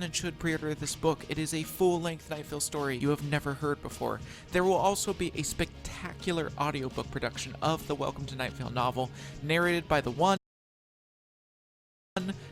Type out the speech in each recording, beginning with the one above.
and should pre-order this book. It is a full-length Night Vale story you have never heard before. There will also be a spectacular audiobook production of the Welcome to Night Vale novel, narrated by the one,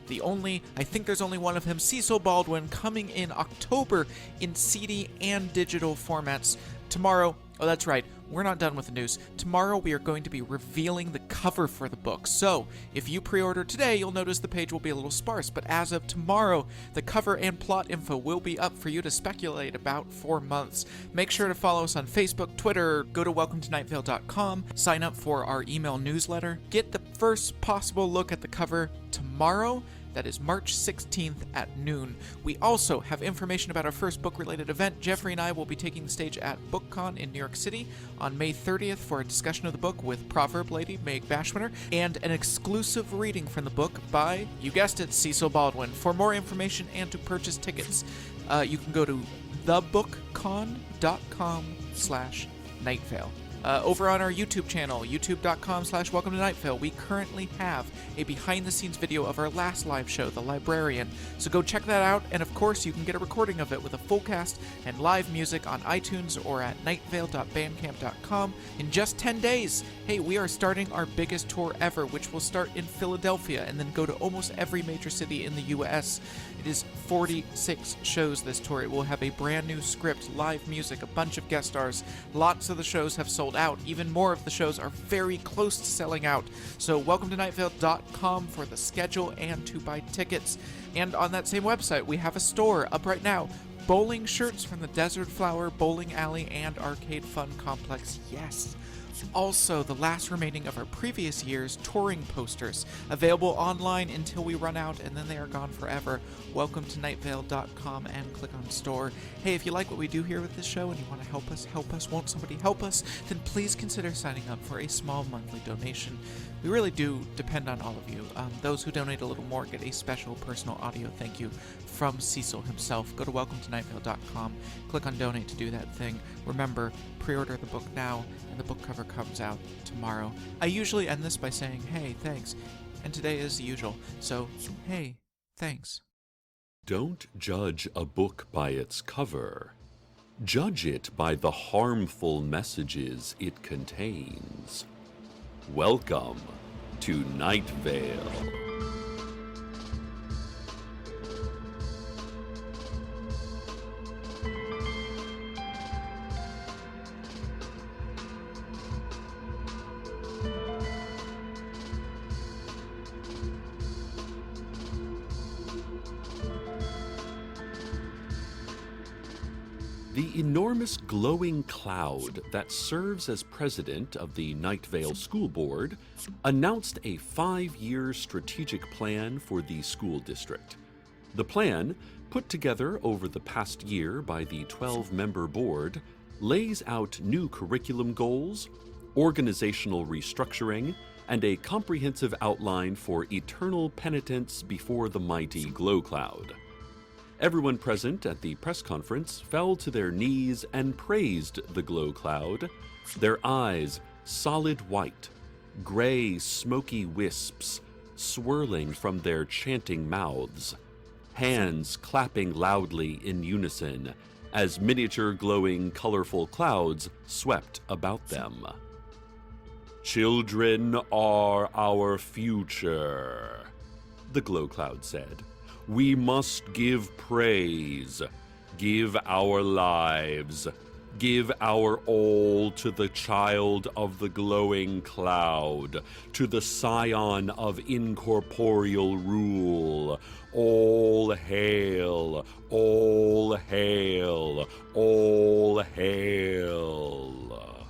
the only, I think there's only one of him, Cecil Baldwin, coming in October in CD and digital formats. Tomorrow, oh that's right, we're not done with the news. Tomorrow we are going to be revealing the cover for the book. So, if you pre-order today, you'll notice the page will be a little sparse, but as of tomorrow, the cover and plot info will be up for you to speculate about for months. Make sure to follow us on Facebook, Twitter, go to welcometonightvale.com, sign up for our email newsletter, get the first possible look at the cover tomorrow. That is March 16th at noon. We also have information about our first book-related event. Jeffrey and I will be taking the stage at BookCon in New York City on May 30th for a discussion of the book with Proverb Lady Meg Bashwiner and an exclusive reading from the book by, you guessed it, Cecil Baldwin. For more information and to purchase tickets, you can go to thebookcon.com/nightvale. Over on our YouTube channel, youtube.com/Welcome to Night Vale, we currently have a behind-the-scenes video of our last live show, The Librarian. So go check that out, and of course you can get a recording of it with a full cast and live music on iTunes or at nightvale.bandcamp.com in just 10 days. Hey, we are starting our biggest tour ever, which will start in Philadelphia and then go to almost every major city in the US. It is 46 shows this tour. It will have a brand new script, live music, a bunch of guest stars. Lots of the shows have sold out. Even more of the shows are very close to selling out. So welcome to nightvale.com for the schedule and to buy tickets. And on that same website, we have a store up right now. Bowling shirts from the Desert Flower Bowling Alley and Arcade Fun Complex. Yes. Also, the last remaining of our previous year's touring posters, available online until we run out, and then they are gone forever. Welcome to nightvale.com and click on store. Hey, if you like what we do here with this show and you want to help us, won't somebody help us, then please consider signing up for a small monthly donation. We really do depend on all of you. Those who donate a little more get a special personal audio thank you from Cecil himself. Go to welcometonightvale.com, click on donate to do that thing. Remember, pre-order the book now, and the book cover comes out tomorrow. I usually end this by saying, hey, thanks, and today is the usual, so, hey, thanks. Don't judge a book by its cover. Judge it by the harmful messages it contains. Welcome to Night Vale. The enormous glowing cloud that serves as president of the Night Vale School Board announced a 5-year strategic plan for the school district. The plan, put together over the past year by the 12-member board, lays out new curriculum goals, organizational restructuring, and a comprehensive outline for eternal penitence before the mighty glow cloud. Everyone present at the press conference fell to their knees and praised the glow cloud, their eyes solid white, gray smoky wisps swirling from their chanting mouths, hands clapping loudly in unison as miniature glowing colorful clouds swept about them. "Children are our future," the glow cloud said. "We must give praise, give our lives, give our all to the child of the glowing cloud, to the scion of incorporeal rule. All hail, all hail, all hail."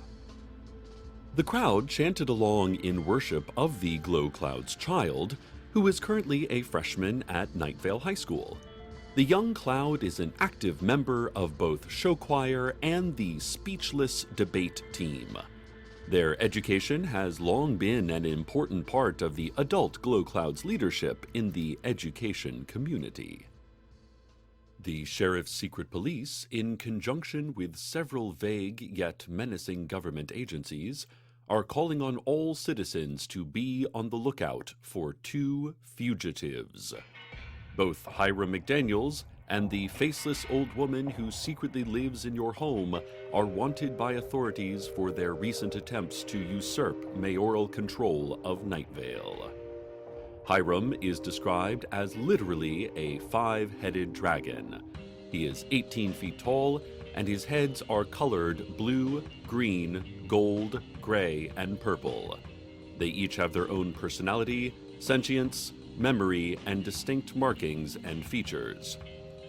The crowd chanted along in worship of the glow cloud's child, who is currently a freshman at Night Vale High School. The young cloud is an active member of both show choir and the speechless debate team. Their education has long been an important part of the adult glow cloud's leadership in the education community. The Sheriff's Secret Police, in conjunction with several vague yet menacing government agencies, are calling on all citizens to be on the lookout for 2 fugitives. Both Hiram McDaniels and the faceless old woman who secretly lives in your home are wanted by authorities for their recent attempts to usurp mayoral control of Night Vale. Hiram is described as literally a 5-headed dragon. He is 18 feet tall, and his heads are colored blue, green, gold, gray, and purple. They each have their own personality, sentience, memory, and distinct markings and features.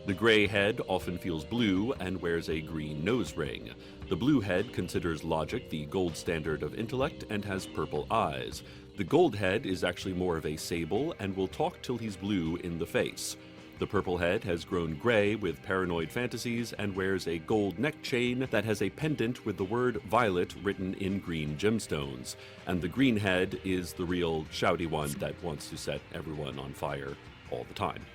The gray head often feels blue and wears a green nose ring. The blue head considers logic the gold standard of intellect and has purple eyes. The gold head is actually more of a sable and will talk till he's blue in the face. The purple head has grown gray with paranoid fantasies and wears a gold neck chain that has a pendant with the word violet written in green gemstones. And the green head is the real shouty one that wants to set everyone on fire all the time.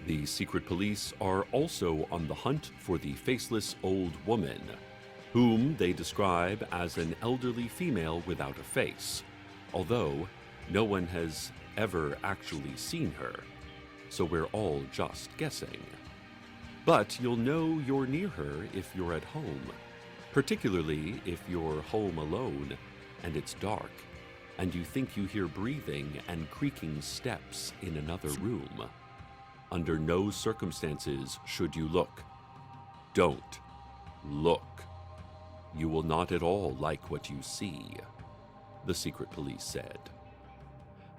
The secret police are also on the hunt for the faceless old woman, whom they describe as an elderly female without a face, although no one has ever actually seen her, so we're all just guessing. But you'll know you're near her if you're at home, particularly if you're home alone and it's dark, and you think you hear breathing and creaking steps in another room. Under no circumstances should you look. Don't look. You will not at all like what you see, the secret police said.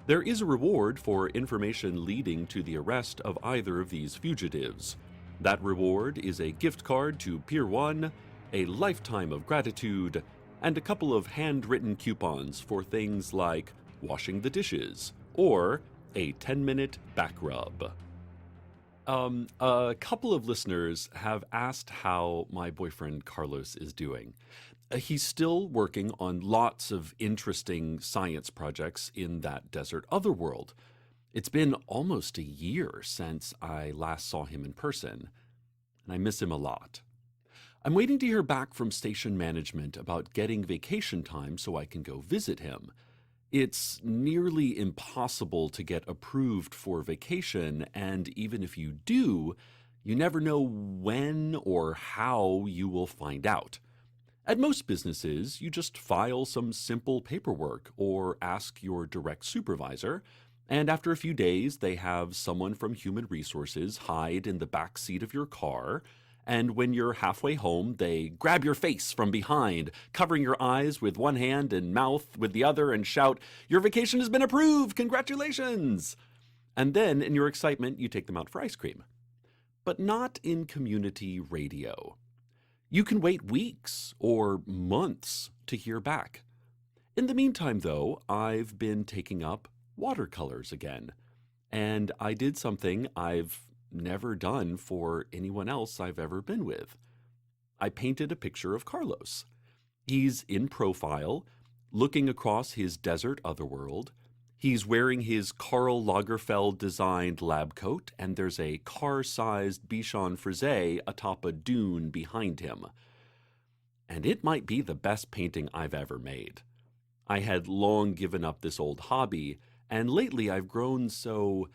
There is a reward for information leading to the arrest of either of these fugitives. That reward is a gift card to Pier 1, a lifetime of gratitude, and a couple of handwritten coupons for things like washing the dishes or a 10-minute back rub. A couple of listeners have asked how my boyfriend Carlos is doing. He's still working on lots of interesting science projects in that desert otherworld. It's been almost a year since I last saw him in person, and I miss him a lot. I'm waiting to hear back from station management about getting vacation time so I can go visit him. It's nearly impossible to get approved for vacation, and even if you do, you never know when or how you will find out. At most businesses, you just file some simple paperwork or ask your direct supervisor, and after a few days, they have someone from Human Resources hide in the back seat of your car, and when you're halfway home, they grab your face from behind, covering your eyes with one hand and mouth with the other, and shout, "Your vacation has been approved! Congratulations!" And then, in your excitement, you take them out for ice cream. But not in community radio. You can wait weeks or months to hear back. In the meantime, though, I've been taking up watercolors again. And I did something I've never done for anyone else I've ever been with. I painted a picture of Carlos. He's in profile, looking across his desert otherworld. He's wearing his Karl Lagerfeld-designed lab coat, and there's a car-sized Bichon Frise atop a dune behind him. And it might be the best painting I've ever made. I had long given up this old hobby, and lately I've grown so,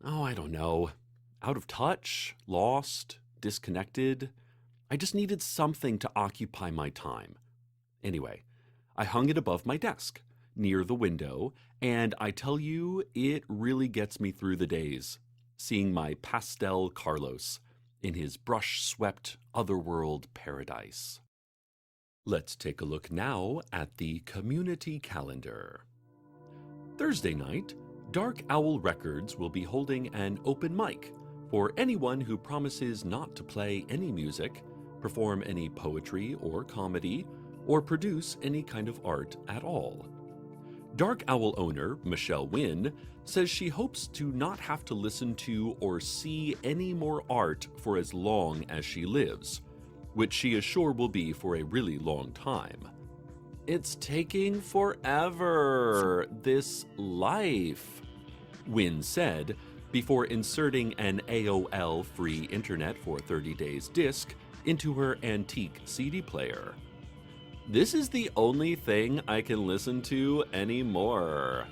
I don't know, out of touch, lost, disconnected. I just needed something to occupy my time. Anyway, I hung it above my desk, near the window, and I tell you, it really gets me through the days, seeing my pastel Carlos in his brush-swept otherworld paradise. Let's take a look now at the community calendar. Thursday night, Dark Owl Records will be holding an open mic for anyone who promises not to play any music, perform any poetry or comedy, or produce any kind of art at all. Dark Owl owner Michelle Wynn says she hopes to not have to listen to or see any more art for as long as she lives, which she is sure will be for a really long time. It's taking forever, this life, Wynn said, before inserting an AOL free internet for 30 days disc into her antique CD player. This is the only thing I can listen to anymore,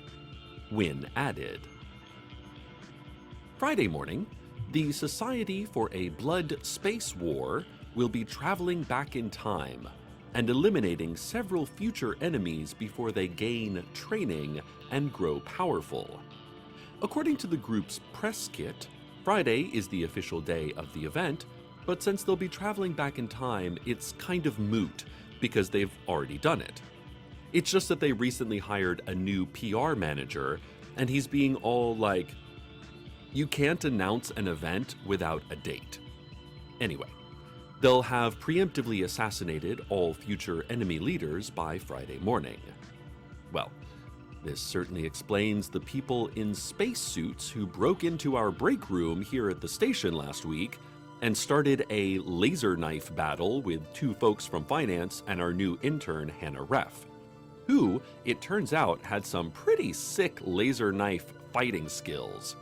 Wynn added. Friday morning, The Society for a Blood Space War will be traveling back in time and eliminating several future enemies before they gain training and grow powerful. According to the group's press kit, Friday is the official day of the event, but since they'll be traveling back in time, it's kind of moot because they've already done it. It's just that they recently hired a new PR manager, and he's being all like, you can't announce an event without a date. Anyway, they'll have preemptively assassinated all future enemy leaders by Friday morning. Well, this certainly explains the people in spacesuits who broke into our break room here at the station last week and started a laser knife battle with two folks from finance and our new intern, Hannah Ref, who, it turns out, had some pretty sick laser knife fighting skills.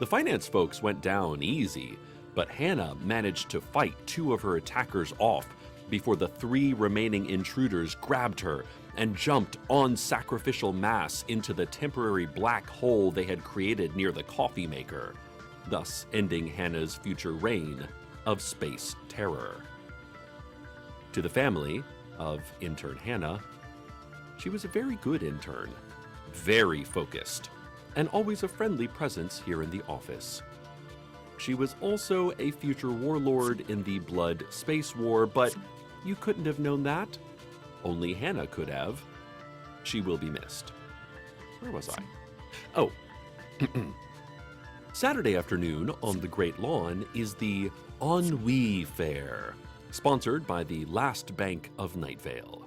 The finance folks went down easy, but Hannah managed to fight two of her attackers off before the three remaining intruders grabbed her and jumped en sacrificial mass into the temporary black hole they had created near the coffee maker, thus ending Hannah's future reign of space terror. To the family of intern Hannah, she was a very good intern, very focused, and always a friendly presence here in the office. She was also a future warlord in the Blood Space War, but you couldn't have known that. Only Hannah could have. She will be missed. Where was I? Oh. Saturday afternoon on the Great Lawn is the Ennui Fair, sponsored by the Last Bank of Night Vale.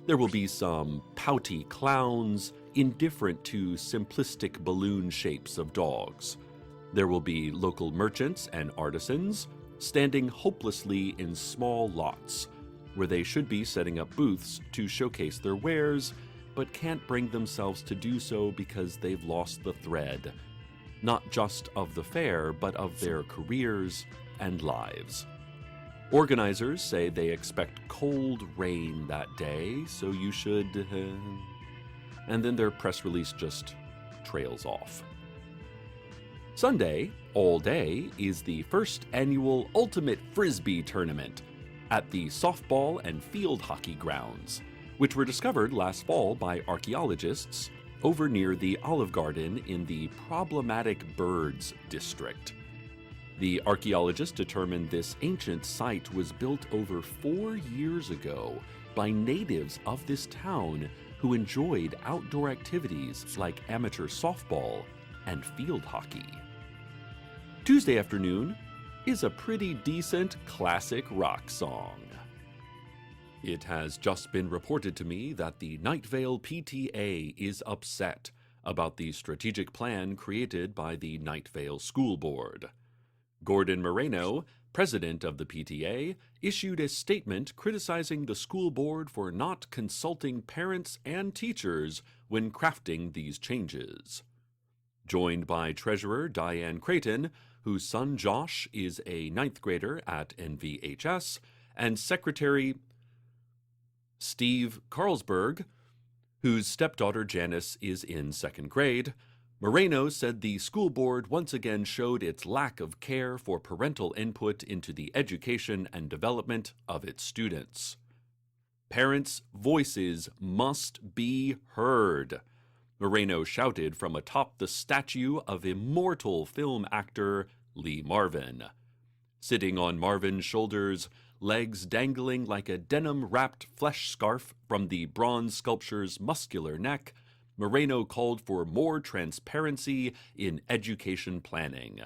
There will be some pouty clowns, indifferent to simplistic balloon shapes of dogs. There will be local merchants and artisans standing hopelessly in small lots, where they should be setting up booths to showcase their wares, but can't bring themselves to do so because they've lost the thread, not just of the fair, but of their careers and lives. Organizers say they expect cold rain that day, so you should... and then their press release just trails off. Sunday, all day, is the first annual Ultimate Frisbee Tournament at the softball and field hockey grounds, which were discovered last fall by archaeologists over near the Olive Garden in the Problematic Birds District. The archaeologists determined this ancient site was built over 4 years ago by natives of this town who enjoyed outdoor activities like amateur softball and field hockey. Tuesday afternoon is a pretty decent classic rock song. It has just been reported to me that the Night Vale PTA is upset about the strategic plan created by the Night Vale School Board. Gordon Moreno, president of the PTA, issued a statement criticizing the school board for not consulting parents and teachers when crafting these changes. Joined by Treasurer Diane Creighton, whose son Josh is a 9th grader at NVHS, and Secretary Steve Carlsberg, whose stepdaughter Janice is in 2nd grade, Moreno said the school board once again showed its lack of care for parental input into the education and development of its students. Parents' voices must be heard, Moreno shouted from atop the statue of immortal film actor Lee Marvin. Sitting on Marvin's shoulders, legs dangling like a denim-wrapped flesh scarf from the bronze sculpture's muscular neck, Moreno called for more transparency in education planning.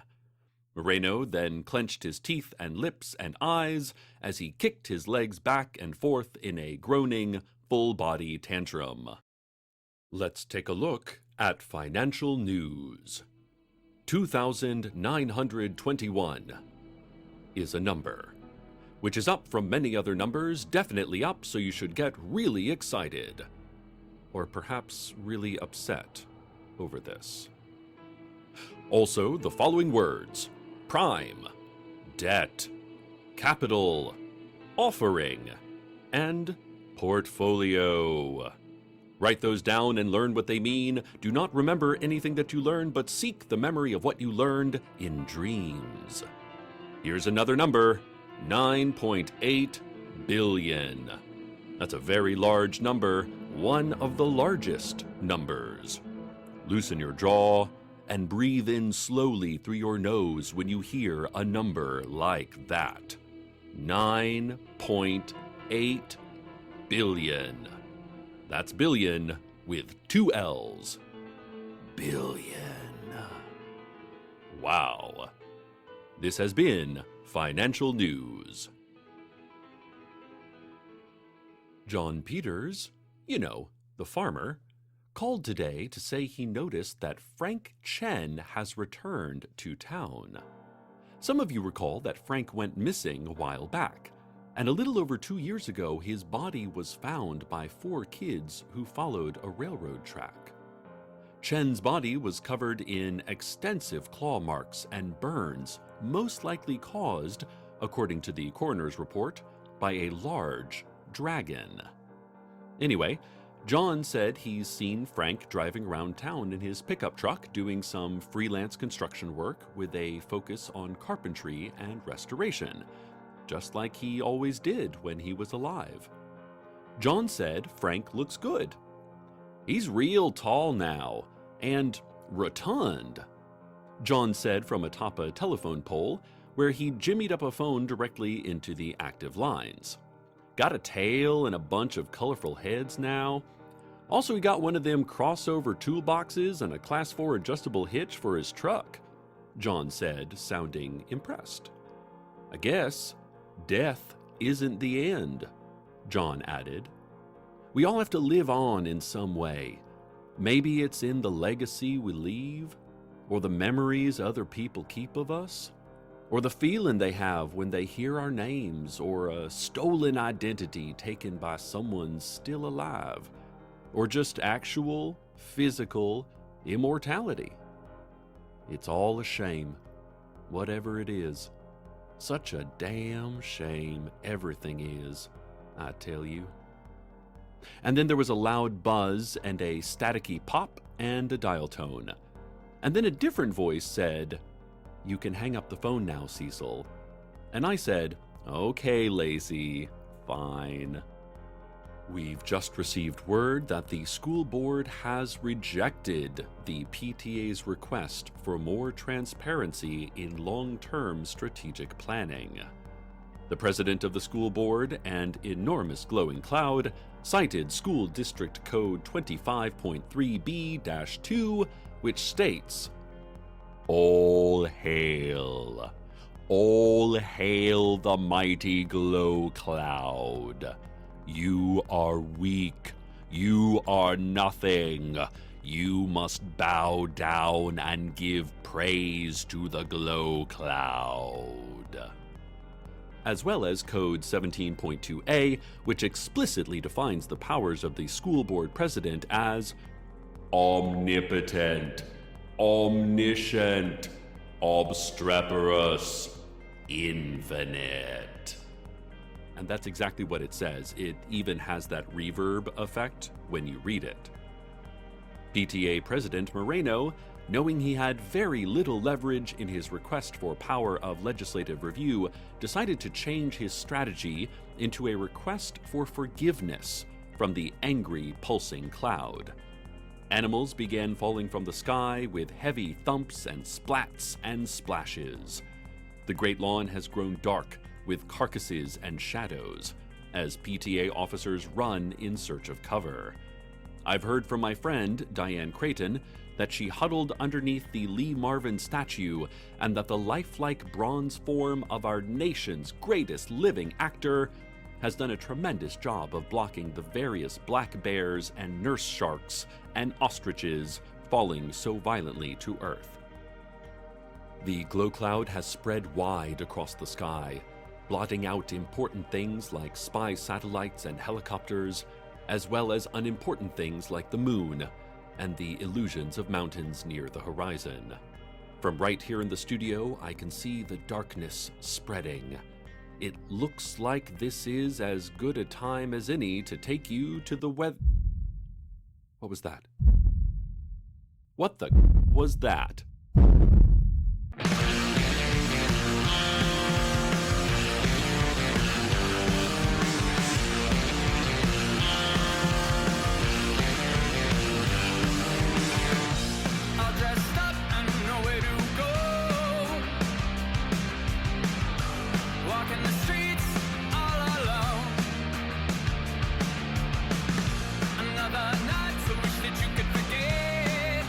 Moreno then clenched his teeth and lips and eyes as he kicked his legs back and forth in a groaning, full-body tantrum. Let's take a look at financial news. 2,921 is a number, which is up from many other numbers, definitely up, so you should get really excited. Or perhaps really upset over this. Also, the following words: prime, debt, capital, offering, and portfolio. Write those down and learn what they mean. Do not remember anything that you learned, but seek the memory of what you learned in dreams. Here's another number, 9.8 billion. That's a very large number, one of the largest numbers. Loosen your jaw and breathe in slowly through your nose when you hear a number like that. 9.8 billion. That's billion with 2 L's. Billion. Wow. This has been Financial News. John Peters, the farmer, called today to say he noticed that Frank Chen has returned to town. Some of you recall that Frank went missing a while back, and a little over 2 years ago his body was found by 4 kids who followed a railroad track. Chen's body was covered in extensive claw marks and burns, most likely caused, according to the coroner's report, by a large dragon. Anyway, John said he's seen Frank driving around town in his pickup truck doing some freelance construction work with a focus on carpentry and restoration, just like he always did when he was alive. John said Frank looks good. He's real tall now, and rotund, John said from atop a telephone pole where he jimmied up a phone directly into the active lines. Got a tail and a bunch of colorful heads now. Also, he got one of them crossover toolboxes and a Class 4 adjustable hitch for his truck, John said, sounding impressed. I guess death isn't the end, John added. We all have to live on in some way. Maybe it's in the legacy we leave, or the memories other people keep of us, or the feeling they have when they hear our names, or a stolen identity taken by someone still alive, or just actual, physical immortality. It's all a shame, whatever it is. Such a damn shame everything is, I tell you. And then there was a loud buzz and a staticky pop and a dial tone. And then a different voice said, "You can hang up the phone now, Cecil." And I said, "Okay, Lacey, fine." We've just received word that the school board has rejected the PTA's request for more transparency in long-term strategic planning. The president of the school board, an enormous glowing cloud, cited School District Code 25.3b-2, which states, all hail the mighty glow cloud. You are weak, you are nothing, you must bow down and give praise to the glow cloud. As well as Code 17.2a, which explicitly defines the powers of the school board president as omnipotent, omniscient, obstreperous, infinite. And that's exactly what it says. It even has that reverb effect when you read it. PTA President Moreno, knowing he had very little leverage in his request for power of legislative review, decided to change his strategy into a request for forgiveness from the angry, pulsing cloud. Animals began falling from the sky with heavy thumps and splats and splashes. The Great Lawn has grown dark with carcasses and shadows as PTA officers run in search of cover. I've heard from my friend, Diane Creighton, that she huddled underneath the Lee Marvin statue and that the lifelike bronze form of our nation's greatest living actor has done a tremendous job of blocking the various black bears and nurse sharks and ostriches falling so violently to earth. The glow cloud has spread wide across the sky, blotting out important things like spy satellites and helicopters, as well as unimportant things like the moon and the illusions of mountains near the horizon. From right here in the studio, I can see the darkness spreading. It looks like this is as good a time as any to take you to the weather. What was that? What the was that? All dressed up and nowhere to go. Walking the streets all alone. Another night, so wish that you could forget.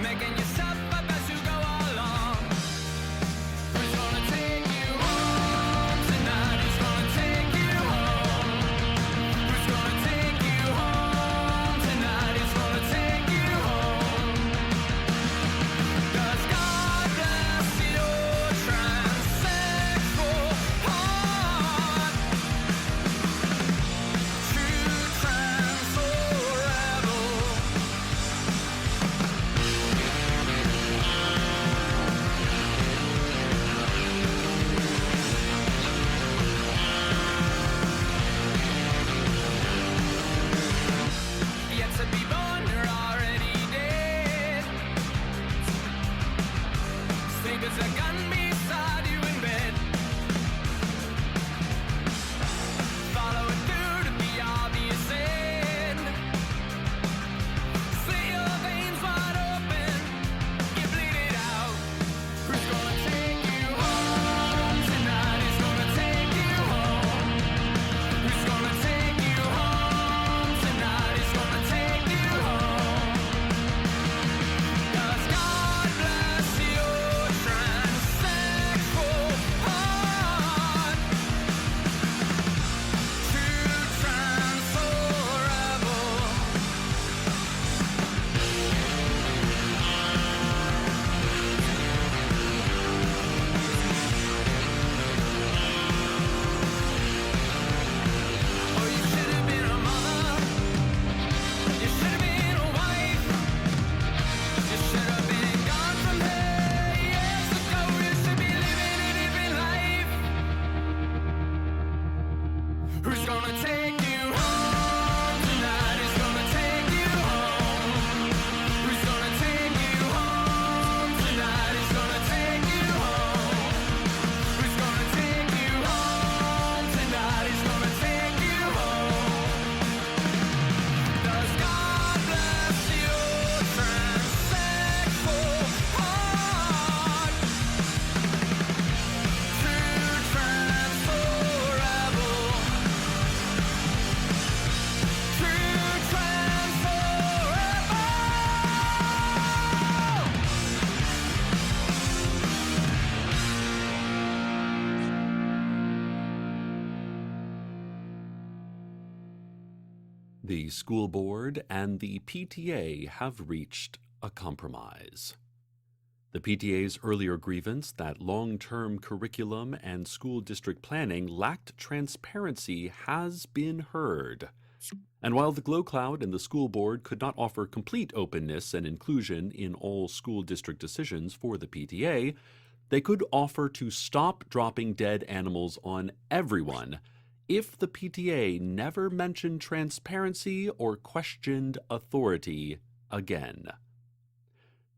Making yourself up as you go along. Who's gonna take you home tonight? Who's gonna take you home? Who's gonna take you home tonight? Who's gonna take you home? Does God bless your transsexual heart? True trans or rebel? Yet to be born, you're already dead. Sleep is a gun beside you in bed. Follow it through to the obvious end. Slit your veins wide open, you bleed it out. Who's gonna take you home tonight? Who's gonna take you home? Who's gonna take you home tonight? Who's gonna take you home? Does God bless your transsexual heart? True trans or rebel? Oh, you should have been a mother. You should have been a wife. You should have been gone from here years ago. You should be living a different life. Who's gonna take you home tonight? Who's gonna take you home? Who's gonna take you home tonight? Who's gonna take you home? Who's gonna take you home tonight? Who's gonna take you home? Does God bless your transsexual heart? True trans or rebel? True trans or rebel? The school board and the PTA have reached a compromise. The PTA's earlier grievance that long-term curriculum and school district planning lacked transparency has been heard. And while the Glow Cloud and the school board could not offer complete openness and inclusion in all school district decisions for the PTA, they could offer to stop dropping dead animals on everyone if the PTA never mentioned transparency or questioned authority again.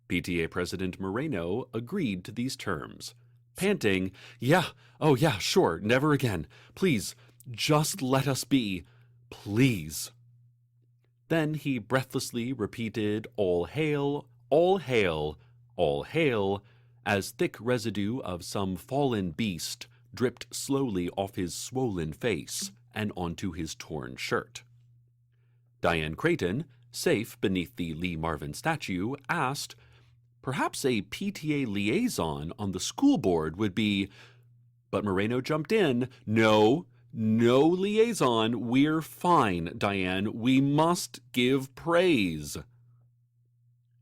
PTA President Moreno agreed to these terms, panting, "Yeah, oh yeah, sure, never again. Please, just let us be. Please." Then he breathlessly repeated, "All hail, all hail, all hail," as thick residue of some fallen beast dripped slowly off his swollen face and onto his torn shirt. Diane Creighton, safe beneath the Lee Marvin statue, asked, "Perhaps a PTA liaison on the school board would be—" But Moreno jumped in, "No, no liaison. We're fine, Diane. We must give praise."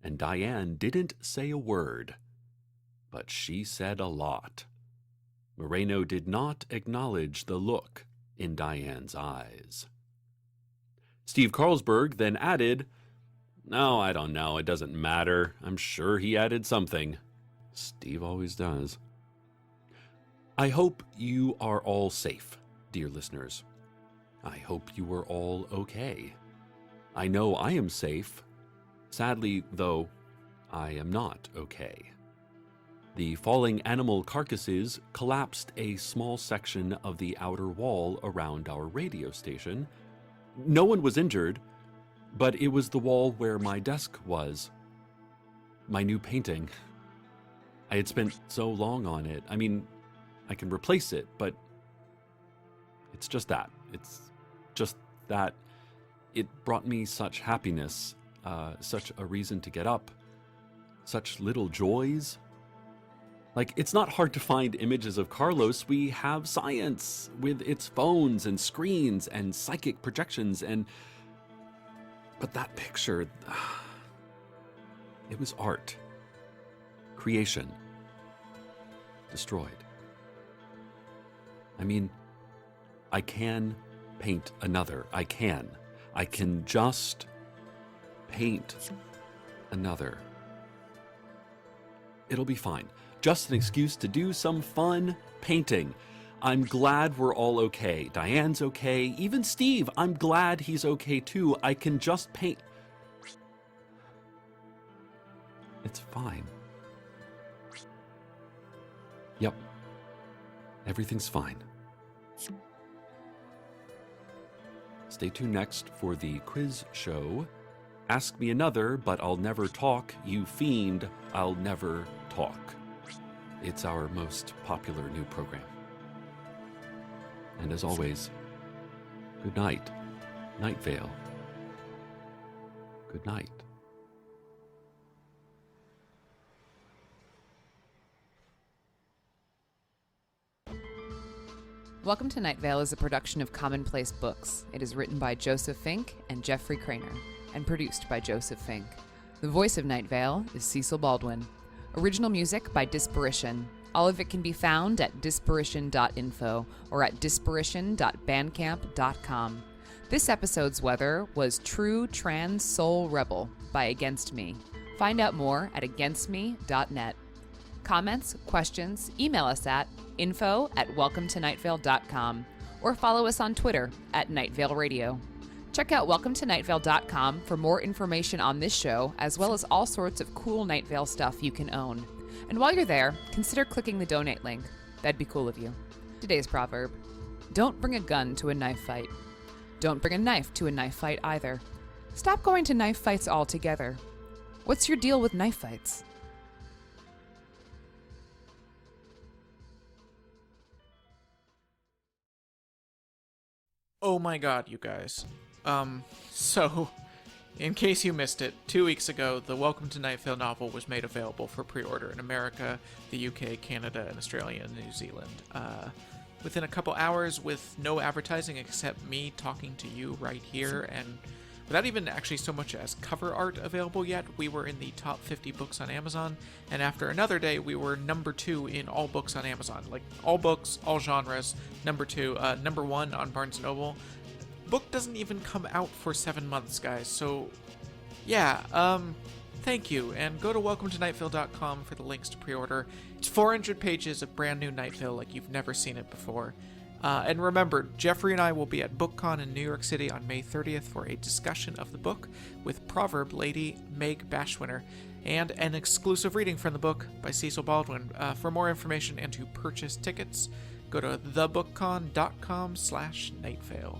And Diane didn't say a word, but she said a lot. Moreno did not acknowledge the look in Diane's eyes. Steve Carlsberg then added, "No, I don't know. It doesn't matter. I'm sure he added something." Steve always does. I hope you are all safe, dear listeners. I hope you are all okay. I know I am safe. Sadly, though, I am not okay. The falling animal carcasses collapsed a small section of the outer wall around our radio station. No one was injured, but it was the wall where my desk was. My new painting. I had spent so long on it. I mean, I can replace it, but it's just that. It's just that it brought me such happiness, such a reason to get up, such little joys. Like, it's not hard to find images of Carlos. We have science with its phones and screens and psychic projections but that picture, it was art. Creation. Destroyed. I mean, I can paint another. I can just paint another. It'll be fine. Just an excuse to do some fun painting. I'm glad we're all okay. Diane's okay. Even Steve, I'm glad he's okay too. I can just paint. It's fine. Yep. Everything's fine. Stay tuned next for the quiz show. Ask me another, but I'll never talk. You fiend, I'll never talk. It's our most popular new program. And as always, good night, Night Vale. Good night. Welcome to Night Vale is a production of Commonplace Books. It is written by Joseph Fink and Jeffrey Craner, and produced by Joseph Fink. The voice of Night Vale is Cecil Baldwin. Original music by Disparition. All of it can be found at disparition.info or at disparition.bandcamp.com. This episode's weather was True Trans Soul Rebel by Against Me. Find out more at againstme.net. Comments, questions, email us at info@welcometonightvale.com or follow us on Twitter at Night Vale Radio. Check out welcometonightvale.com for more information on this show, as well as all sorts of cool Night Vale stuff you can own. And while you're there, consider clicking the donate link. That'd be cool of you. Today's proverb: don't bring a gun to a knife fight. Don't bring a knife to a knife fight either. Stop going to knife fights altogether. What's your deal with knife fights? Oh my god, you guys. So, in case you missed it, 2 weeks ago, the Welcome to Night Vale novel was made available for pre-order in America, the UK, Canada, and Australia, and New Zealand. Within a couple hours, with no advertising except me talking to you right here, and without even actually so much as cover art available yet, we were in the top 50 books on Amazon, and after another day, we were number 2 in all books on Amazon. Like, all books, all genres, number 2, number 1 on Barnes & Noble. Book doesn't even come out for 7 months, guys, so yeah, thank you, and go to welcometonightvale.com for the links to pre-order. It's 400 pages of brand new Night Vale like you've never seen it before. And remember, Jeffrey and I will be at BookCon in New York City on May 30th for a discussion of the book with proverb lady Meg Bashwinner and an exclusive reading from the book by Cecil Baldwin. For more information and to purchase tickets, go to thebookcon.com/nightvale.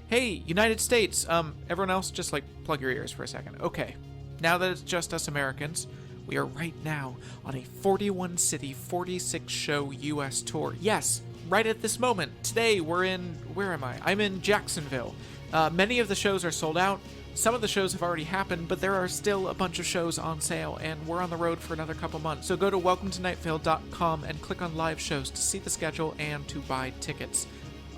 Hey, United States, everyone else, just plug your ears for a second. Okay, now that it's just us Americans, we are right now on a 41-city, 46-show U.S. tour. Yes, right at this moment. Today, we're in, where am I? I'm in Jacksonville. Many of the shows are sold out. Some of the shows have already happened, but there are still a bunch of shows on sale, and we're on the road for another couple months. So go to welcometonightvale.com and click on live shows to see the schedule and to buy tickets.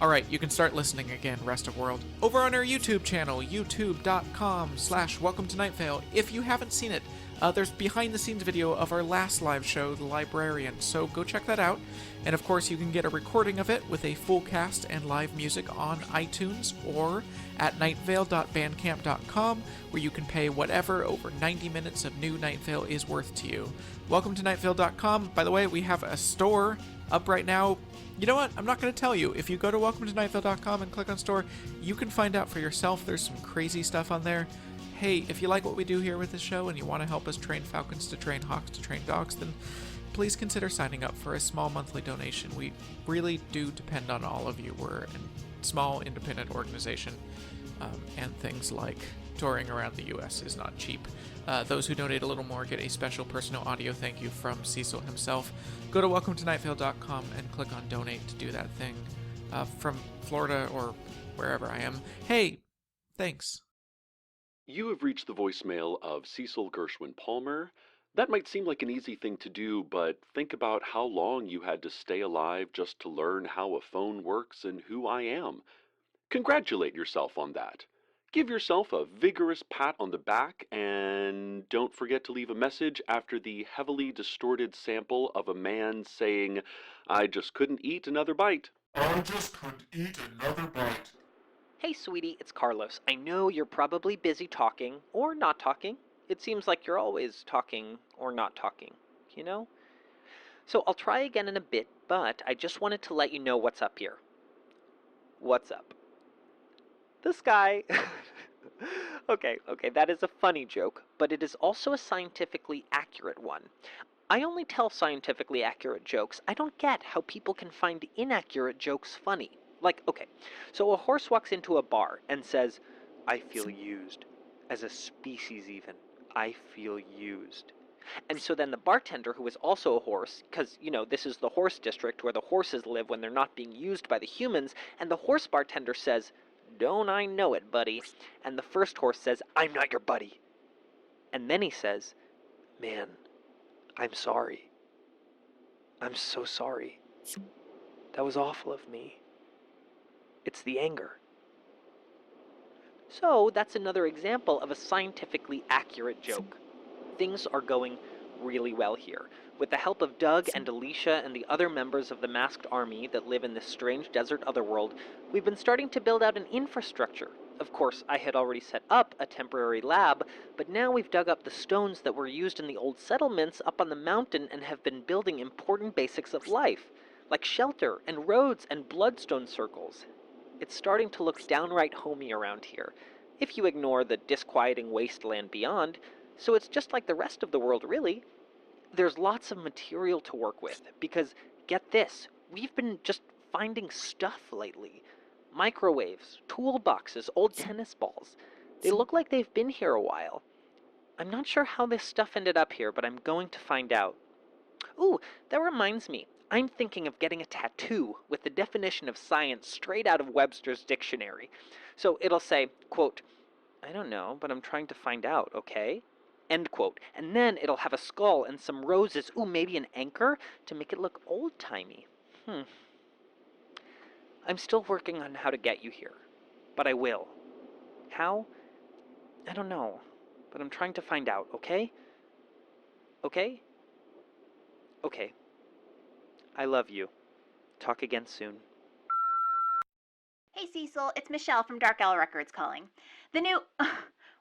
Alright, you can start listening again, rest of world. Over on our YouTube channel, youtube.com/welcometonightvale. If you haven't seen it, there's behind-the-scenes video of our last live show, The Librarian, so go check that out. And of course, you can get a recording of it with a full cast and live music on iTunes or at nightvale.bandcamp.com, where you can pay whatever over 90 minutes of new Night Vale is worth to you. Welcome to nightvale.com. By the way, we have a store up right now. You know what? I'm not going to tell you. If you go to welcometonightvale.com and click on store, you can find out for yourself. There's some crazy stuff on there. Hey, if you like what we do here with this show and you want to help us train falcons to train hawks to train dogs, then please consider signing up for a small monthly donation. We really do depend on all of you. We're a small independent organization, and things like touring around the U.S. is not cheap. Those who donate a little more get a special personal audio thank you from Cecil himself. Go to welcometonightvale.com and click on donate to do that thing. From Florida or wherever I am. Hey, thanks. You have reached the voicemail of Cecil Gershwin Palmer. That might seem like an easy thing to do, but think about how long you had to stay alive just to learn how a phone works and who I am. Congratulate yourself on that. Give yourself a vigorous pat on the back, and don't forget to leave a message after the heavily distorted sample of a man saying, "I just couldn't eat another bite." I just couldn't eat another bite. Hey, sweetie, it's Carlos. I know you're probably busy talking, or not talking. It seems like you're always talking or not talking, you know? So I'll try again in a bit, but I just wanted to let you know what's up here. What's up? This guy... Okay, that is a funny joke, but it is also a scientifically accurate one. I only tell scientifically accurate jokes. I don't get how people can find inaccurate jokes funny. Like, okay, so a horse walks into a bar and says, "I feel used. As a species even, I feel used." And so then the bartender, who is also a horse, because, you know, this is the horse district where the horses live when they're not being used by the humans, and the horse bartender says, "Don't I know it, buddy?" And the first horse says, "I'm not your buddy." And then he says, "Man, I'm sorry. I'm so sorry. That was awful of me. It's the anger." So that's another example of a scientifically accurate joke. Things are going really well here. With the help of Doug and Alicia and the other members of the masked army that live in this strange desert otherworld, we've been starting to build out an infrastructure. Of course, I had already set up a temporary lab, but now we've dug up the stones that were used in the old settlements up on the mountain and have been building important basics of life, like shelter and roads and bloodstone circles. It's starting to look downright homey around here, if you ignore the disquieting wasteland beyond, so it's just like the rest of the world, really. There's lots of material to work with, because, get this, we've been just finding stuff lately. Microwaves, toolboxes, old tennis balls. They look like they've been here a while. I'm not sure how this stuff ended up here, but I'm going to find out. Ooh, that reminds me. I'm thinking of getting a tattoo with the definition of science straight out of Webster's dictionary. So it'll say, quote, "I don't know, but I'm trying to find out, okay?" End quote. And then it'll have a skull and some roses, ooh, maybe an anchor, to make it look old-timey. I'm still working on how to get you here, but I will. How? I don't know, but I'm trying to find out, okay? Okay? Okay. I love you. Talk again soon. Hey Cecil, it's Michelle from Dark Owl Records calling. The new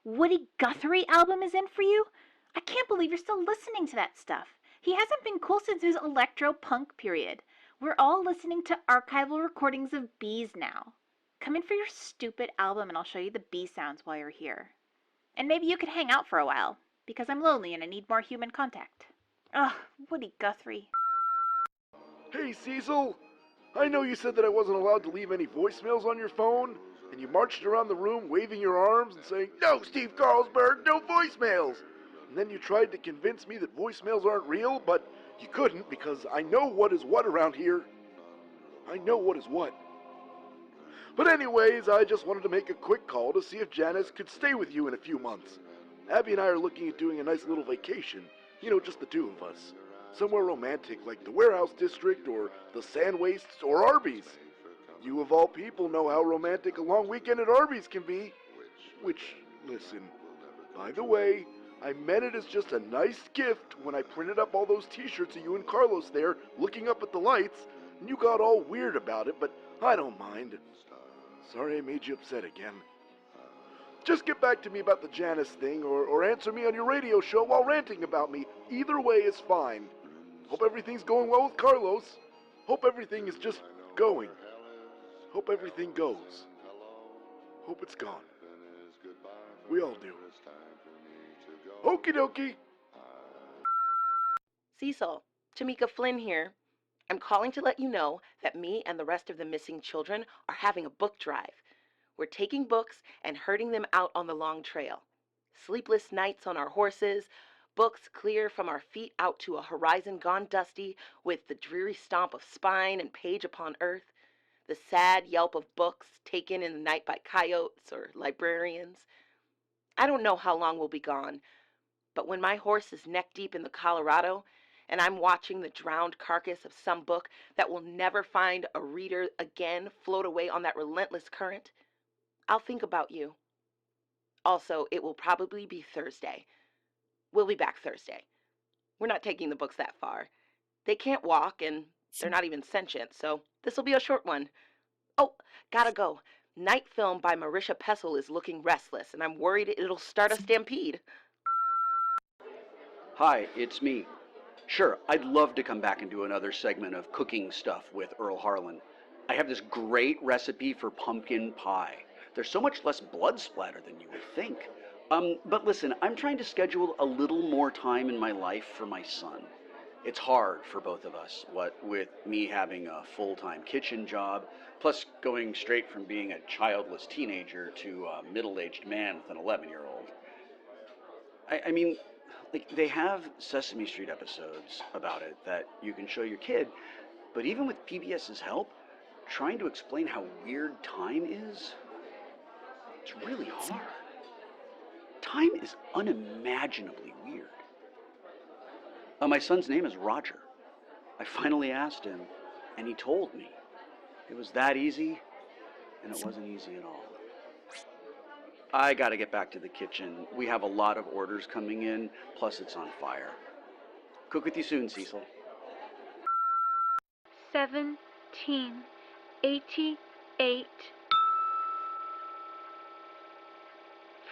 Woody Guthrie album is in for you? I can't believe you're still listening to that stuff. He hasn't been cool since his electro-punk period. We're all listening to archival recordings of bees now. Come in for your stupid album and I'll show you the bee sounds while you're here. And maybe you could hang out for a while, because I'm lonely and I need more human contact. Ugh, Woody Guthrie. Hey, Cecil! I know you said that I wasn't allowed to leave any voicemails on your phone, and you marched around the room waving your arms and saying, "No, Steve Carlsberg, no voicemails!" And then you tried to convince me that voicemails aren't real, but you couldn't because I know what is what around here. I know what is what. But anyways, I just wanted to make a quick call to see if Janice could stay with you in a few months. Abby and I are looking at doing a nice little vacation, just the two of us. Somewhere romantic like the Warehouse District or the Sand Wastes or Arby's. You of all people know how romantic a long weekend at Arby's can be. Which, listen, by the way, I meant it as just a nice gift when I printed up all those t-shirts of you and Carlos there looking up at the lights, and you got all weird about it, but I don't mind. Sorry I made you upset again. Just get back to me about the Janice thing, or answer me on your radio show while ranting about me. Either way is fine. Hope everything's going well with Carlos. Hope everything is just going. Hope everything goes. Hope it's gone. We all do. Okie dokie. Cecil, Tamika Flynn here. I'm calling to let you know that me and the rest of the missing children are having a book drive. We're taking books and herding them out on the long trail. Sleepless nights on our horses, books clear from our feet out to a horizon gone dusty with the dreary stomp of spine and page upon earth, the sad yelp of books taken in the night by coyotes or librarians. I don't know how long we'll be gone, but when my horse is neck deep in the Colorado and I'm watching the drowned carcass of some book that will never find a reader again float away on that relentless current, I'll think about you. Also, it will probably be Thursday. We'll be back Thursday. We're not taking the books that far. They can't walk, and they're not even sentient, so this will be a short one. Oh, gotta go. Night Film by Marisha Pessel is looking restless, and I'm worried it'll start a stampede. Hi, it's me. Sure, I'd love to come back and do another segment of cooking stuff with Earl Harlan. I have this great recipe for pumpkin pie. There's so much less blood splatter than you would think. But listen, I'm trying to schedule a little more time in my life for my son. It's hard for both of us, what with me having a full-time kitchen job, plus going straight from being a childless teenager to a middle-aged man with an 11-year-old. I mean, like, they have Sesame Street episodes about it that you can show your kid, but even with PBS's help, trying to explain how weird time is, it's really hard. Time is unimaginably weird. My son's name is Roger. I finally asked him, and he told me. It was that easy, and it wasn't easy at all. I gotta get back to the kitchen. We have a lot of orders coming in, plus it's on fire. Cook with you soon, Cecil. 1788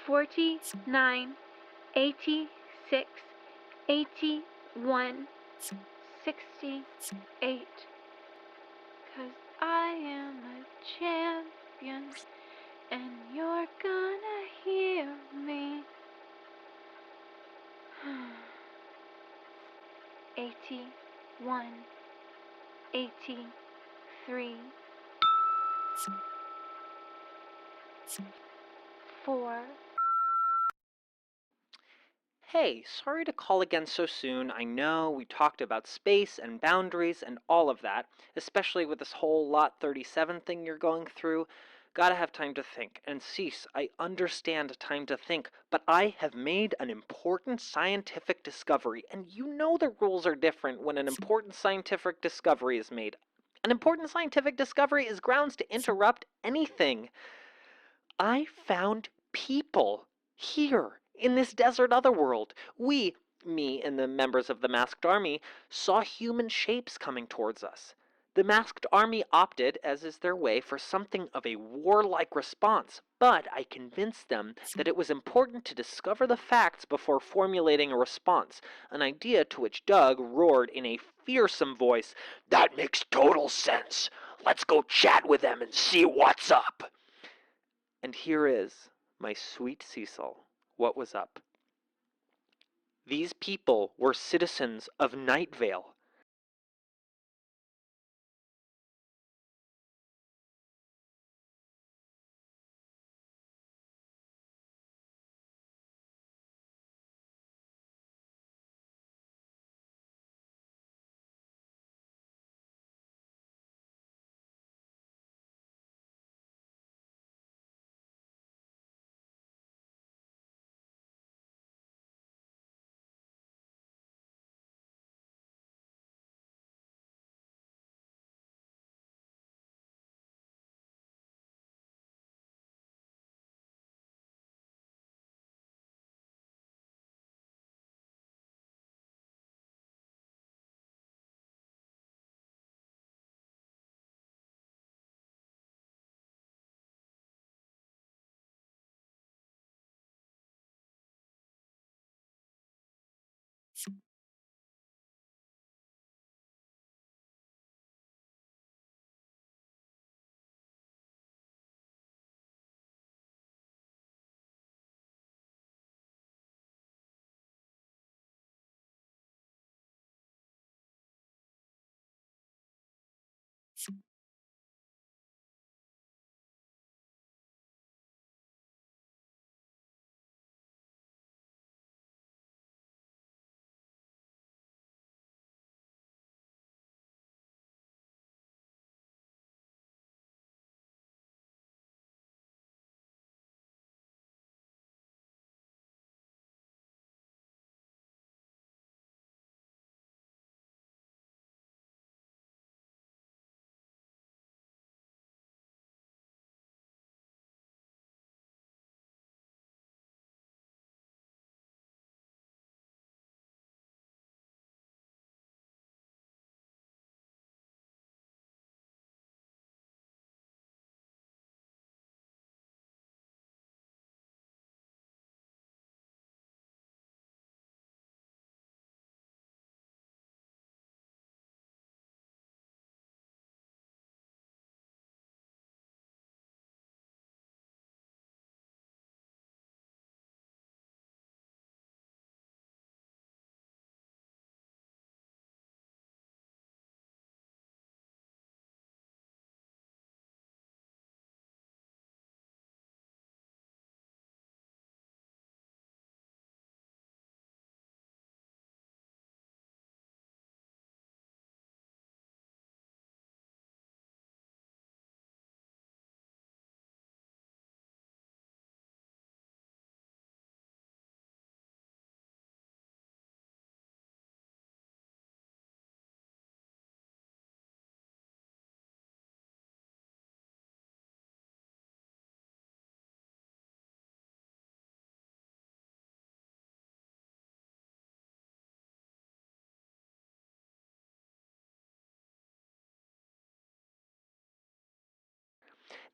49 86 81 68 'Cause I am a champion and you're gonna hear me. 81 83 4 Hey, sorry to call again so soon. I know we talked about space and boundaries and all of that, especially with this whole Lot 37 thing you're going through. Gotta have time to think. And Cease, I understand time to think, but I have made an important scientific discovery, and you know the rules are different when an important scientific discovery is made. An important scientific discovery is grounds to interrupt anything. I found people here in this desert otherworld. We, me and the members of the masked army, saw human shapes coming towards us. The masked army opted, as is their way, for something of a warlike response, but I convinced them that it was important to discover the facts before formulating a response, an idea to which Doug roared in a fearsome voice, "That makes total sense. Let's go chat with them and see what's up." And here is, my sweet Cecil, what was up. These people were citizens of Night Vale.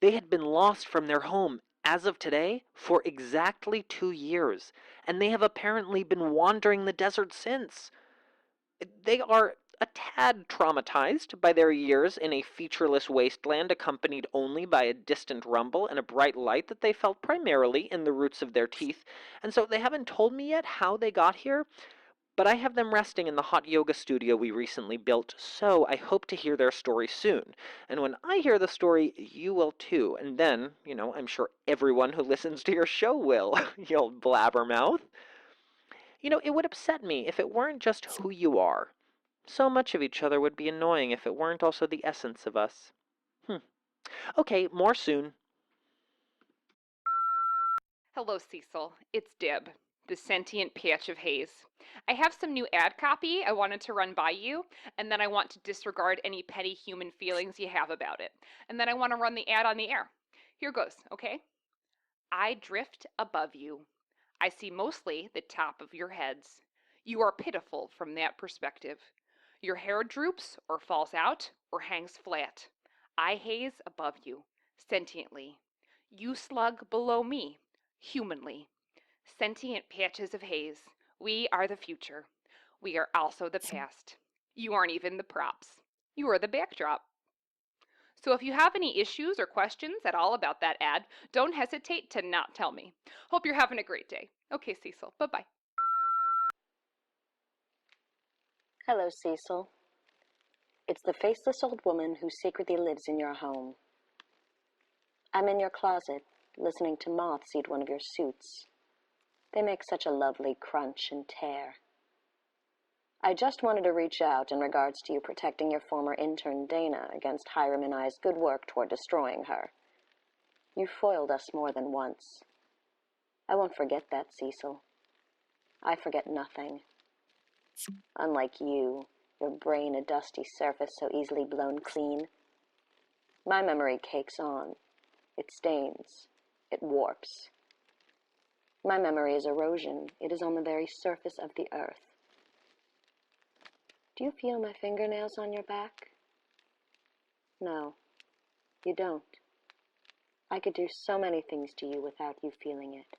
They had been lost from their home, as of today, for exactly 2 years, and they have apparently been wandering the desert since. They are a tad traumatized by their years in a featureless wasteland accompanied only by a distant rumble and a bright light that they felt primarily in the roots of their teeth, and so they haven't told me yet how they got here, but I have them resting in the hot yoga studio we recently built, so I hope to hear their story soon. And when I hear the story, you will too, and then, I'm sure everyone who listens to your show will, you old blabbermouth. It would upset me if it weren't just who you are. So much of each other would be annoying if it weren't also the essence of us. Okay, more soon. Hello, Cecil. It's Dib, the sentient patch of haze. I have some new ad copy I wanted to run by you, and then I want to disregard any petty human feelings you have about it. And then I want to run the ad on the air. Here goes, okay? I drift above you. I see mostly the top of your heads. You are pitiful from that perspective. Your hair droops or falls out or hangs flat. I haze above you, sentiently. You slug below me, humanly. Sentient patches of haze. We are the future. We are also the past. You aren't even the props. You are the backdrop. So if you have any issues or questions at all about that ad, don't hesitate to not tell me. Hope you're having a great day. Okay, Cecil. Bye-bye. Hello, Cecil. It's the faceless old woman who secretly lives in your home. I'm in your closet, listening to moths eat one of your suits. They make such a lovely crunch and tear. I just wanted to reach out in regards to you protecting your former intern Dana against Hiram and I's good work toward destroying her. You foiled us more than once. I won't forget that, Cecil. I forget nothing. Unlike you, your brain a dusty surface so easily blown clean. My memory cakes on. It stains. It warps. My memory is erosion. It is on the very surface of the earth. Do you feel my fingernails on your back? No, you don't. I could do so many things to you without you feeling it.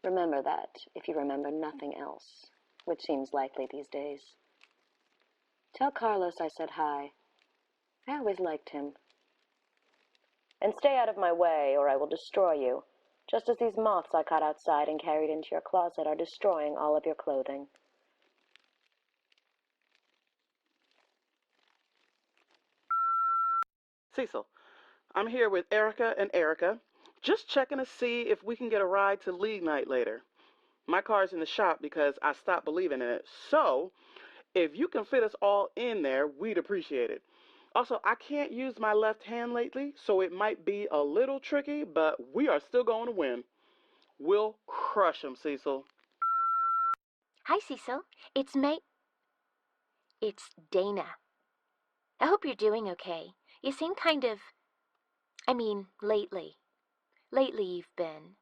Remember that, if you remember nothing else. which seems likely these days. Tell Carlos I said hi. I always liked him. And stay out of my way, or I will destroy you, just as these moths I caught outside and carried into your closet are destroying all of your clothing. Cecil, I'm here with Erica and Erica, just checking to see if we can get a ride to league night later. My car's in the shop because I stopped believing in it, so if you can fit us all in there, we'd appreciate it. Also, I can't use my left hand lately, so it might be a little tricky, but we are still going to win. We'll crush them, Cecil. Hi, Cecil. It's Dana. I hope you're doing okay. You seem kind of... lately. Lately you've been.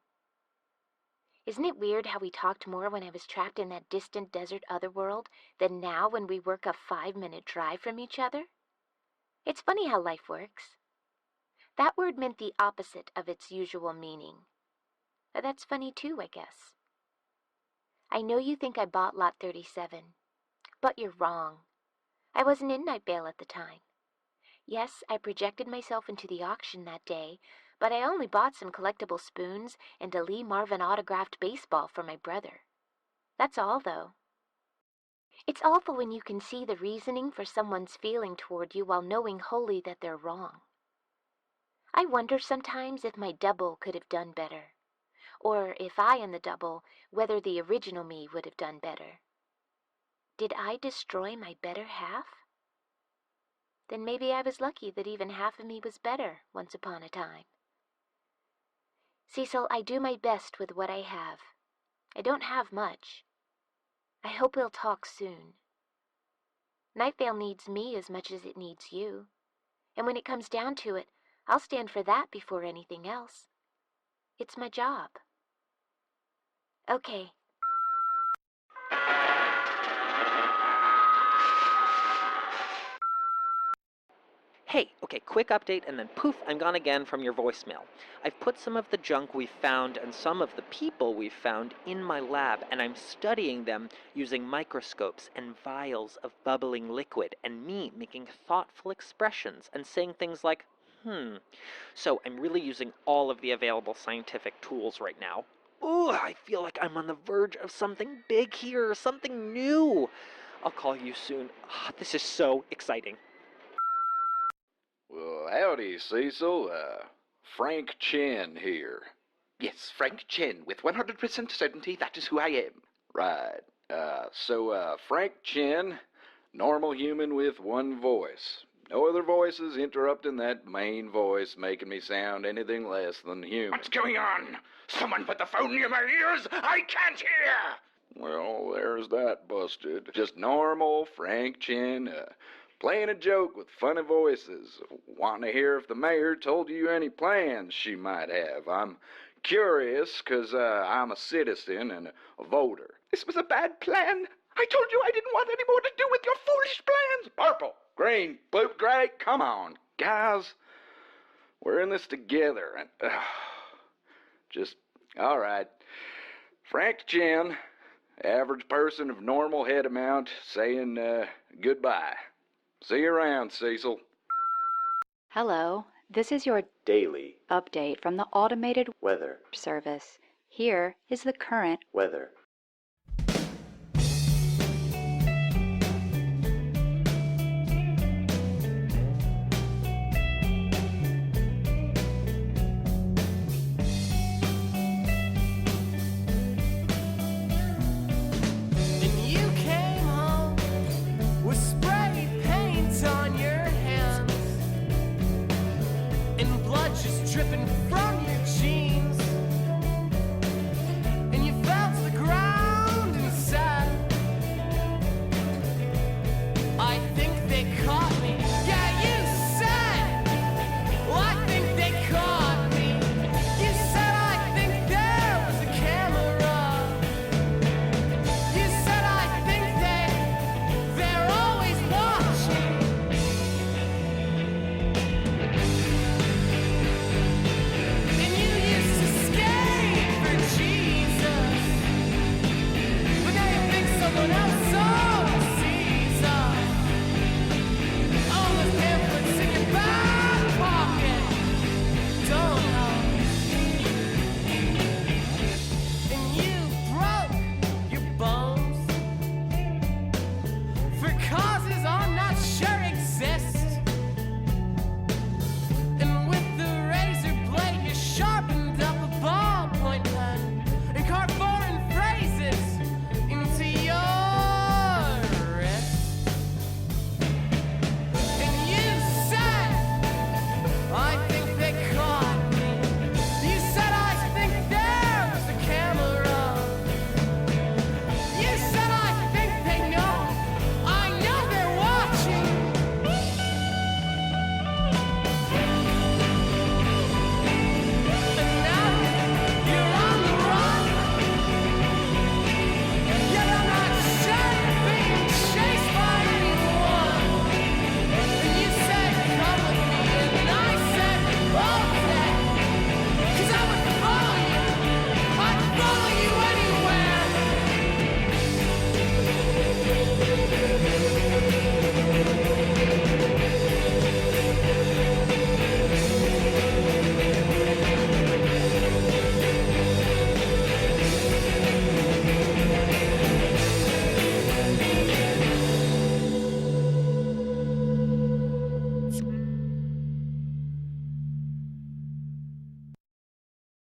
Isn't it weird how we talked more when I was trapped in that distant desert otherworld than now when we work a 5-minute drive from each other? It's funny how life works. That word meant the opposite of its usual meaning. That's funny too, I guess. I know you think I bought lot 37, but you're wrong. I wasn't in Night Vale at the time. Yes, I projected myself into the auction that day, but I only bought some collectible spoons and a Lee Marvin autographed baseball for my brother. That's all, though. It's awful when you can see the reasoning for someone's feeling toward you while knowing wholly that they're wrong. I wonder sometimes if my double could have done better, or if I and the double, whether the original me would have done better. Did I destroy my better half? Then maybe I was lucky that even half of me was better once upon a time. Cecil, I do my best with what I have. I don't have much. I hope we'll talk soon. Night Vale needs me as much as it needs you. And when it comes down to it, I'll stand for that before anything else. It's my job. Okay. Hey, okay, quick update and then poof, I'm gone again from your voicemail. I've put some of the junk we've found and some of the people we've found in my lab, and I'm studying them using microscopes and vials of bubbling liquid, and me making thoughtful expressions and saying things like, So I'm really using all of the available scientific tools right now. Ooh, I feel like I'm on the verge of something big here, something new. I'll call you soon. This is so exciting. Well, howdy, Cecil. Frank Chen here. Yes, Frank Chen, with 100% certainty that is who I am. Right. Frank Chen, normal human with one voice. No other voices interrupting that main voice, making me sound anything less than human. What's going on? Someone put the phone near my ears! I can't hear! Well, there's that busted. Just normal Frank Chen, playing a joke with funny voices, wanting to hear if the mayor told you any plans she might have. I'm curious, 'cause I'm a citizen and a voter. This was a bad plan. I told you I didn't want any more to do with your foolish plans. Purple, green, blue, gray, come on, guys. We're in this together, and all right. Frank Chen, average person of normal head amount, saying goodbye. See you around, Cecil. Hello, this is your daily update from the automated weather service. Here is the current weather. Dripping from your jeans, and you fell to the ground inside. I think they caught me. Yeah, you said, well, I think they caught me. You said I think there was a camera. You said I think they're always watching.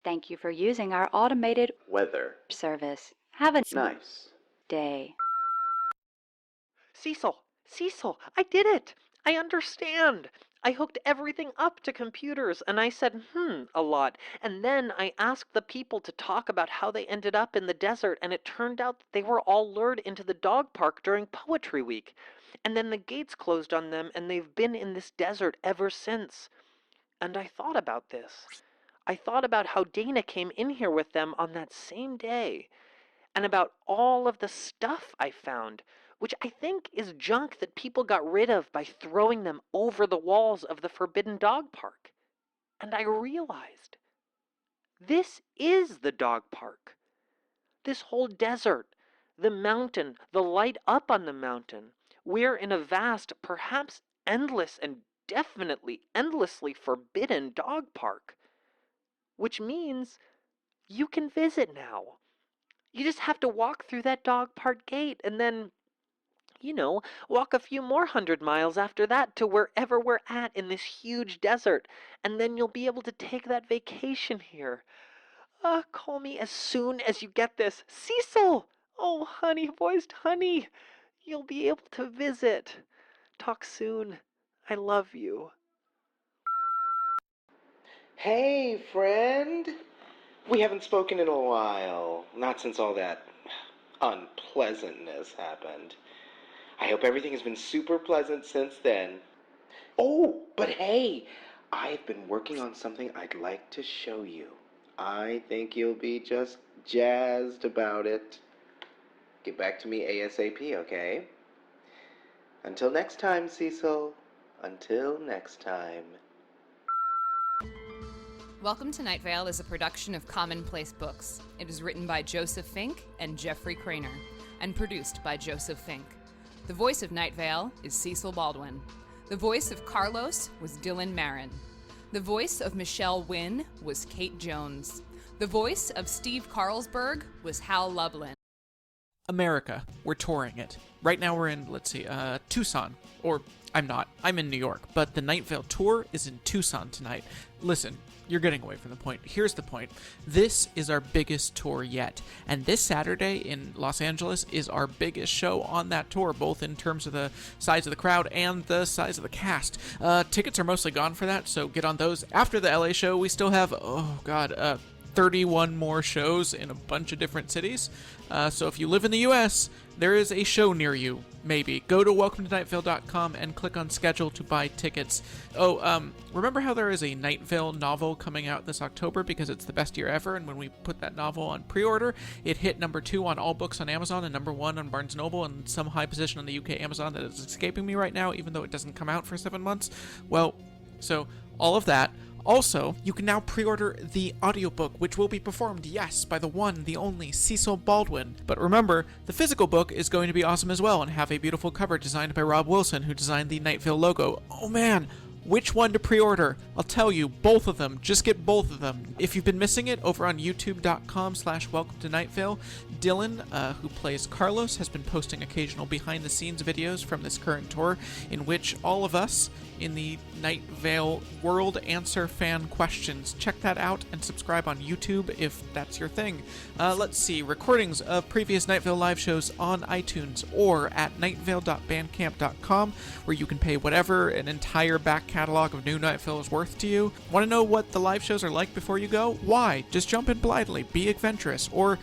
Thank you for using our automated weather service. Have a nice day. Cecil, I did it! I understand! I hooked everything up to computers, and I said, a lot. And then I asked the people to talk about how they ended up in the desert, and it turned out that they were all lured into the dog park during Poetry Week. And then the gates closed on them, and they've been in this desert ever since. And I thought about this. I thought about how Dana came in here with them on that same day, and about all of the stuff I found, which I think is junk that people got rid of by throwing them over the walls of the Forbidden Dog Park. And I realized, this is the dog park. This whole desert, the mountain, the light up on the mountain. We're in a vast, perhaps endless, and definitely endlessly forbidden dog park. Which means you can visit now. You just have to walk through that dog park gate and then, walk a few more 100 miles after that to wherever we're at in this huge desert. And then you'll be able to take that vacation here. Call me as soon as you get this. Cecil! Oh, honey-voiced honey. You'll be able to visit. Talk soon. I love you. Hey, friend. We haven't spoken in a while. Not since all that unpleasantness happened. I hope everything has been super pleasant since then. Oh, but hey, I've been working on something I'd like to show you. I think you'll be just jazzed about it. Get back to me ASAP, okay? Until next time, Cecil. Until next time. Welcome to Night Vale is a production of Commonplace Books. It is written by Joseph Fink and Jeffrey Craner, and produced by Joseph Fink. The voice of Night Vale is Cecil Baldwin. The voice of Carlos was Dylan Marin. The voice of Michelle Wynn was Kate Jones. The voice of Steve Carlsberg was Hal Lublin. America. We're touring it. Right now we're in, Tucson. Or, I'm not. I'm in New York. But the Night Vale tour is in Tucson tonight. Listen, you're getting away from the point. Here's the point. This is our biggest tour yet. And this Saturday in Los Angeles is our biggest show on that tour, both in terms of the size of the crowd and the size of the cast. Tickets are mostly gone for that, so get on those. After the LA show, we still have, 31 more shows in a bunch of different cities. So if you live in the US, there is a show near you, maybe. Go to welcometonightvale.com and click on schedule to buy tickets. Remember how there is a Night Vale novel coming out this October because it's the best year ever, and when we put that novel on pre-order, it hit number 2 on all books on Amazon and number 1 on Barnes & Noble and some high position on the UK Amazon that is escaping me right now, even though it doesn't come out for 7 months? Well, so all of that. Also, you can now pre-order the audiobook, which will be performed, yes, by the one, the only Cecil Baldwin. But remember, the physical book is going to be awesome as well and have a beautiful cover designed by Rob Wilson, who designed the Night Vale logo. Oh man, which one to pre-order? I'll tell you, both of them. Just get both of them. If you've been missing it, over on youtube.com/welcome to Night Vale, Dylan, who plays Carlos, has been posting occasional behind-the-scenes videos from this current tour, in which all of us in the Night Vale world answer fan questions. Check that out and subscribe on YouTube if that's your thing. Let's see, recordings of previous Night Vale live shows on iTunes or at nightvale.bandcamp.com, where you can pay whatever an entire back catalog of new Night Vale is worth to you. Want to know what the live shows are like before you go? Why? Just jump in blindly, be adventurous, or,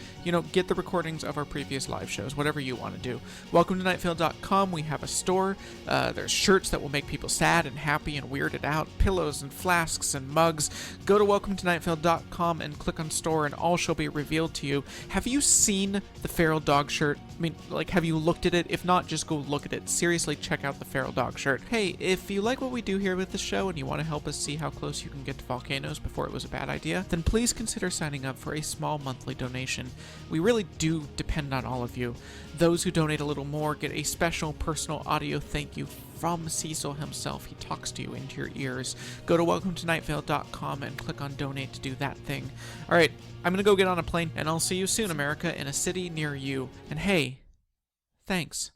get the recordings of our previous live shows, whatever you want to do. Welcome to nightvale.com. We have a store. There's shirts that will make people sad and happy and weirded out, pillows and flasks and mugs. Go to welcometonightvale.com and click on store and all shall be revealed to you. Have you seen the feral dog shirt? Have you looked at it? If not, just go look at it. Seriously, check out the feral dog shirt. Hey, if you like what we do here with the show and you want to help us see how close you can get to volcanoes before it was a bad idea, then please consider signing up for a small monthly donation. We really do depend on all of you. Those who donate a little more get a special personal audio thank you from Cecil himself. He talks to you into your ears. Go to welcometonightvale.com and click on donate to do that thing. Alright, I'm gonna go get on a plane, and I'll see you soon, America, in a city near you. And hey, thanks.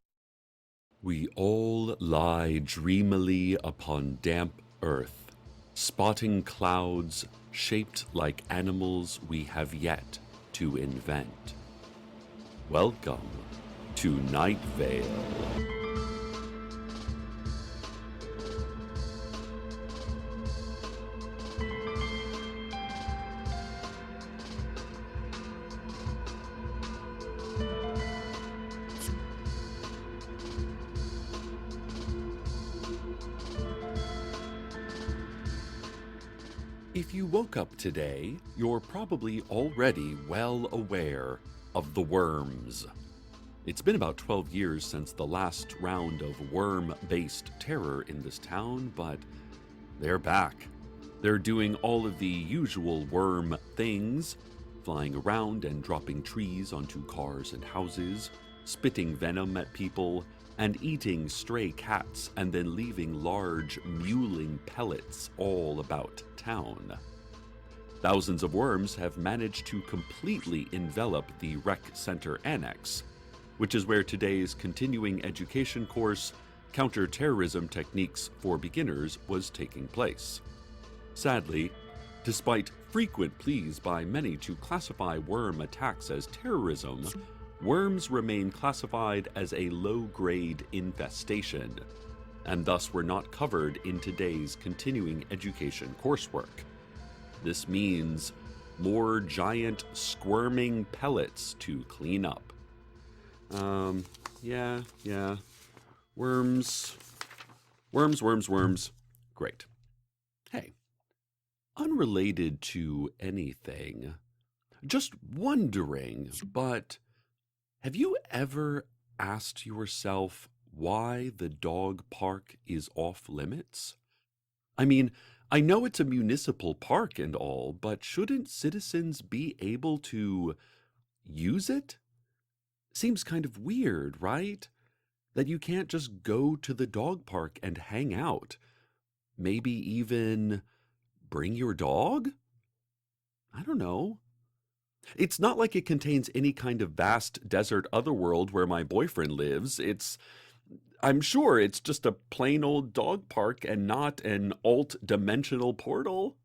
We all lie dreamily upon damp earth, spotting clouds shaped like animals we have yet to invent. Welcome to Night Vale. If you woke up today, you're probably already well aware of the worms. It's been about 12 years since the last round of worm-based terror in this town, but they're back. They're doing all of the usual worm things, flying around and dropping trees onto cars and houses, spitting venom at people, and eating stray cats and then leaving large mewling pellets all about town. Thousands of worms have managed to completely envelop the Rec Center Annex, which is where today's continuing education course, Counterterrorism Techniques for Beginners, was taking place. Sadly, despite frequent pleas by many to classify worm attacks as terrorism, worms remain classified as a low-grade infestation, and thus were not covered in today's continuing education coursework. This means more giant squirming pellets to clean up. Yeah. Worms. Great. Hey, unrelated to anything, just wondering, but have you ever asked yourself why the dog park is off limits? I mean, I know it's a municipal park and all, but shouldn't citizens be able to use it? Seems kind of weird, right? That you can't just go to the dog park and hang out. Maybe even bring your dog? I don't know. It's not like it contains any kind of vast desert otherworld where my boyfriend lives. I'm sure it's just a plain old dog park and not an alt-dimensional portal.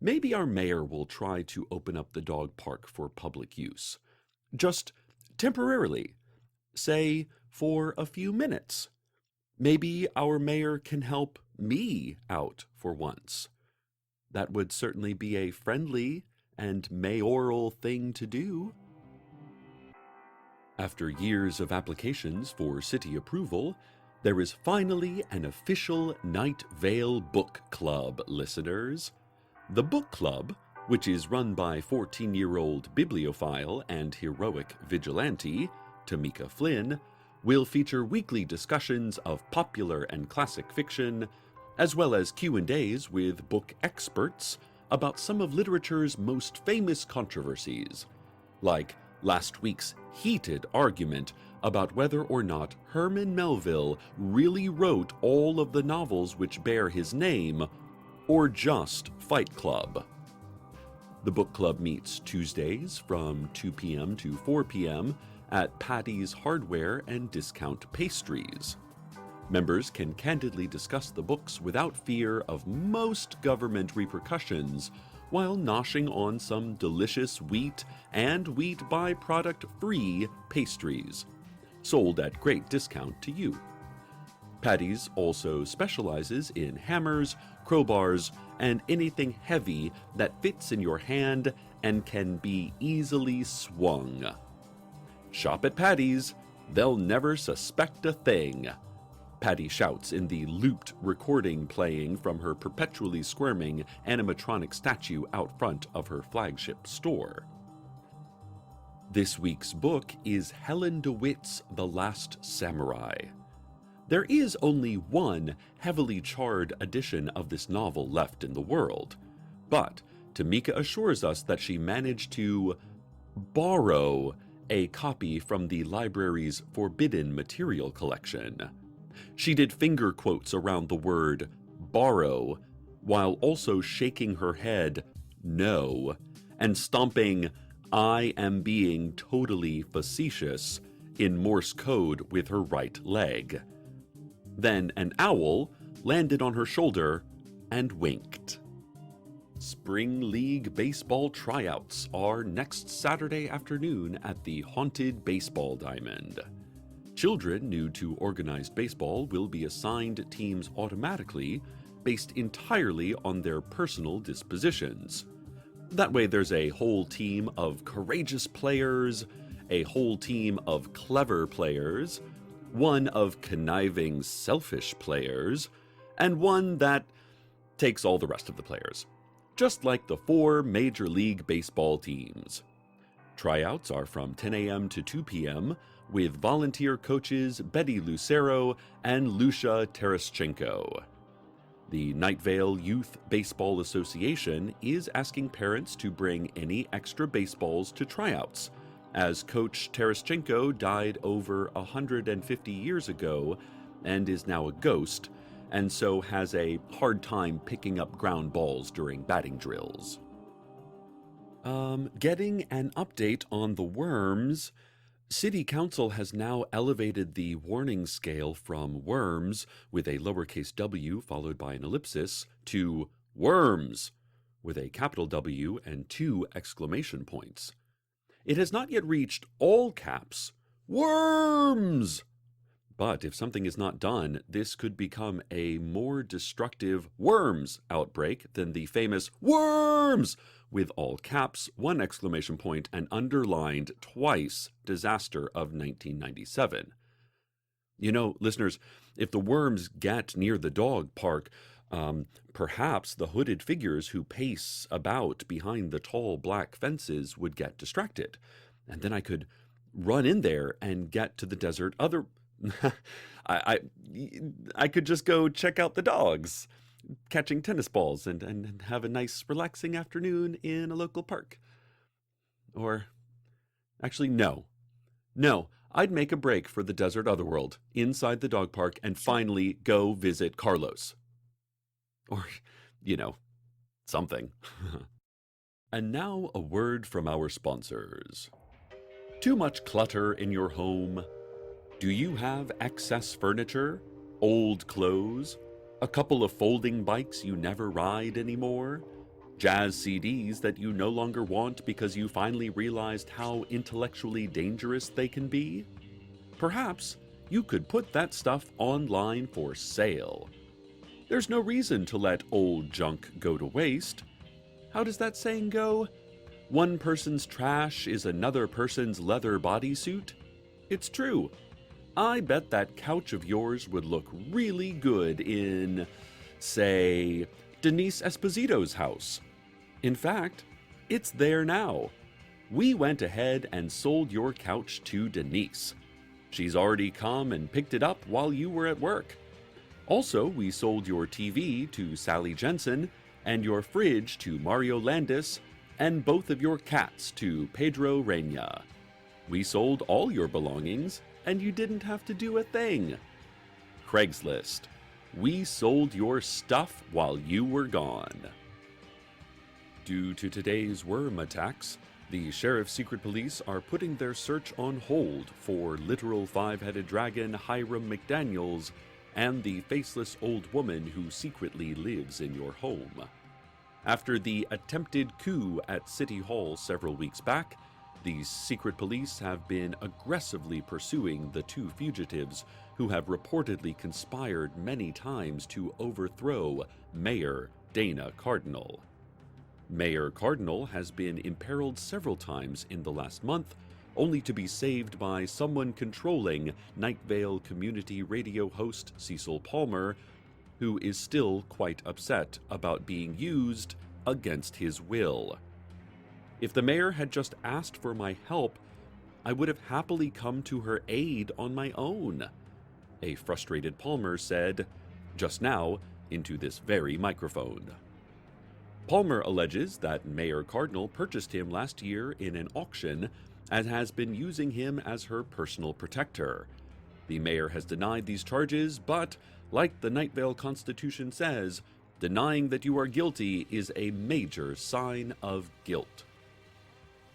Maybe our mayor will try to open up the dog park for public use. Just temporarily. Say, for a few minutes. Maybe our mayor can help me out for once. That would certainly be a friendly and mayoral thing to do. After years of applications for city approval, there is finally an official Night Vale Book Club, listeners. The book club, which is run by 14-year-old bibliophile and heroic vigilante Tamika Flynn, will feature weekly discussions of popular and classic fiction, as well as Q&As with book experts about some of literature's most famous controversies, like last week's heated argument about whether or not Herman Melville really wrote all of the novels which bear his name, or just Fight Club. The book club meets Tuesdays from 2 p.m. to 4 p.m. at Patty's Hardware and Discount Pastries. Members can candidly discuss the books without fear of most government repercussions, while noshing on some delicious wheat and wheat byproduct-free pastries, sold at great discount to you. Patty's also specializes in hammers, crowbars, and anything heavy that fits in your hand and can be easily swung. Shop at Patty's, they'll never suspect a thing. Patty shouts in the looped recording playing from her perpetually squirming animatronic statue out front of her flagship store. This week's book is Helen DeWitt's The Last Samurai. There is only one heavily charred edition of this novel left in the world, but Tamika assures us that she managed to borrow a copy from the library's Forbidden Material collection. She did finger quotes around the word borrow, while also shaking her head no, and stomping "I am being totally facetious" in Morse code with her right leg. Then an owl landed on her shoulder and winked. Spring League baseball tryouts are next Saturday afternoon at the Haunted Baseball Diamond. Children new to organized baseball will be assigned teams automatically, based entirely on their personal dispositions. That way there's a whole team of courageous players, a whole team of clever players, one of conniving, selfish players, and one that takes all the rest of the players. Just like the 4 Major League Baseball teams. Tryouts are from 10 a.m. to 2 p.m., with volunteer coaches Betty Lucero and Lucia Taraschenko. The Night Vale Youth Baseball Association is asking parents to bring any extra baseballs to tryouts, as Coach Taraschenko died over 150 years ago and is now a ghost, and so has a hard time picking up ground balls during batting drills. Getting an update on the worms. City Council has now elevated the warning scale from worms, with a lowercase w followed by an ellipsis, to worms, with a capital W and 2 exclamation points. It has not yet reached all caps, worms! But if something is not done, this could become a more destructive worms outbreak than the famous worms, with all caps, 1 exclamation point, and underlined twice disaster of 1997. You know, listeners, if the worms get near the dog park, perhaps the hooded figures who pace about behind the tall black fences would get distracted. And then I could run in there and get to the desert other... I could just go check out the dogs, catching tennis balls and have a nice relaxing afternoon in a local park. Or, actually, no, I'd make a break for the desert otherworld inside the dog park and finally go visit Carlos. Or, something. And now a word from our sponsors. Too much clutter in your home? Do you have excess furniture, old clothes, a couple of folding bikes you never ride anymore, jazz CDs that you no longer want because you finally realized how intellectually dangerous they can be? Perhaps you could put that stuff online for sale. There's no reason to let old junk go to waste. How does that saying go? One person's trash is another person's leather bodysuit? It's true. I bet that couch of yours would look really good in, say, Denise Esposito's house. In fact, it's there now. We went ahead and sold your couch to Denise. She's already come and picked it up while you were at work. Also, we sold your TV to Sally Jensen, and your fridge to Mario Landis, and both of your cats to Pedro Reina. We sold all your belongings, and you didn't have to do a thing. Craigslist. We sold your stuff while you were gone. Due to today's worm attacks, the Sheriff's Secret Police are putting their search on hold for literal 5-headed dragon Hiram McDaniels and the faceless old woman who secretly lives in your home. After the attempted coup at City Hall several weeks back, the secret police have been aggressively pursuing the 2 fugitives who have reportedly conspired many times to overthrow Mayor Dana Cardinal. Mayor Cardinal has been imperiled several times in the last month, only to be saved by someone controlling Night Vale community radio host Cecil Palmer, who is still quite upset about being used against his will. If the mayor had just asked for my help, I would have happily come to her aid on my own, a frustrated Palmer said just now into this very microphone. Palmer alleges that Mayor Cardinal purchased him last year in an auction and has been using him as her personal protector. The mayor has denied these charges, but, like the Night Vale Constitution says, denying that you are guilty is a major sign of guilt.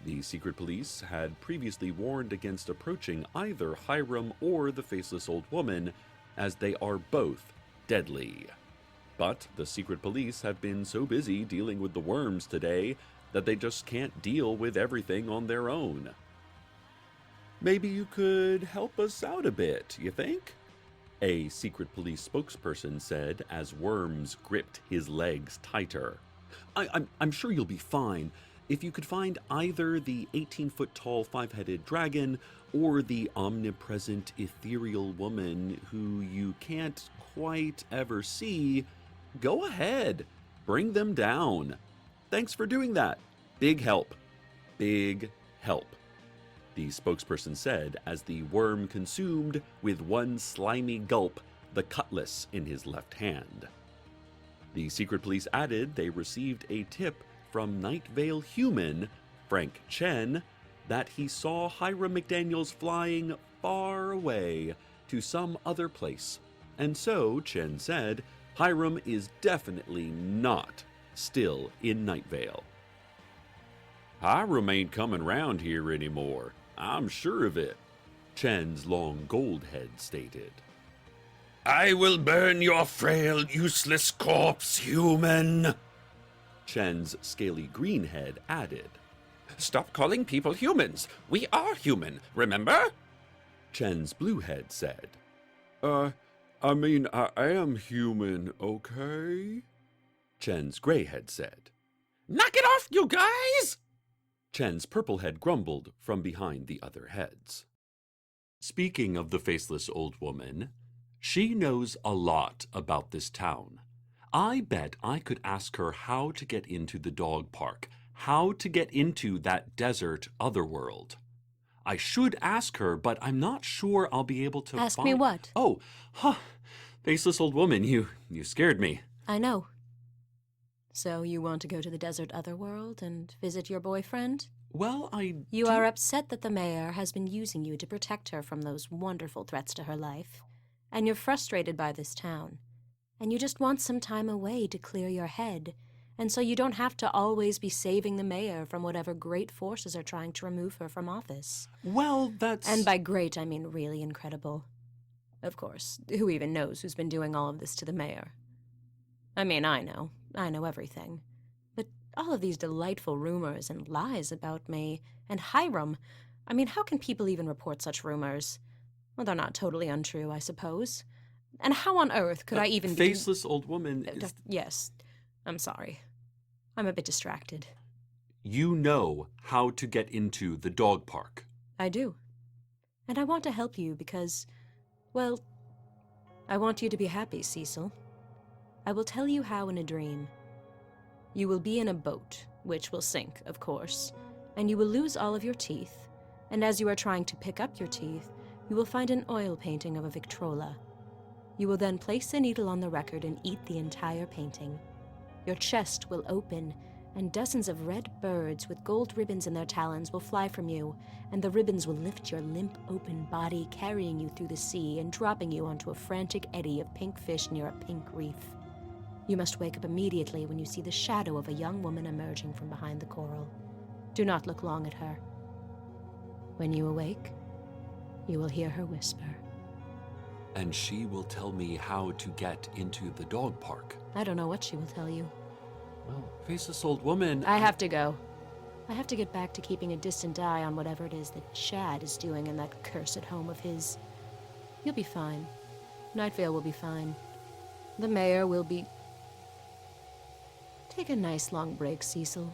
The secret police had previously warned against approaching either Hiram or the faceless old woman, as they are both deadly. But the secret police have been so busy dealing with the worms today that they just can't deal with everything on their own. Maybe you could help us out a bit, you think? A secret police spokesperson said as worms gripped his legs tighter. I'm sure you'll be fine if you could find either the 18-foot-tall five-headed dragon or the omnipresent ethereal woman who you can't quite ever see. Go ahead, bring them down. Thanks for doing that. Big help. Big help, the spokesperson said as the worm consumed, with one slimy gulp, the cutlass in his left hand. The secret police added they received a tip from Night Vale human, Frank Chen, that he saw Hiram McDaniels flying far away to some other place. And so, Chen said, Hiram is definitely not still in Night Vale. Hiram ain't coming round here anymore. I'm sure of it, Chen's long gold head stated. I will burn your frail, useless corpse, human, Chen's scaly green head added. Stop calling people humans. We are human, remember? Chen's blue head said. I am human, okay? Chen's gray head said. Knock it off, you guys! Chen's purple head grumbled from behind the other heads. Speaking of the faceless old woman, she knows a lot about this town. I bet I could ask her how to get into the dog park, how to get into that desert otherworld. I should ask her, but I'm not sure I'll be able to Ask me what? Oh, faceless old woman, you scared me. I know. So you want to go to the desert otherworld and visit your boyfriend? Well, You are upset that the mayor has been using you to protect her from those wonderful threats to her life. And you're frustrated by this town. And you just want some time away to clear your head. And so you don't have to always be saving the mayor from whatever great forces are trying to remove her from office. Well, that's... And by great, I mean really incredible. Of course, who even knows who's been doing all of this to the mayor? I mean, I know everything. But all of these delightful rumors and lies about me, and Hiram, I mean, how can people even report such rumors? Well, they're not totally untrue, I suppose. And how on earth could I even faceless old woman is... Yes, I'm sorry. I'm a bit distracted. You know how to get into the dog park. I do. And I want to help you because, well, I want you to be happy, Cecil. I will tell you how in a dream. You will be in a boat, which will sink, of course, and you will lose all of your teeth, and as you are trying to pick up your teeth, you will find an oil painting of a Victrola. You will then place the needle on the record and eat the entire painting. Your chest will open, and dozens of red birds with gold ribbons in their talons will fly from you, and the ribbons will lift your limp, open body, carrying you through the sea and dropping you onto a frantic eddy of pink fish near a pink reef. You must wake up immediately when you see the shadow of a young woman emerging from behind the coral. Do not look long at her. When you awake, you will hear her whisper. And she will tell me how to get into the dog park. I don't know what she will tell you. Well, faceless old woman... I have to go. I have to get back to keeping a distant eye on whatever it is that Chad is doing in that cursed home of his. You'll be fine. Night Vale will be fine. The mayor will be... Take a nice long break, Cecil.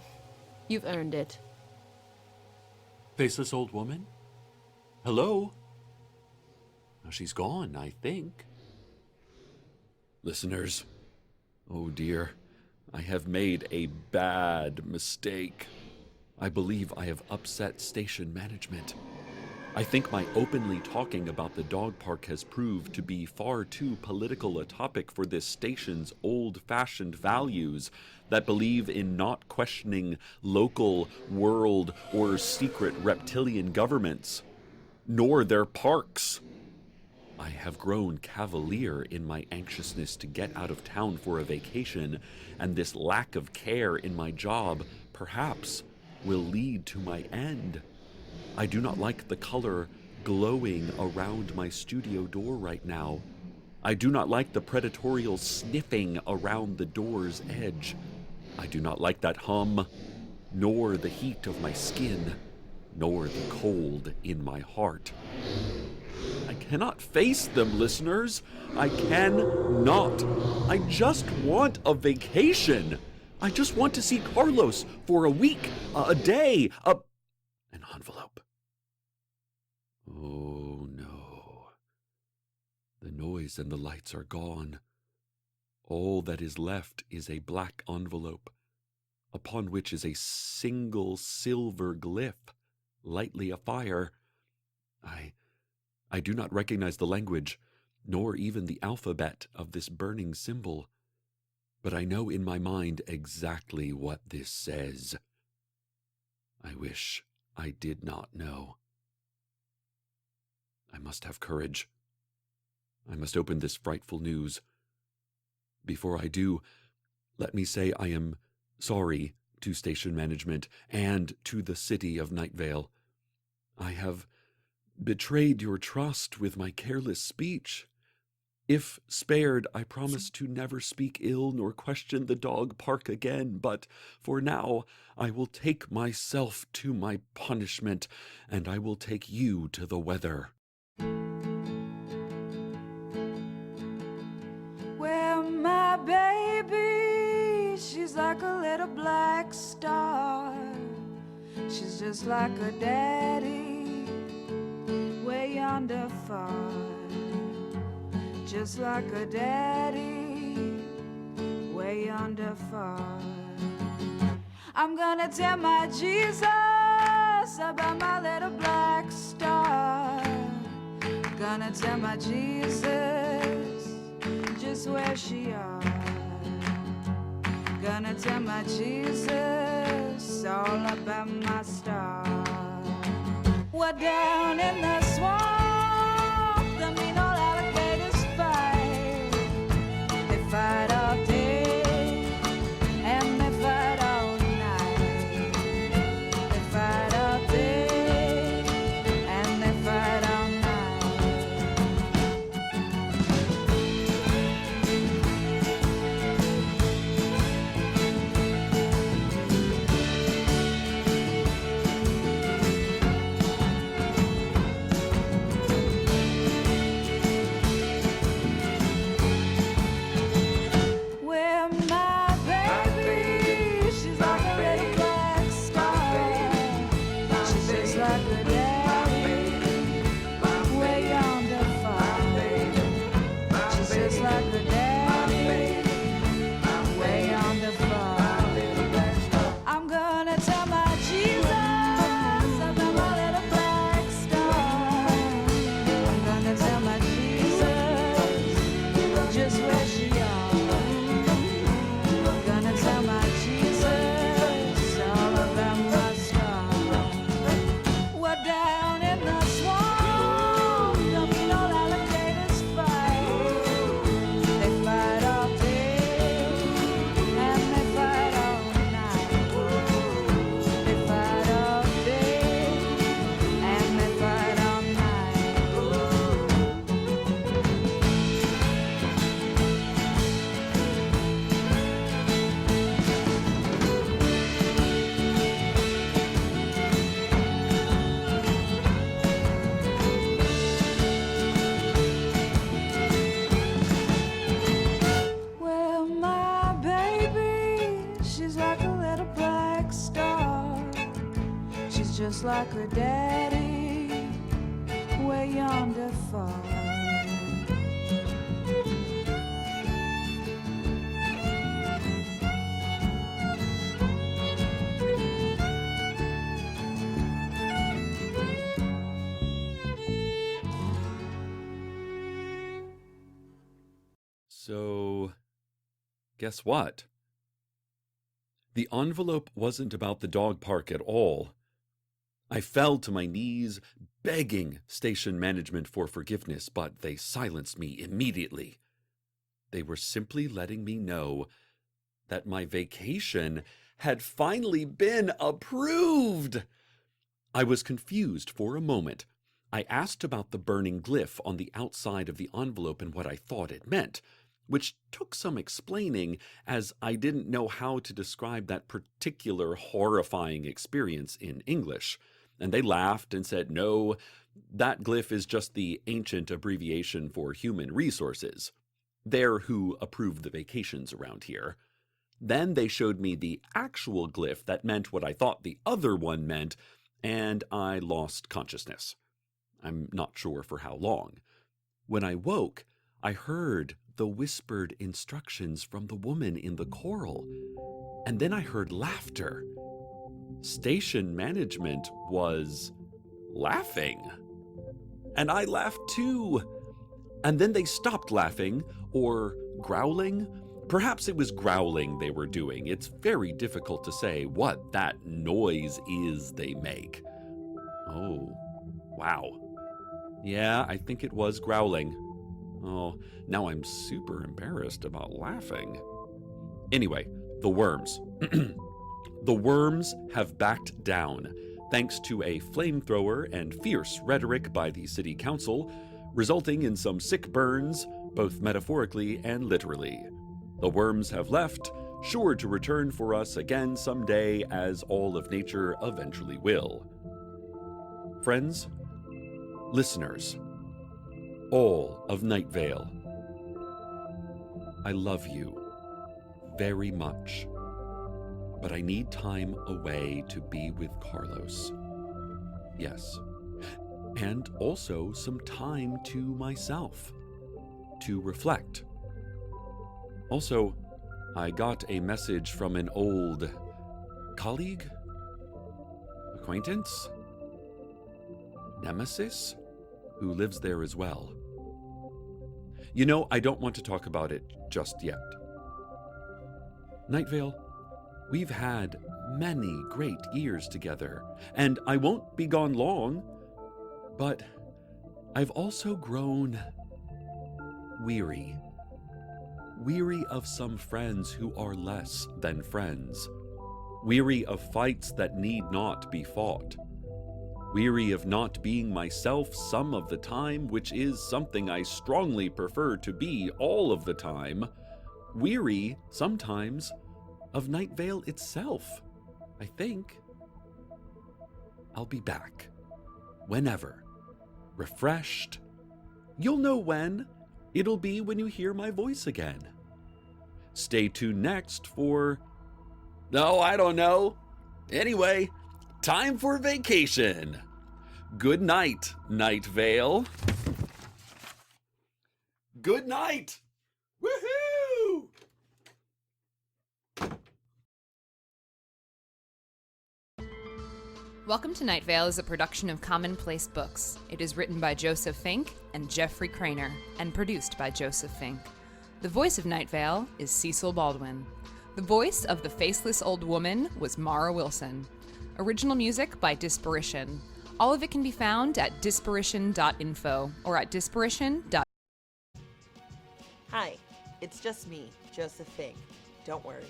You've earned it. Faceless old woman? Hello? Now she's gone, I think. Listeners, oh dear, I have made a bad mistake. I believe I have upset station management. I think my openly talking about the dog park has proved to be far too political a topic for this station's old-fashioned values that believe in not questioning local, world, or secret reptilian governments, nor their parks. I have grown cavalier in my anxiousness to get out of town for a vacation, and this lack of care in my job perhaps will lead to my end. I do not like the color glowing around my studio door right now. I do not like the predatorial sniffing around the door's edge. I do not like that hum, nor the heat of my skin, nor the cold in my heart. I cannot face them, listeners. I cannot. I just want a vacation. I just want to see Carlos for a week, a day, an envelope. Oh no. The noise and the lights are gone. All that is left is a black envelope, upon which is a single silver glyph, lightly afire. I do not recognize the language, nor even the alphabet of this burning symbol, but I know in my mind exactly what this says. I wish I did not know. I must have courage. I must open this frightful news. Before I do, let me say I am sorry to station management and to the city of Night Vale. I have betrayed your trust with my careless speech. If spared, I promise to never speak ill nor question the dog park again, but for now I will take myself to my punishment, and I will take you to the weather. Well, my baby, she's like a little black star. She's just like her daddy, way yonder far. Just like her daddy, way yonder far. I'm gonna tell my Jesus about my little black star. Gonna tell my Jesus just where she are. Gonna tell my Jesus all about my star. We're down in the swamp, the mean old alligators fight. They fight all day and they fight all night. They fight all day and they fight all night. Well, my baby, she's like a little black star. She's just like her daddy, way yonder far. She's just like her daddy, way yonder far. I'm gonna tell my Jesus about my little black star. I'm gonna tell my Jesus just where she are. Gonna tell my Jesus all about my star. We're down in the swamp, the mean old alligators fight. They fight all day and they fight all night. They fight all day and they fight all Well, my baby, she's like a little black star. She's just like her daddy, way yonder far. So, guess what? The envelope wasn't about the dog park at all. I fell to my knees, begging station management for forgiveness, but they silenced me immediately. They were simply letting me know that my vacation had finally been approved. I was confused for a moment. I asked about the burning glyph on the outside of the envelope and what I thought it meant, which took some explaining, as I didn't know how to describe that particular horrifying experience in English. And they laughed and said, no, that glyph is just the ancient abbreviation for human resources. They're who approved the vacations around here. Then they showed me the actual glyph that meant what I thought the other one meant, and I lost consciousness. I'm not sure for how long. When I woke, I heard the whispered instructions from the woman in the choral, and then I heard laughter. Station management was laughing. And I laughed too. And then they stopped laughing, or growling. Perhaps it was growling they were doing. It's very difficult to say what that noise is they make. Oh, wow. Yeah, I think it was growling. Oh, now I'm super embarrassed about laughing. Anyway, the worms. The worms have backed down, thanks to a flamethrower and fierce rhetoric by the city council, resulting in some sick burns, both metaphorically and literally. The worms have left, sure to return for us again someday, as all of nature eventually will. Friends, listeners, all of Night Vale, I love you very much, but I need time away to be with Carlos. Yes, and also some time to myself, to reflect. Also, I got a message from an old colleague, acquaintance, nemesis, who lives there as well. You know, I don't want to talk about it just yet. Night Vale, we've had many great years together, and I won't be gone long, but I've also grown weary. Weary of some friends who are less than friends. Weary of fights that need not be fought. Weary of not being myself some of the time, which is something I strongly prefer to be all of the time. Weary, sometimes, of Night Vale itself, I think. I'll be back. Whenever. Refreshed. You'll know when. It'll be when you hear my voice again. Stay tuned next for... No, I don't know. Anyway, time for vacation. Good night, Night Vale. Good night. Woohoo! Welcome to Night Vale is a production of Commonplace Books. It is written by Joseph Fink and Jeffrey Craner, and produced by Joseph Fink. The voice of Night Vale is Cecil Baldwin. The voice of the faceless old woman was Mara Wilson. Original music by Disparition. All of it can be found at disparition.info or at disparition. Hi, it's just me, Joseph Fink. Don't worry.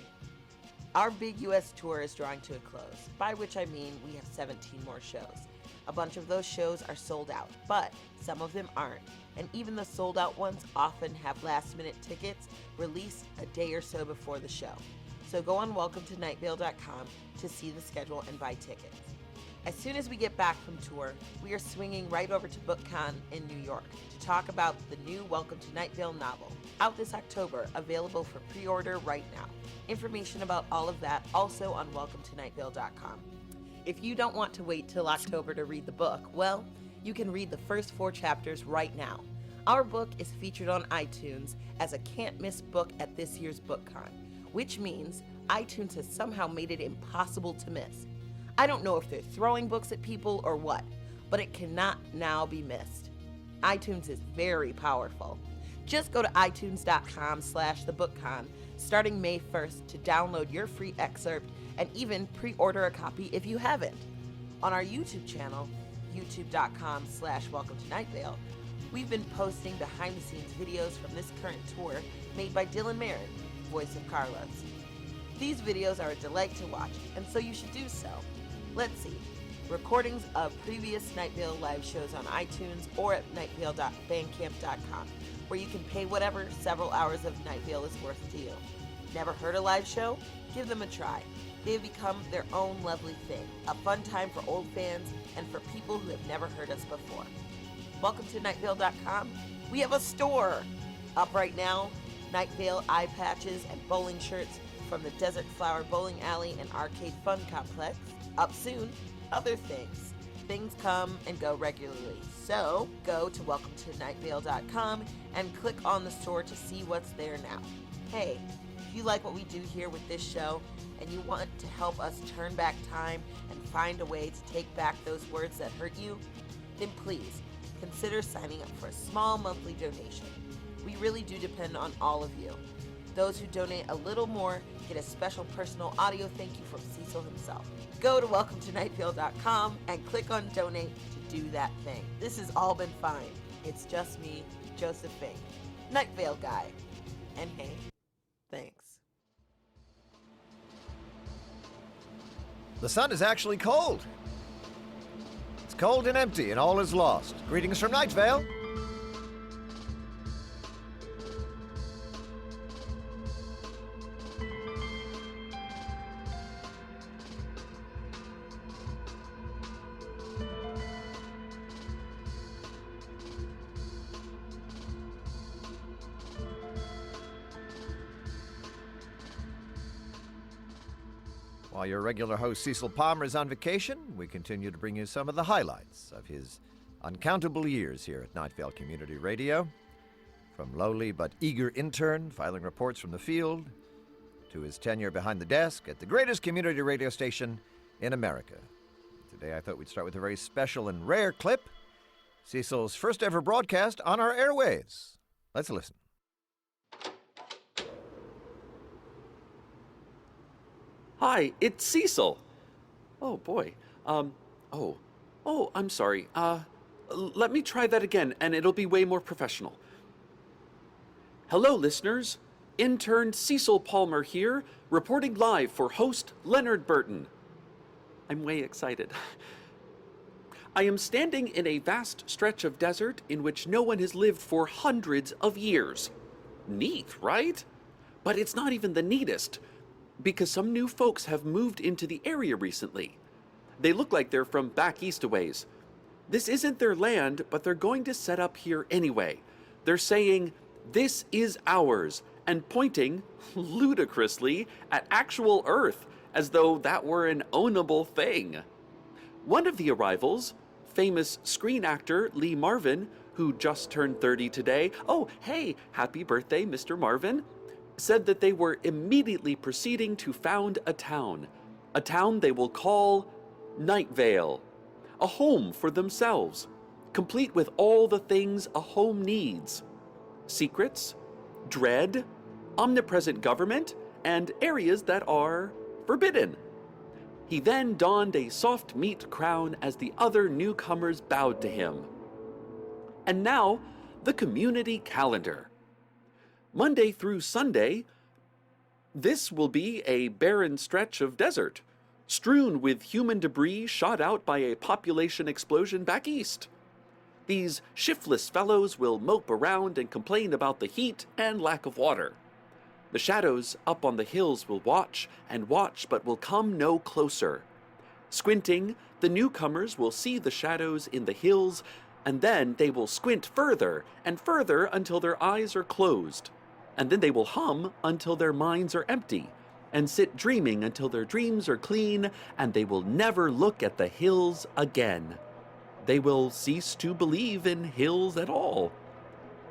Our big US tour is drawing to a close, by which I mean we have 17 more shows. A bunch of those shows are sold out, but some of them aren't. And even the sold out ones often have last minute tickets released a day or so before the show. So go on welcometonightvale.com to see the schedule and buy tickets. As soon as we get back from tour, we are swinging right over to BookCon in New York to talk about the new Welcome to Night Vale novel, out this October, available for pre-order right now. Information about all of that also on welcometonightvale.com. If you don't want to wait till October to read the book, well, you can read the first 4 chapters right now. Our book is featured on iTunes as a can't-miss book at this year's BookCon, which means iTunes has somehow made it impossible to miss. I don't know if they're throwing books at people or what, but it cannot now be missed. iTunes is very powerful. Just go to itunes.com/thebookcon starting May 1st to download your free excerpt and even pre-order a copy if you haven't. On our YouTube channel, youtube.com/welcometonightvale, we've been posting behind-the-scenes videos from this current tour made by Dylan Merritt, voice of Carlos. These videos are a delight to watch, and so you should do so. Let's see. Recordings of previous Night Vale live shows on iTunes or at nightvale.bandcamp.com, where you can pay whatever several hours of Night Vale is worth to you. Never heard a live show? Give them a try. They have become their own lovely thing, a fun time for old fans and for people who have never heard us before. Welcome to nightvale.com. We have a store! Up right now, Night Vale eye patches and bowling shirts from the Desert Flower Bowling Alley and Arcade Fun Complex. Up soon, other things. Things come and go regularly. So go to welcometonightvale.com and click on the store to see what's there now. Hey, if you like what we do here with this show and you want to help us turn back time and find a way to take back those words that hurt you, then please consider signing up for a small monthly donation. We really do depend on all of you. Those who donate a little more get a special personal audio thank you from Cecil himself. Go to welcometonightvale.com and click on donate to do that thing. This has all been fine. It's just me, Joseph Fink, Night Vale guy. And hey, thanks. The sun is actually cold. It's cold and empty, and all is lost. Greetings from Night Vale. While your regular host Cecil Palmer is on vacation, we continue to bring you some of the highlights of his uncountable years here at Night Vale Community Radio. From lowly but eager intern filing reports from the field to his tenure behind the desk at the greatest community radio station in America. Today I thought we'd start with a very special and rare clip, Cecil's first ever broadcast on our airwaves. Let's listen. Hi, it's Cecil. Oh, boy. I'm sorry. Let me try that again, and it'll be way more professional. Hello, listeners. Intern Cecil Palmer here, reporting live for host Leonard Burton. I'm way excited. I am standing in a vast stretch of desert in which no one has lived for hundreds of years. Neat, right? But it's not even the neatest, because some new folks have moved into the area recently. They look like they're from back east a ways. This isn't their land, but they're going to set up here anyway. They're saying, "This is ours," and pointing, ludicrously, at actual Earth, as though that were an ownable thing. One of the arrivals, famous screen actor Lee Marvin, who just turned 30 today, oh, hey, happy birthday, Mr. Marvin, said that they were immediately proceeding to found a town they will call Night Vale, a home for themselves, complete with all the things a home needs: secrets, dread, omnipresent government, and areas that are forbidden. He then donned a soft meat crown as the other newcomers bowed to him. And now, the community calendar. Monday through Sunday, this will be a barren stretch of desert, strewn with human debris shot out by a population explosion back east. These shiftless fellows will mope around and complain about the heat and lack of water. The shadows up on the hills will watch and watch, but will come no closer. Squinting, the newcomers will see the shadows in the hills, and then they will squint further and further until their eyes are closed. And then they will hum until their minds are empty, and sit dreaming until their dreams are clean, and they will never look at the hills again. They will cease to believe in hills at all.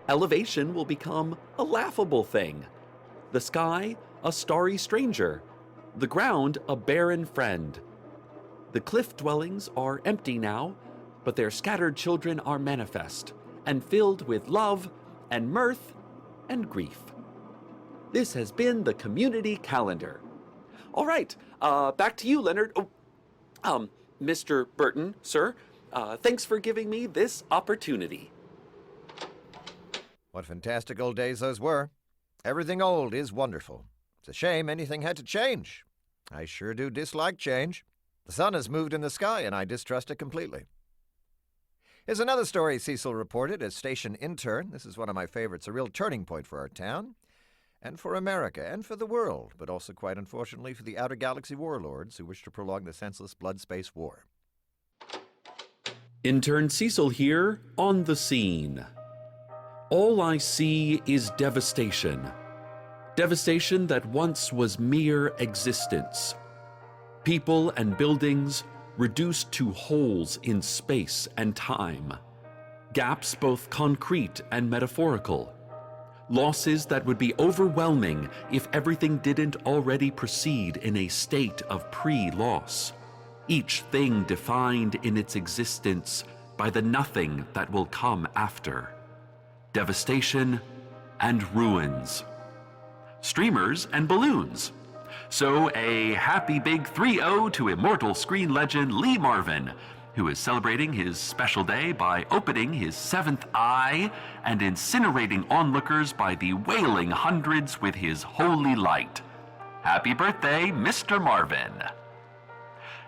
Elevation will become a laughable thing. The sky, a starry stranger. The ground, a barren friend. The cliff dwellings are empty now, but their scattered children are manifest, and filled with love and mirth and grief. This has been the community calendar. All right, back to you, Leonard. Mr. Burton, sir, thanks for giving me this opportunity. What fantastic old days those were. Everything old is wonderful. It's a shame anything had to change. I sure do dislike change. The sun has moved in the sky, and I distrust it completely. Here's another story Cecil reported as station intern. This is one of my favorites, a real turning point for our town, and for America, and for the world, but also, quite unfortunately, for the outer galaxy warlords who wish to prolong the senseless blood-space war. Intern Cecil here, on the scene. All I see is devastation. Devastation that once was mere existence. People and buildings reduced to holes in space and time. Gaps both concrete and metaphorical. Losses that would be overwhelming if everything didn't already proceed in a state of pre-loss. Each thing defined in its existence by the nothing that will come after. Devastation and ruins. Streamers and balloons. So a happy big 3-0 to immortal screen legend Lee Marvin, who is celebrating his special day by opening his 7th eye and incinerating onlookers by the wailing hundreds with his holy light. Happy birthday, Mr. Marvin.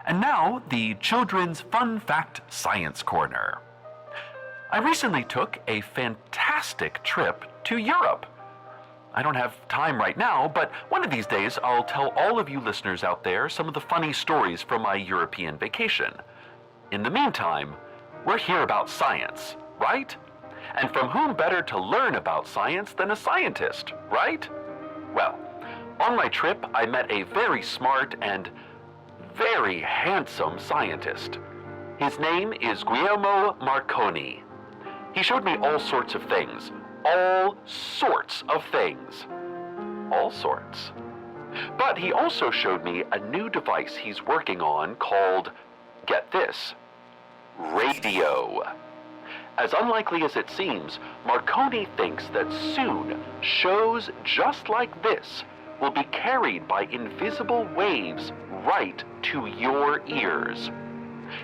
And now, the Children's Fun Fact Science Corner. I recently took a fantastic trip to Europe. I don't have time right now, but one of these days I'll tell all of you listeners out there some of the funny stories from my European vacation. In the meantime, we're here about science, right? And from whom better to learn about science than a scientist, right? Well, on my trip I met a very smart and very handsome scientist. His name is Guglielmo Marconi. He showed me all sorts of things. All sorts of things. All sorts. But he also showed me a new device he's working on called, get this, radio. As unlikely as it seems, Marconi thinks that soon shows just like this will be carried by invisible waves right to your ears.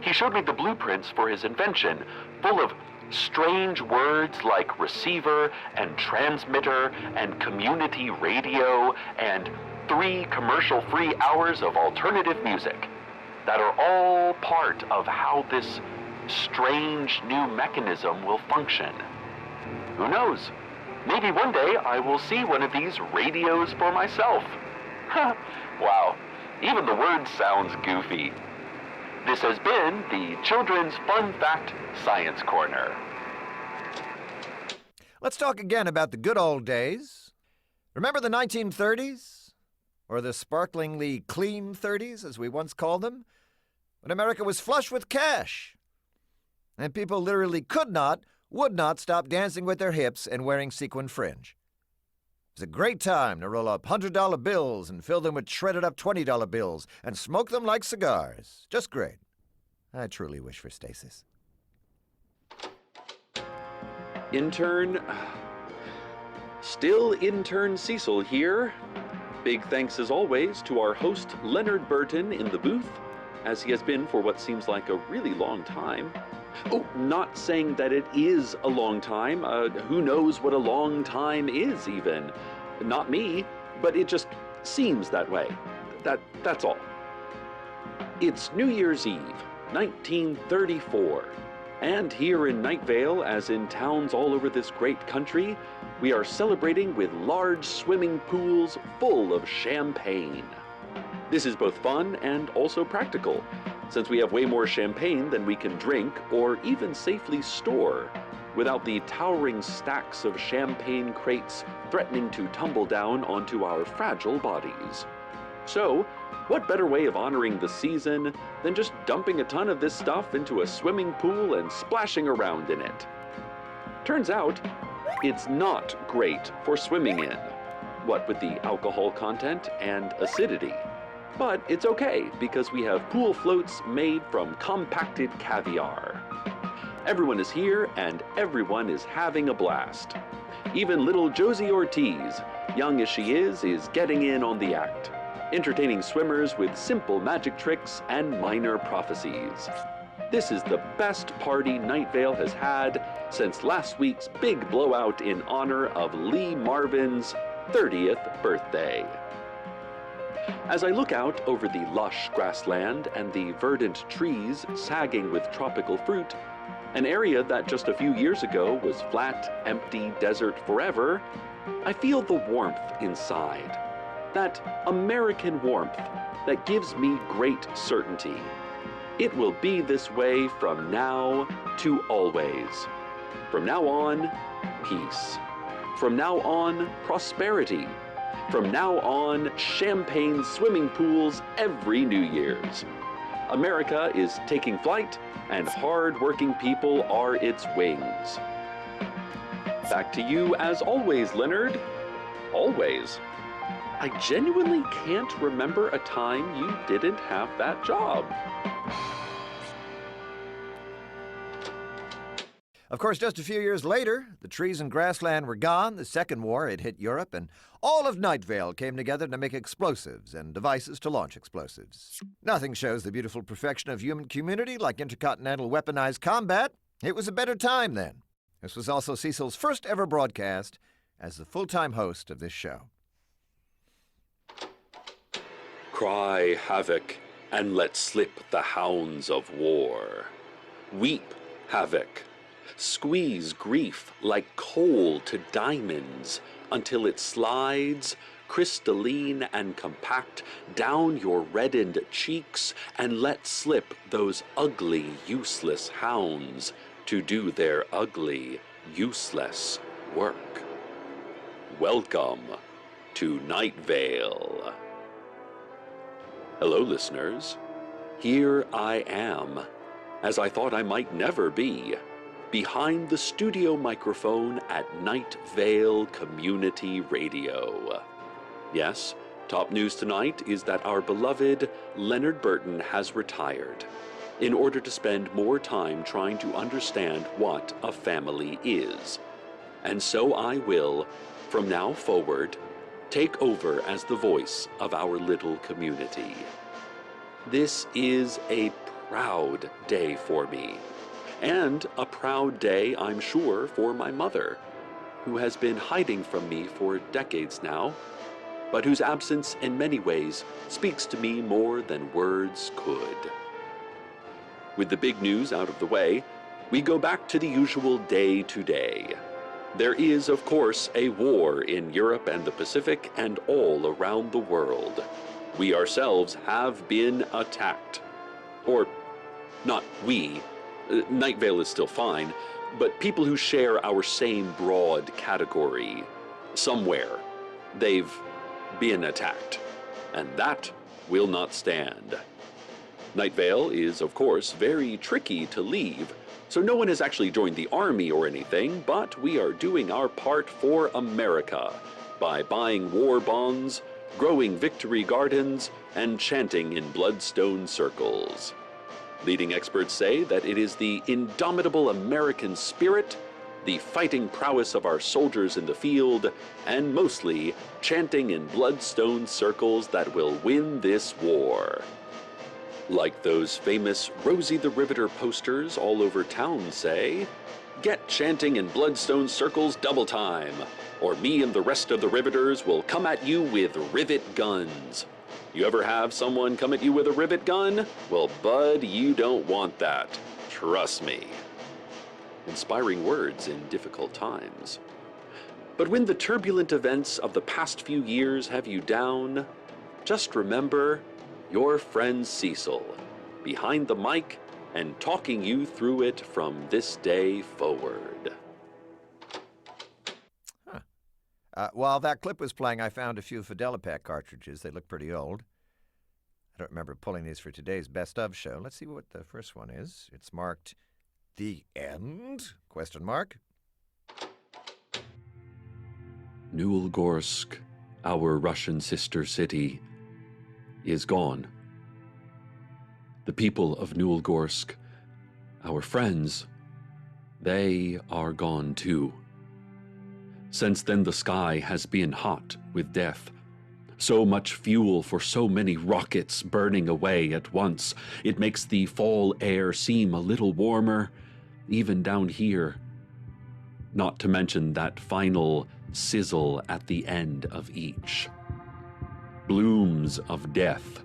He showed me the blueprints for his invention, full of strange words like receiver and transmitter and community radio and 3 commercial-free hours of alternative music that are all part of how this strange new mechanism will function. Who knows? Maybe one day I will see one of these radios for myself. Wow, even the word sounds goofy. This has been the Children's Fun Fact Science Corner. Let's talk again about the good old days. Remember the 1930s? Or the sparklingly clean 30s, as we once called them? When America was flush with cash. And people literally would not stop dancing with their hips and wearing sequin fringe. It was a great time to roll up $100 bills and fill them with shredded up $20 bills and smoke them like cigars. Just great. I truly wish for stasis. Still intern Cecil here. Big thanks as always to our host Leonard Burton in the booth, as he has been for what seems like a really long time. Oh, not saying that it is a long time. Who knows what a long time is even? Not me, but it just seems that way. That's all. It's New Year's Eve, 1934. And here in Night Vale, as in towns all over this great country, we are celebrating with large swimming pools full of champagne. This is both fun and also practical, since we have way more champagne than we can drink or even safely store, without the towering stacks of champagne crates threatening to tumble down onto our fragile bodies. So, what better way of honoring the season than just dumping a ton of this stuff into a swimming pool and splashing around in it? Turns out, it's not great for swimming in, what with the alcohol content and acidity. But it's okay, because we have pool floats made from compacted caviar. Everyone is here, and everyone is having a blast. Even little Josie Ortiz, young as she is getting in on the act, entertaining swimmers with simple magic tricks and minor prophecies. This is the best party Night Vale has had since last week's big blowout in honor of Lee Marvin's 30th birthday. As I look out over the lush grassland and the verdant trees sagging with tropical fruit, an area that just a few years ago was flat, empty desert forever, I feel the warmth inside. That American warmth that gives me great certainty. It will be this way from now to always. From now on, peace. From now on, prosperity. From now on, champagne swimming pools every New Year's. America is taking flight, and hard-working people are its wings. Back to you as always, Leonard. Always. I genuinely can't remember a time you didn't have that job. Of course, just a few years later, the trees and grassland were gone, the Second War had hit Europe, and all of Night Vale came together to make explosives and devices to launch explosives. Nothing shows the beautiful perfection of human community like intercontinental weaponized combat. It was a better time then. This was also Cecil's first ever broadcast as the full-time host of this show. Cry havoc, and let slip the hounds of war. Weep havoc. Squeeze grief like coal to diamonds until it slides, crystalline and compact, down your reddened cheeks, and let slip those ugly, useless hounds to do their ugly, useless work. Welcome to Night Vale. Hello, listeners. Here I am, as I thought I might never be, behind the studio microphone at Night Vale Community Radio. Yes, top news tonight is that our beloved Leonard Burton has retired in order to spend more time trying to understand what a family is. And so I will, from now forward, take over as the voice of our little community. This is a proud day for me. And a proud day, I'm sure, for my mother, who has been hiding from me for decades now, but whose absence in many ways speaks to me more than words could. With the big news out of the way, we go back to the usual day-to-day. There is, of course, a war in Europe and the Pacific and all around the world. We ourselves have been attacked. Or, not we. Night Vale is still fine, but people who share our same broad category, somewhere, they've been attacked. And that will not stand. Night Vale is, of course, very tricky to leave, so no one has actually joined the army or anything, but we are doing our part for America by buying war bonds, growing victory gardens, and chanting in bloodstone circles. Leading experts say that it is the indomitable American spirit, the fighting prowess of our soldiers in the field, and mostly chanting in bloodstone circles that will win this war. Like those famous Rosie the Riveter posters all over town say, "Get chanting in bloodstone circles double time, or me and the rest of the Riveters will come at you with rivet guns." You ever have someone come at you with a rivet gun? Well, bud, you don't want that. Trust me. Inspiring words in difficult times. But when the turbulent events of the past few years have you down, just remember your friend Cecil, behind the mic and talking you through it from this day forward. While that clip was playing, I found a few Fidelipack cartridges. They look pretty old. I don't remember pulling these for today's Best Of show. Let's see what the first one is. It's marked The End? ? Newelgorsk, our Russian sister city, is gone. The people of Newelgorsk, our friends, they are gone too. Since then the sky has been hot with death. So much fuel for so many rockets burning away at once. It makes the fall air seem a little warmer, even down here. Not to mention that final sizzle at the end of each. blooms of death,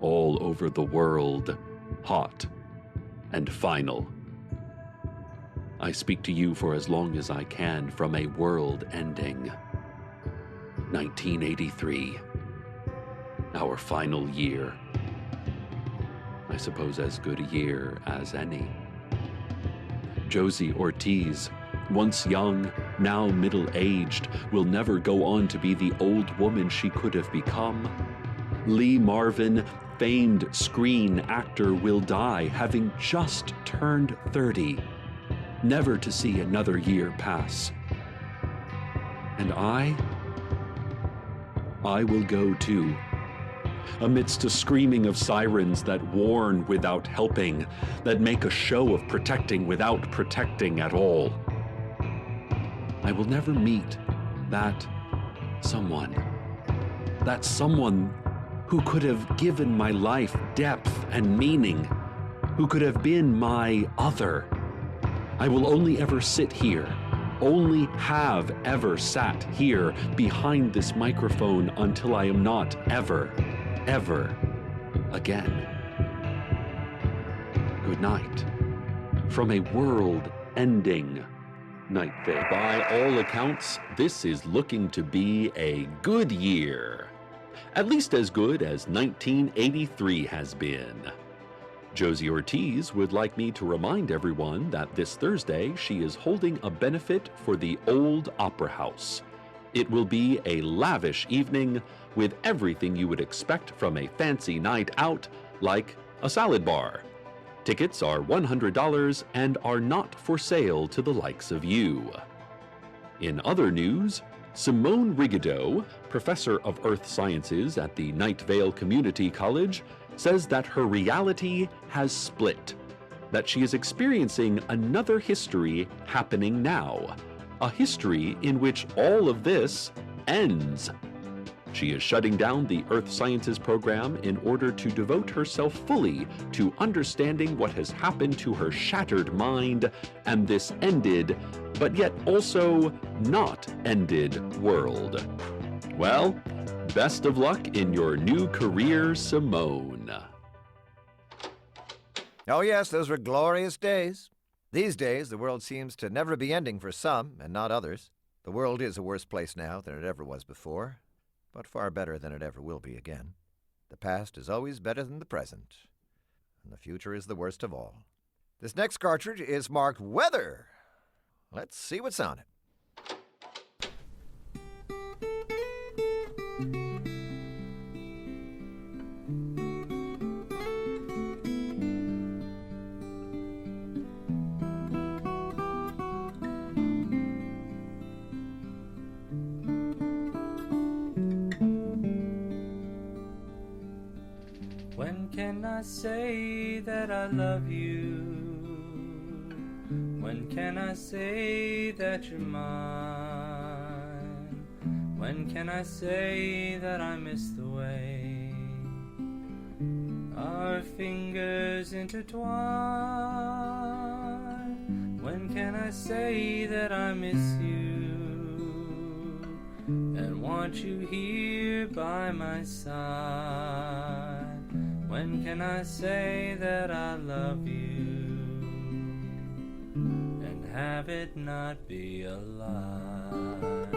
all over the world, hot and final. I speak to you for as long as I can from a world ending. 1983, our final year. I suppose as good a year as any. Josie Ortiz, once young, now middle-aged, will never go on to be the old woman she could have become. Lee Marvin, famed screen actor, will die having just turned 30, never to see another year pass. And I will go too, amidst a screaming of sirens that warn without helping, that make a show of protecting without protecting at all. I will never meet that someone who could have given my life depth and meaning, who could have been my other. I will only ever sit here, only have ever sat here behind this microphone until I am not ever again. Good night from a world-ending Night Vale. By all accounts, this is looking to be a good year. At least as good as 1983 has been. Josie Ortiz would like me to remind everyone that this Thursday she is holding a benefit for the Old Opera House. It will be a lavish evening with everything you would expect from a fancy night out, like a salad bar. Tickets are $100 and are not for sale to the likes of you. In other news, Simone Rigaudot, professor of earth sciences at the Night Vale Community College, says that her reality has split, that she is experiencing another history happening now, a history in which all of this ends. She is shutting down the Earth Sciences program in order to devote herself fully to understanding what has happened to her shattered mind and this ended, but yet also not ended world. Well, best of luck in your new career, Simone. Oh yes, those were glorious days. These days, the world seems to never be ending for some and not others. The world is a worse place now than it ever was before, but far better than it ever will be again. The past is always better than the present, and the future is the worst of all. This next cartridge is marked Weather. Let's see what's on it. When can I say that I love you? When can I say that you're mine? When can I say that I miss the way our fingers intertwine? When can I say that I miss you and want you here by my side? When can I say that I love you and have it not be a lie?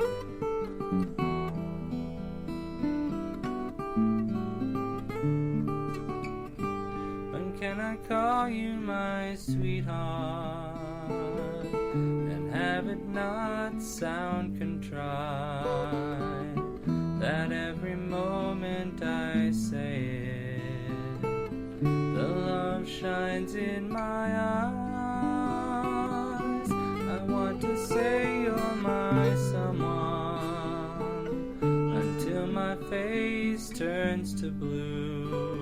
When can I call you my sweetheart and have it not sound contrite? That every moment I say it, the love shines in my eyes. I want to say you're my someone until my face turns to blue.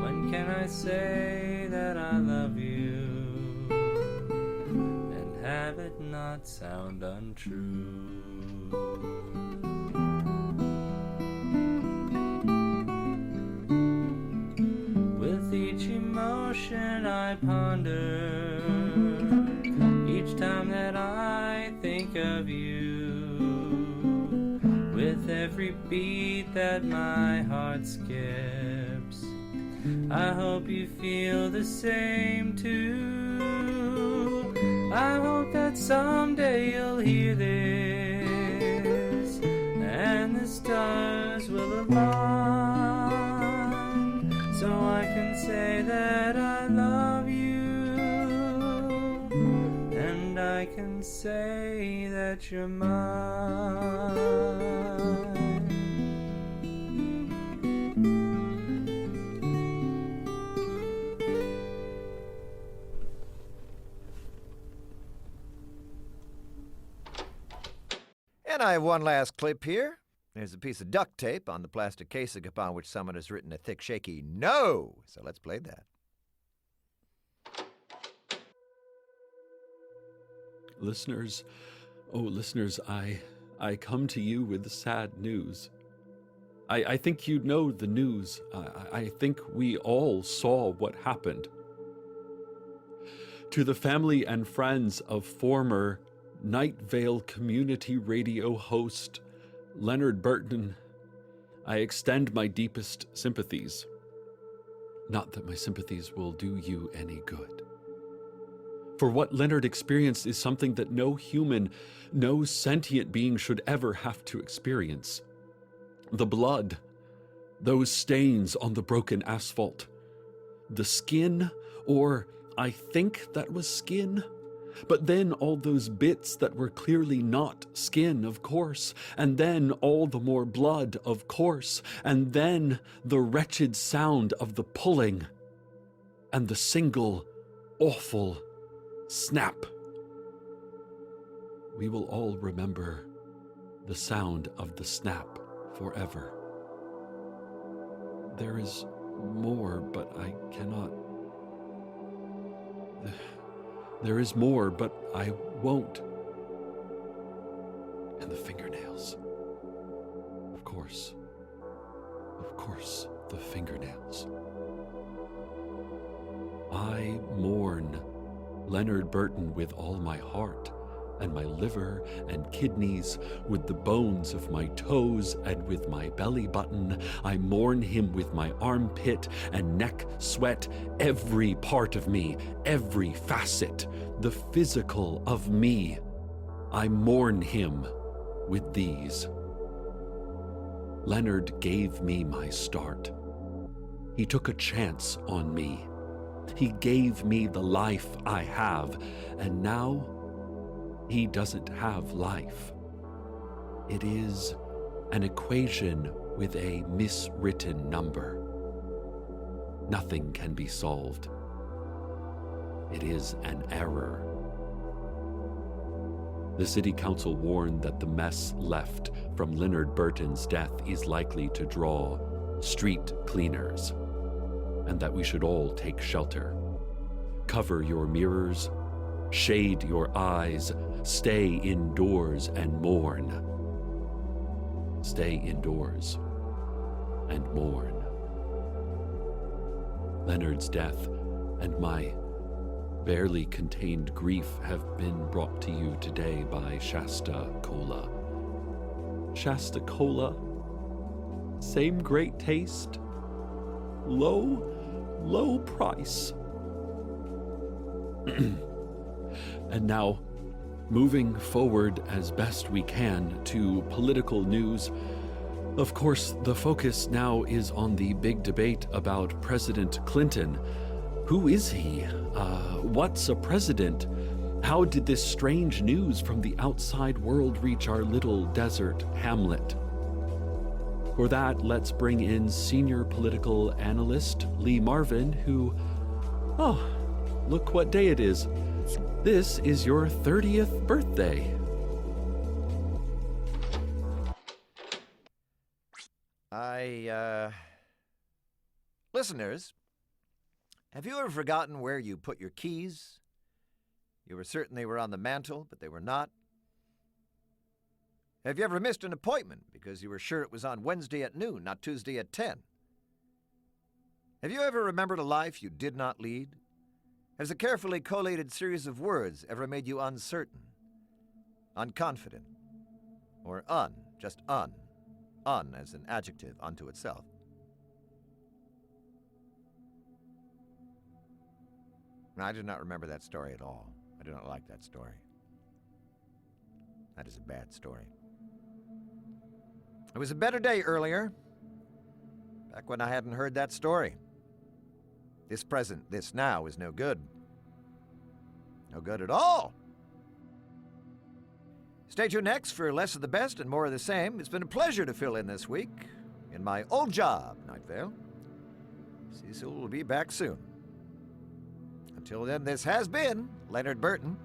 When can I say that I love you and have it not sound untrue? Emotion I ponder each time that I think of you. With every beat that my heart skips. I hope you feel the same too. I hope that someday you'll hear this and the stars will align, so I can say that I love you, and I can say that you're mine. And I have one last clip here. There's a piece of duct tape on the plastic casing upon which someone has written a thick, shaky no. So let's play that. Listeners, I come to you with sad news. I think you know the news. I think we all saw what happened. To the family and friends of former Night Vale community radio host Leonard Burton, I extend my deepest sympathies. Not that my sympathies will do you any good. For what Leonard experienced is something that no human, no sentient being should ever have to experience. The blood, those stains on the broken asphalt, the skin, or I think that was skin, but then all those bits that were clearly not skin, of course, and then all the more blood, of course, and then the wretched sound of the pulling, and the single, awful snap. We will all remember the sound of the snap forever. There is more, but I cannot. There is more, but I won't. And the fingernails. Of course, the fingernails. I mourn Leonard Burton with all my heart, and my liver and kidneys, with the bones of my toes and with my belly button. I mourn him with my armpit and neck sweat, every part of me, every facet, the physical of me. I mourn him with these. Leonard gave me my start. He took a chance on me. He gave me the life I have, and now he doesn't have life. It is an equation with a miswritten number. Nothing can be solved. It is an error. The City Council warned that the mess left from Leonard Burton's death is likely to draw street cleaners, and that we should all take shelter. Cover your mirrors, shade your eyes, stay indoors and mourn. Stay indoors and mourn. Leonard's death and my barely contained grief have been brought to you today by Shasta Cola. Shasta Cola, same great taste, low price. And now, moving forward as best we can to political news. Of course, the focus now is on the big debate about President Clinton. Who is he? What's a president? How did this strange news from the outside world reach our little desert hamlet? For that, let's bring in senior political analyst Lee Marvin, who, look what day it is. This is your 30th birthday. Listeners, have you ever forgotten where you put your keys? You were certain they were on the mantle, but they were not. Have you ever missed an appointment because you were sure it was on Wednesday at noon, not Tuesday at 10? Have you ever remembered a life you did not lead? Has a carefully collated series of words ever made you uncertain, unconfident, or just un as an adjective unto itself. I do not remember that story at all. I do not like that story. That is a bad story. It was a better day earlier, back when I hadn't heard that story. This present, this now, is no good. No good at all. Stay tuned next for less of the best and more of the same. It's been a pleasure to fill in this week in my old job, Night Vale. Cecil will be back soon. Until then, this has been Leonard Burton.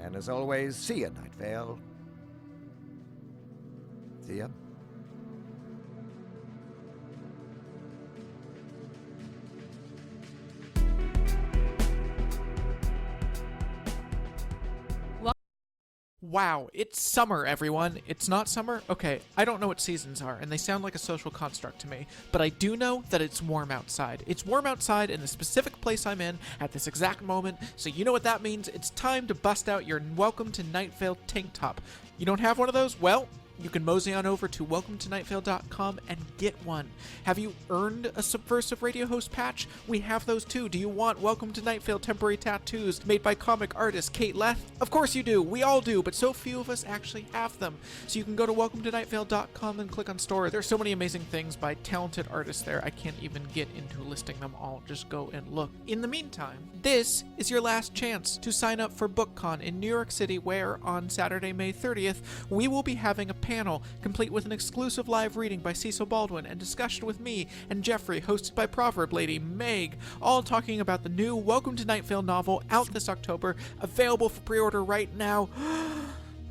And as always, see ya, Night Vale. See ya. Wow, it's summer, everyone. It's not summer? Okay, I don't know what seasons are, and they sound like a social construct to me, but I do know that it's warm outside. It's warm outside in the specific place I'm in at this exact moment, so you know what that means. It's time to bust out your Welcome to Night Vale tank top. You don't have one of those? Well, you can mosey on over to welcometonightvale.com and get one. Have you earned a Subversive Radio Host patch? We have those too. Do you want Welcome to Night Vale temporary tattoos made by comic artist Kate Leth? Of course you do. We all do, but so few of us actually have them. So you can go to welcometonightvale.com and click on store. There's so many amazing things by talented artists there. I can't even get into listing them all. Just go and look. In the meantime, this is your last chance to sign up for BookCon in New York City, where on Saturday, May 30th, we will be having a panel complete with an exclusive live reading by Cecil Baldwin and discussion with me and Jeffrey, hosted by Proverb Lady Meg, all talking about the new Welcome to Night Vale novel out this October, available for pre-order right now.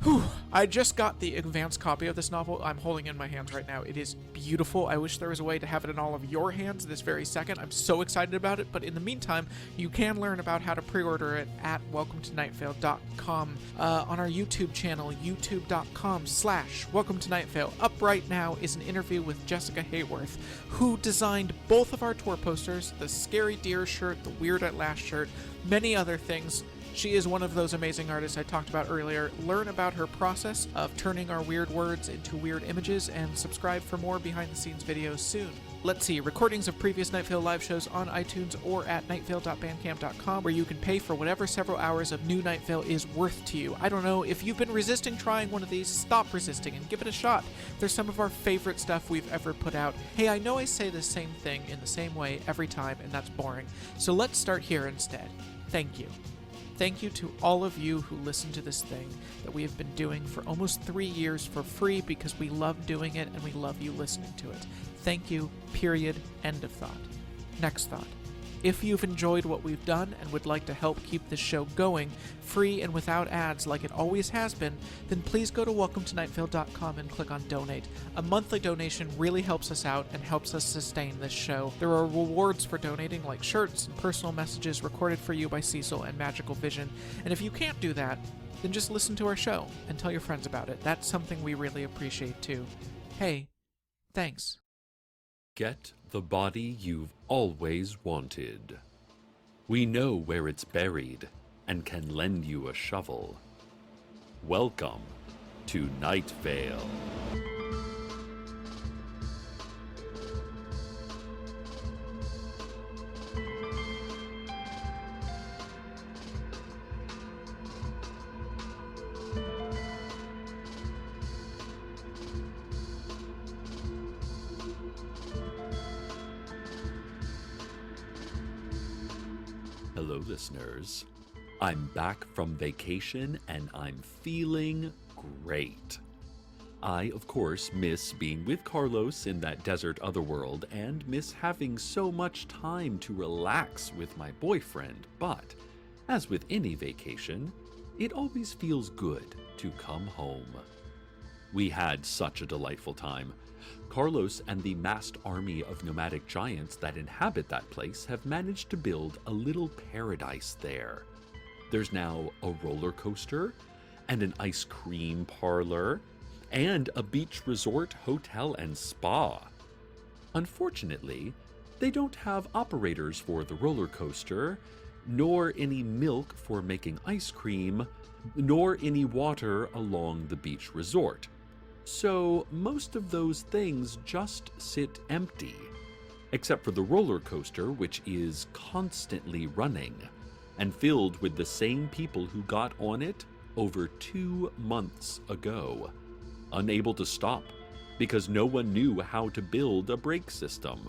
Whew. I just got the advanced copy of this novel. I'm holding it in my hands right now. It is beautiful. I wish there was a way to have it in all of your hands this very second. I'm so excited about it, but in the meantime, you can learn about how to pre-order it at welcometonightvale.com on our YouTube channel, youtube.com/welcometonightvale. Up right now is an interview with Jessica Hayworth, who designed both of our tour posters, the Scary Deer shirt, the Weird at Last shirt, many other things. She is one of those amazing artists I talked about earlier. Learn about her process of turning our weird words into weird images, and subscribe for more behind-the-scenes videos soon. Let's see, recordings of previous Night Vale live shows on iTunes or at nightvale.bandcamp.com, where you can pay for whatever several hours of new Night Vale is worth to you. I don't know, if you've been resisting trying one of these, stop resisting and give it a shot. They're some of our favorite stuff we've ever put out. Hey, I know I say the same thing in the same way every time, and that's boring. So let's start here instead. Thank you. Thank you to all of you who listen to this thing that we have been doing for almost 3 years for free, because we love doing it and we love you listening to it. Thank you, period, end of thought. Next thought. If you've enjoyed what we've done and would like to help keep this show going, free and without ads like it always has been, then please go to welcometonightvale.com and click on donate. A monthly donation really helps us out and helps us sustain this show. There are rewards for donating, like shirts and personal messages recorded for you by Cecil and Magical Vision. And if you can't do that, then just listen to our show and tell your friends about it. That's something we really appreciate too. Hey, thanks. Get the body you've always wanted. We know where it's buried and can lend you a shovel. Welcome to Night Vale. Hello, listeners. I'm back from vacation and I'm feeling great. I, of course, miss being with Carlos in that desert otherworld and miss having so much time to relax with my boyfriend, but as with any vacation, it always feels good to come home. We had such a delightful time. Carlos and the massed army of nomadic giants that inhabit that place have managed to build a little paradise there. There's now a roller coaster, and an ice cream parlor, and a beach resort, hotel, and spa. Unfortunately, they don't have operators for the roller coaster, nor any milk for making ice cream, nor any water along the beach resort. So most of those things just sit empty, except for the roller coaster, which is constantly running and filled with the same people who got on it over 2 months ago, unable to stop because no one knew how to build a brake system.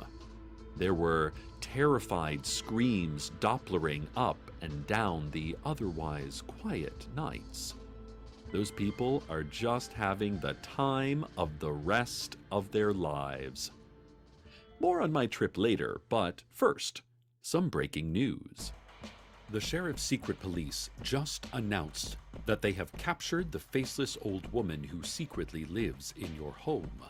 There were terrified screams Dopplering up and down the otherwise quiet nights. Those people are just having the time of the rest of their lives. More on my trip later, but first, some breaking news. The Sheriff's Secret Police just announced that they have captured the faceless old woman who secretly lives in your home.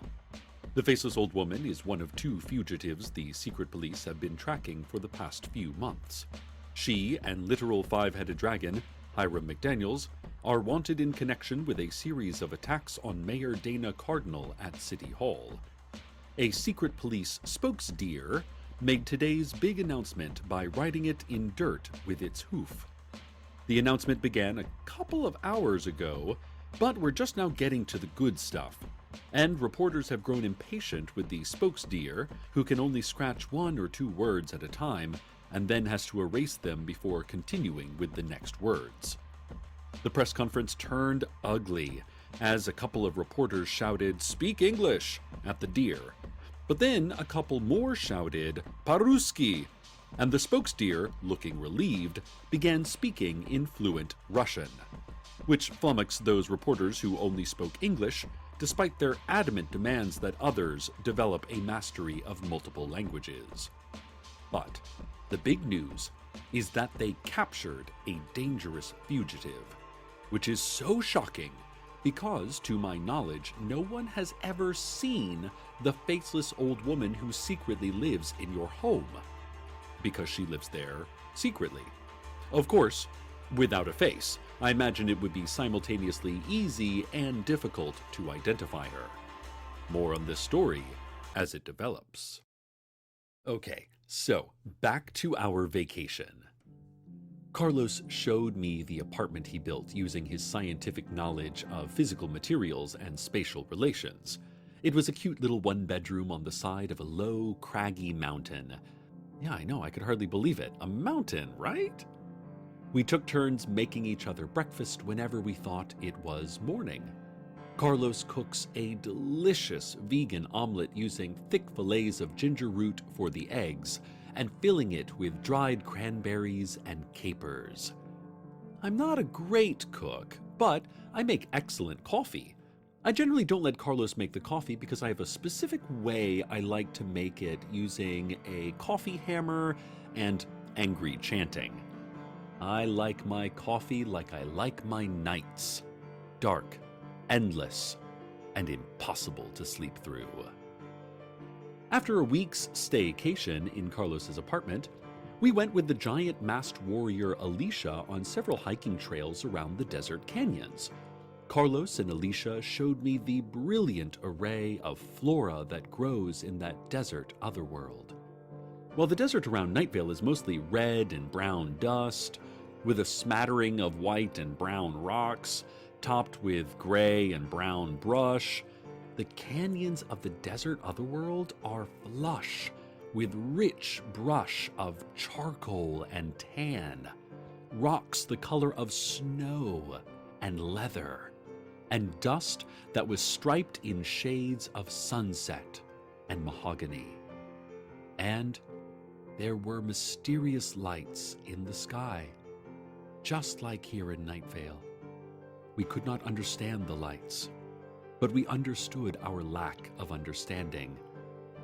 The faceless old woman is one of 2 fugitives the Secret Police have been tracking for the past few months. She and literal 5-headed dragon, Hiram McDaniels, are wanted in connection with a series of attacks on Mayor Dana Cardinal at City Hall. A Secret Police spokesdeer made today's big announcement by riding it in dirt with its hoof. The announcement began a couple of hours ago, but we're just now getting to the good stuff. And reporters have grown impatient with the spokesdeer, who can only scratch 1 or 2 words at a time, and then has to erase them before continuing with the next words. The press conference turned ugly, as a couple of reporters shouted, "Speak English!" at the deer. But then a couple more shouted, "Paruski!" and the spokesdeer, looking relieved, began speaking in fluent Russian, which flummoxed those reporters who only spoke English, despite their adamant demands that others develop a mastery of multiple languages. But the big news is that they captured a dangerous fugitive, which is so shocking because, to my knowledge, no one has ever seen the faceless old woman who secretly lives in your home, because she lives there secretly. Of course, without a face. I imagine it would be simultaneously easy and difficult to identify her. More on this story as it develops. Okay, so back to our vacation. Carlos showed me the apartment he built using his scientific knowledge of physical materials and spatial relations. It was a cute little 1-bedroom on the side of a low, craggy mountain. Yeah, I know, I could hardly believe it. A mountain, right? We took turns making each other breakfast whenever we thought it was morning. Carlos cooks a delicious vegan omelet using thick fillets of ginger root for the eggs and filling it with dried cranberries and capers. I'm not a great cook, but I make excellent coffee. I generally don't let Carlos make the coffee because I have a specific way I like to make it using a coffee hammer and angry chanting. I like my coffee like I like my nights. Dark, endless, and impossible to sleep through. After a week's staycation in Carlos's apartment, we went with the giant masked warrior Alicia on several hiking trails around the desert canyons. Carlos and Alicia showed me the brilliant array of flora that grows in that desert otherworld. While the desert around Night Vale is mostly red and brown dust, with a smattering of white and brown rocks, topped with gray and brown brush, the canyons of the desert otherworld are flush with rich brush of charcoal and tan, rocks the color of snow and leather, and dust that was striped in shades of sunset and mahogany. And there were mysterious lights in the sky, just like here in Night Vale. We could not understand the lights, but we understood our lack of understanding,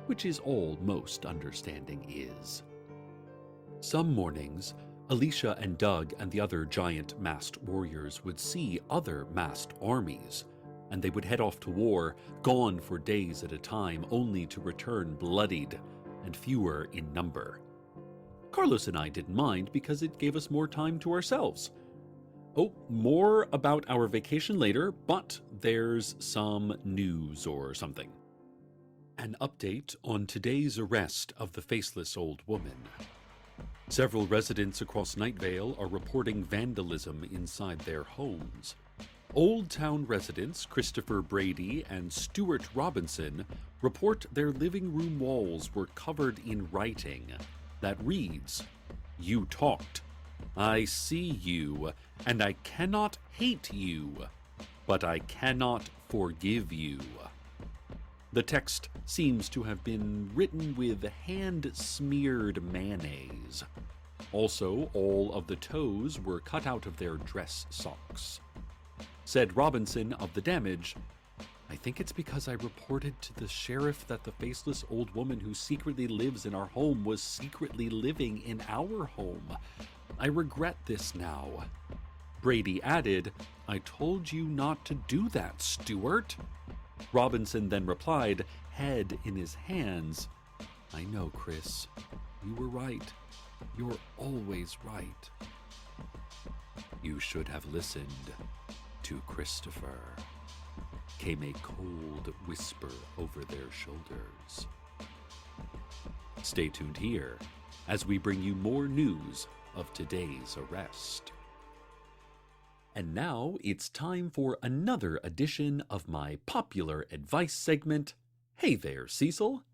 which is all most understanding is. Some mornings, Alicia and Doug and the other giant masked warriors would see other masked armies, and they would head off to war, gone for days at a time, only to return bloodied and fewer in number. Carlos and I didn't mind because it gave us more time to ourselves. Oh, more about our vacation later, but there's some news or something. An update on today's arrest of the faceless old woman. Several residents across Night Vale are reporting vandalism inside their homes. Old Town residents Christopher Brady and Stuart Robinson report their living room walls were covered in writing that reads, "You talked. I see you, and I cannot hate you, but I cannot forgive you." The text seems to have been written with hand-smeared mayonnaise. Also, all of the toes were cut out of their dress socks. Said Robinson of the damage, "I think it's because I reported to the sheriff that the faceless old woman who secretly lives in our home was secretly living in our home. I regret this now." Brady added, "I told you not to do that, Stuart." Robinson then replied, head in his hands, "I know, Chris. You were right. You're always right. You should have listened to Christopher," came a cold whisper over their shoulders. Stay tuned here as we bring you more news of today's arrest. And now it's time for another edition of my popular advice segment, Hey There, Cecil.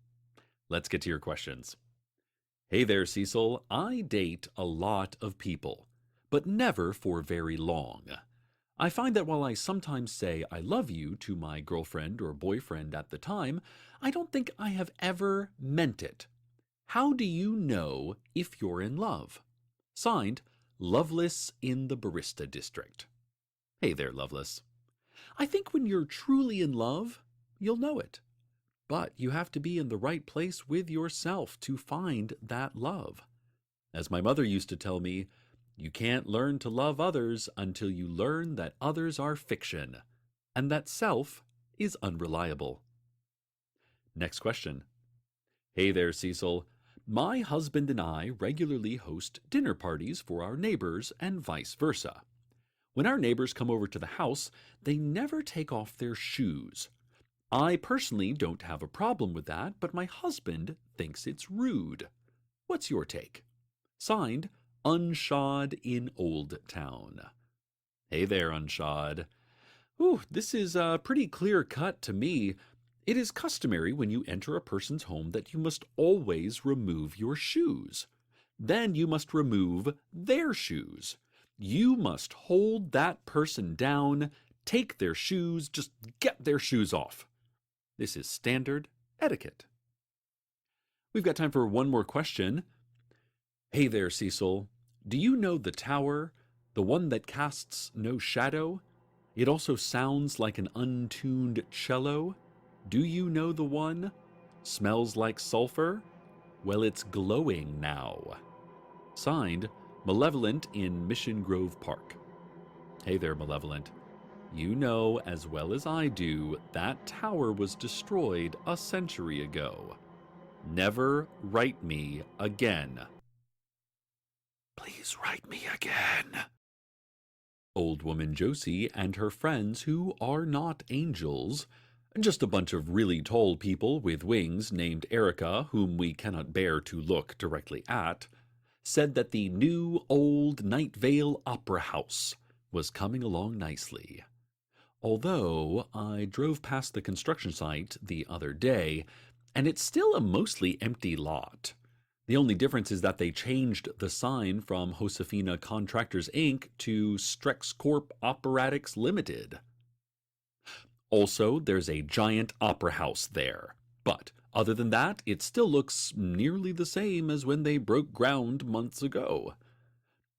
Let's get to your questions. Hey there, Cecil. I date a lot of people, but never for very long. I find that while I sometimes say I love you to my girlfriend or boyfriend at the time, I don't think I have ever meant it. How do you know if you're in love? Signed, Loveless in the Barista District. Hey there, Loveless. I think when you're truly in love, you'll know it. But you have to be in the right place with yourself to find that love. As my mother used to tell me, you can't learn to love others until you learn that others are fiction, and that self is unreliable. Next question. Hey there, Cecil. My husband and I regularly host dinner parties for our neighbors and vice versa. When our neighbors come over to the house, they never take off their shoes. I personally don't have a problem with that, but my husband thinks it's rude. What's your take? Signed, Unshod in Old Town. Hey there, Unshod. Ooh, this is pretty clear cut to me. It is customary when you enter a person's home that you must always remove your shoes. Then you must remove their shoes. You must hold that person down, take their shoes, just get their shoes off. This is standard etiquette. We've got time for one more question. Hey there, Cecil. Do you know the tower, the one that casts no shadow? It also sounds like an untuned cello. Do you know the one? Smells like sulfur? Well, it's glowing now. Signed, Malevolent in Mission Grove Park. Hey there, Malevolent. You know as well as I do that tower was destroyed a century ago. Never write me again. Please write me again. Old Woman Josie and her friends who are not angels, just a bunch of really tall people with wings named Erica, whom we cannot bear to look directly at, said that the new old Night Vale Opera House was coming along nicely. Although I drove past the construction site the other day, and it's still a mostly empty lot. The only difference is that they changed the sign from Josefina Contractors Inc. to Strex Corp Operatics Limited. Also, there's a giant opera house there, but other than that, it still looks nearly the same as when they broke ground months ago.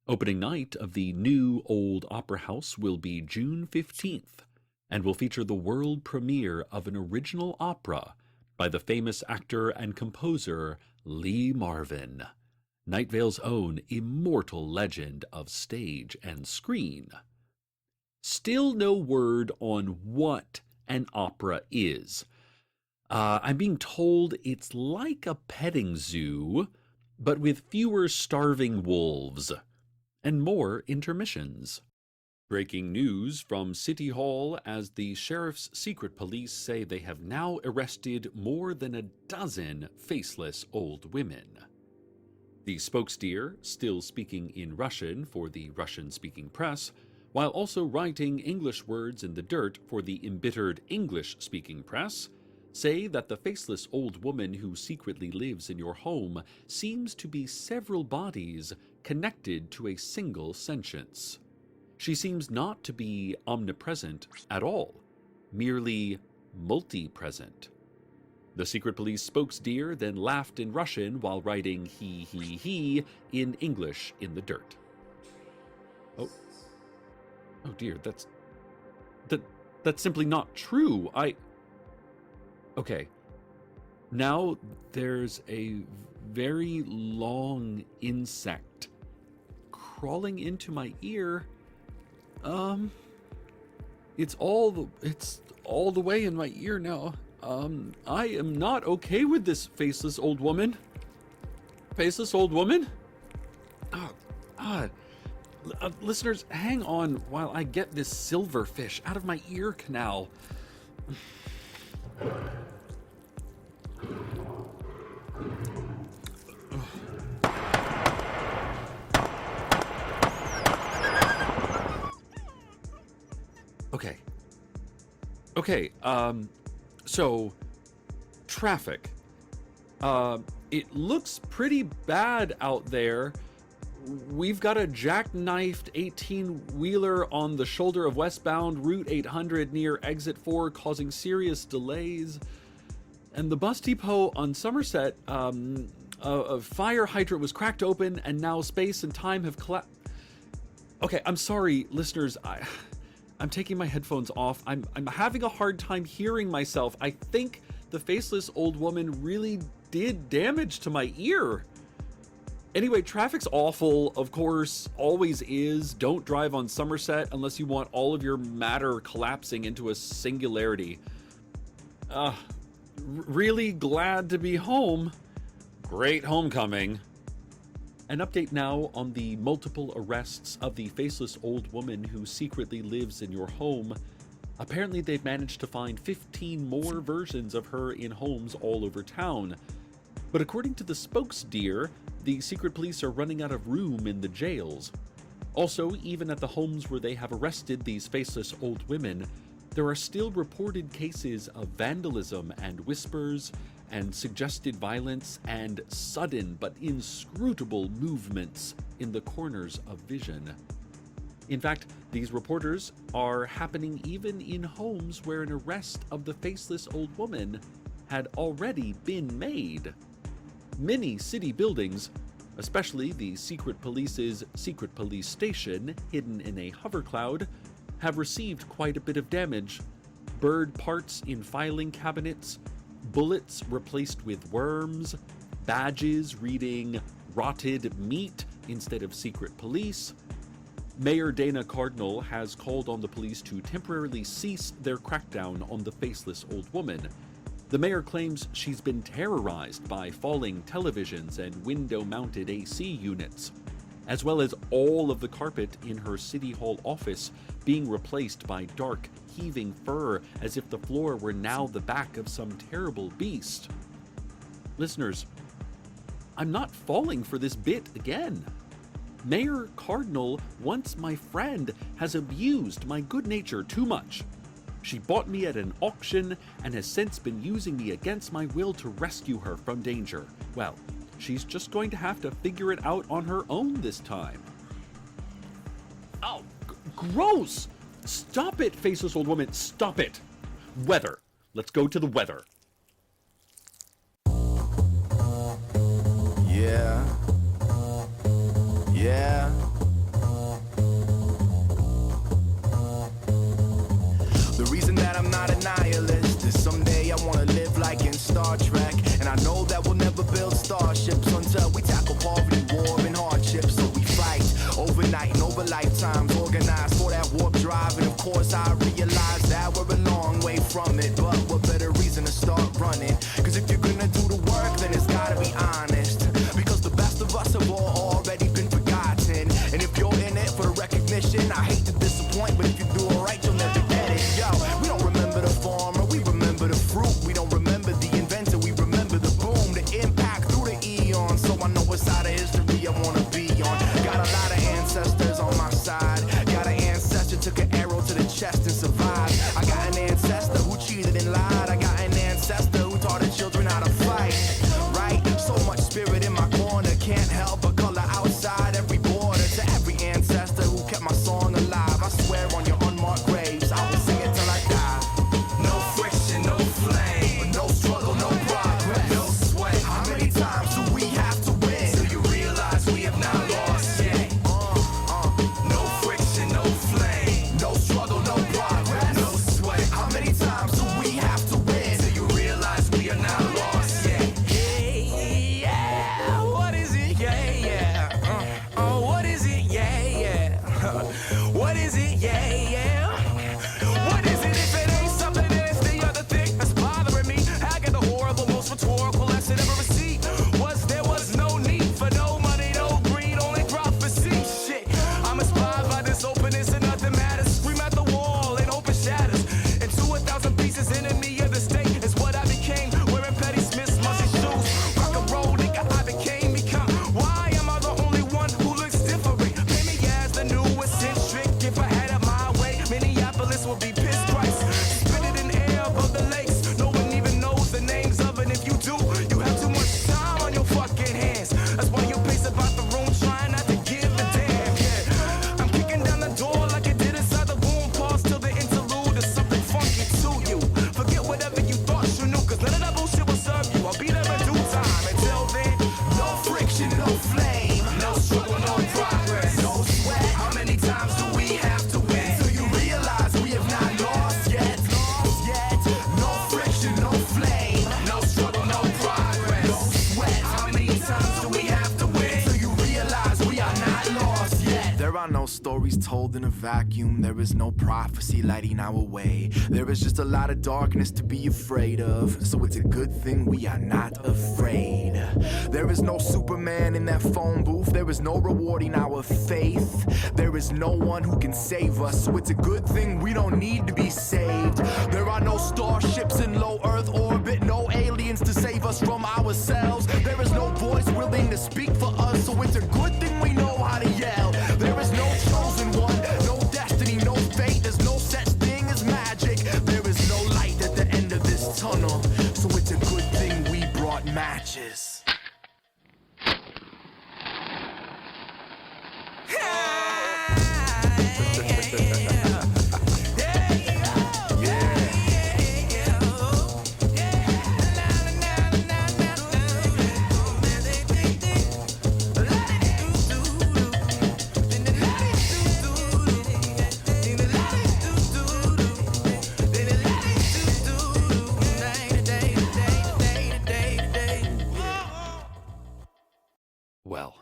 Opening night of the new old opera house will be June 15th, and will feature the world premiere of an original opera by the famous actor and composer Lee Marvin, Night Vale's own immortal legend of stage and screen. Still no word on what an opera is. I'm being told it's like a petting zoo, but with fewer starving wolves and more intermissions. Breaking news from City Hall as the Sheriff's Secret Police say they have now arrested more than a dozen faceless old women. The spokesdeer, still speaking in Russian for the Russian-speaking press, while also writing English words in the dirt for the embittered English-speaking press, say that the faceless old woman who secretly lives in your home seems to be several bodies connected to a single sentience. She seems not to be omnipresent at all, merely multi-present. The secret police spokesdeer then laughed in Russian while writing he in English in the dirt. Oh dear, that's simply not true. Okay. Now there's a very long insect crawling into my ear. It's all the way in my ear now. I am not okay with this faceless old woman. Faceless old woman? Oh, God. Listeners, hang on while I get this silverfish out of my ear canal. Okay, so traffic. It looks pretty bad out there. We've got a jackknifed 18-wheeler on the shoulder of westbound Route 800 near Exit 4 causing serious delays. And the bus depot on Somerset, a fire hydrant was cracked open and now space and time have collapsed. Okay, I'm sorry, listeners. I'm taking my headphones off. I'm having a hard time hearing myself. I think the faceless old woman really did damage to my ear. Anyway, traffic's awful, of course, always is. Don't drive on Somerset unless you want all of your matter collapsing into a singularity. Really glad to be home. Great homecoming. An update now on the multiple arrests of the faceless old woman who secretly lives in your home. Apparently they've managed to find 15 more versions of her in homes all over town. But according to the spokesdeer, the secret police are running out of room in the jails. Also, even at the homes where they have arrested these faceless old women, there are still reported cases of vandalism and whispers and suggested violence and sudden but inscrutable movements in the corners of vision. In fact, these reporters are happening even in homes where an arrest of the faceless old woman had already been made. Many city buildings, especially the secret police's secret police station hidden in a hover cloud, have received quite a bit of damage. Bird parts in filing cabinets, bullets replaced with worms, badges reading rotted meat instead of secret police. Mayor Dana Cardinal has called on the police to temporarily cease their crackdown on the faceless old woman. The mayor claims she's been terrorized by falling televisions and window-mounted AC units, as well as all of the carpet in her City Hall office being replaced by dark, heaving fur as if the floor were now the back of some terrible beast. Listeners, I'm not falling for this bit again. Mayor Cardinal, once my friend, has abused my good nature too much. She bought me at an auction and has since been using me against my will to rescue her from danger. Well, she's just going to have to figure it out on her own this time. Oh, gross! Stop it, faceless old woman, stop it! Weather. Let's go to the weather. Yeah. The reason that I'm not a nihilist is someday I wanna live like in Star Trek. And I know that we'll never build starships until we tackle poverty, war, and hardships. So we fight overnight and over lifetimes, organized for that warp drive. And of course I realize that we're a long way from it, but what better reason to start stories told in a vacuum. There is no prophecy lighting our way. There is just a lot of darkness to be afraid of. So it's a good thing we are not afraid. There is no Superman in that phone booth. There is no rewarding our faith. There is no one who can save us. So it's a good thing we don't need to be saved. There are no starships in low Earth orbit. No aliens to save us from ourselves. There is no voice willing to speak for us. So it's a good thing we know how to yell. There is no chosen one, no destiny, no fate. There's no such thing as magic. There is no light at the end of this tunnel. So it's a good thing we brought matches. Well,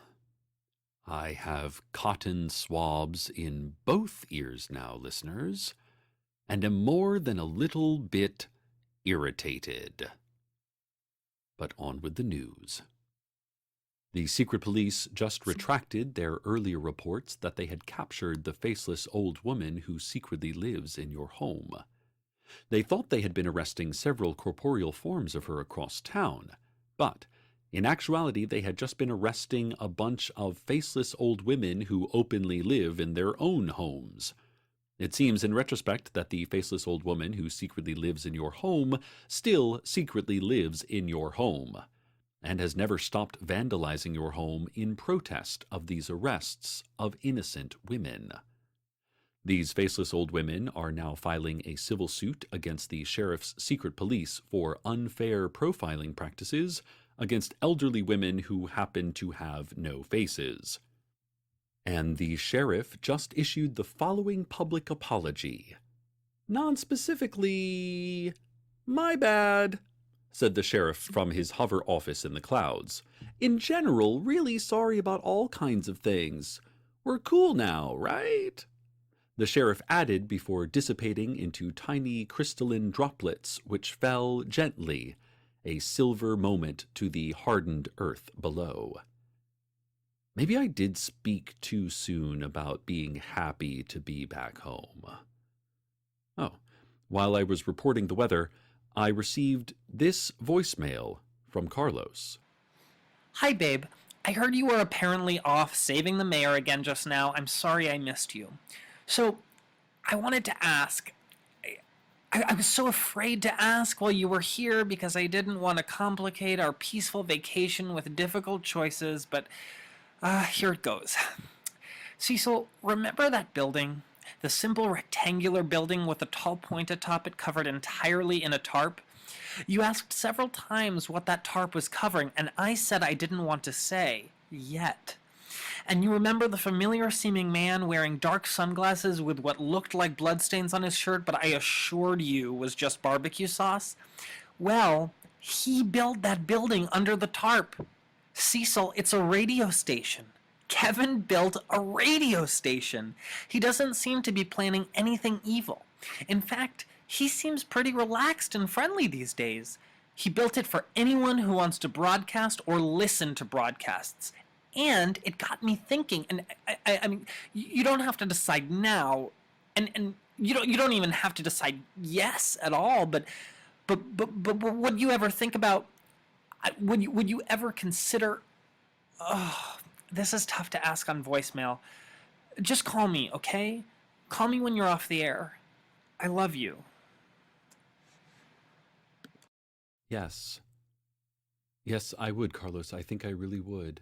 I have cotton swabs in both ears now, listeners, and am more than a little bit irritated. But on with the news. The secret police just retracted their earlier reports that they had captured the faceless old woman who secretly lives in your home. They thought they had been arresting several corporeal forms of her across town, but in actuality, they had just been arresting a bunch of faceless old women who openly live in their own homes. It seems in retrospect that the faceless old woman who secretly lives in your home still secretly lives in your home, and has never stopped vandalizing your home in protest of these arrests of innocent women. These faceless old women are now filing a civil suit against the sheriff's secret police for unfair profiling practices against elderly women who happen to have no faces. And the sheriff just issued the following public apology. Non-specifically, "My bad," said the sheriff from his hover office in the clouds. "In general, really sorry about all kinds of things. We're cool now, right?" The sheriff added before dissipating into tiny crystalline droplets which fell gently, a silver moment to the hardened earth below. Maybe I did speak too soon about being happy to be back home. Oh, while I was reporting the weather, I received this voicemail from Carlos. Hi, babe. I heard you were apparently off saving the mayor again just now. I'm sorry I missed you. So, I wanted to ask. I was so afraid to ask while you were here because I didn't want to complicate our peaceful vacation with difficult choices, but here it goes. Cecil, remember that building? The simple rectangular building with a tall point atop it covered entirely in a tarp? You asked several times what that tarp was covering, and I said I didn't want to say, yet. And you remember the familiar-seeming man wearing dark sunglasses with what looked like bloodstains on his shirt, but I assured you was just barbecue sauce? Well, he built that building under the tarp. Cecil, it's a radio station. Kevin built a radio station. He doesn't seem to be planning anything evil. In fact, he seems pretty relaxed and friendly these days. He built it for anyone who wants to broadcast or listen to broadcasts. And it got me thinking, and I mean, you don't have to decide now, and you don't even have to decide yes at all. But would you ever think about? Would you ever consider? Oh, this is tough to ask on voicemail. Just call me, okay? Call me when you're off the air. I love you. Yes. Yes, I would, Carlos. I think I really would.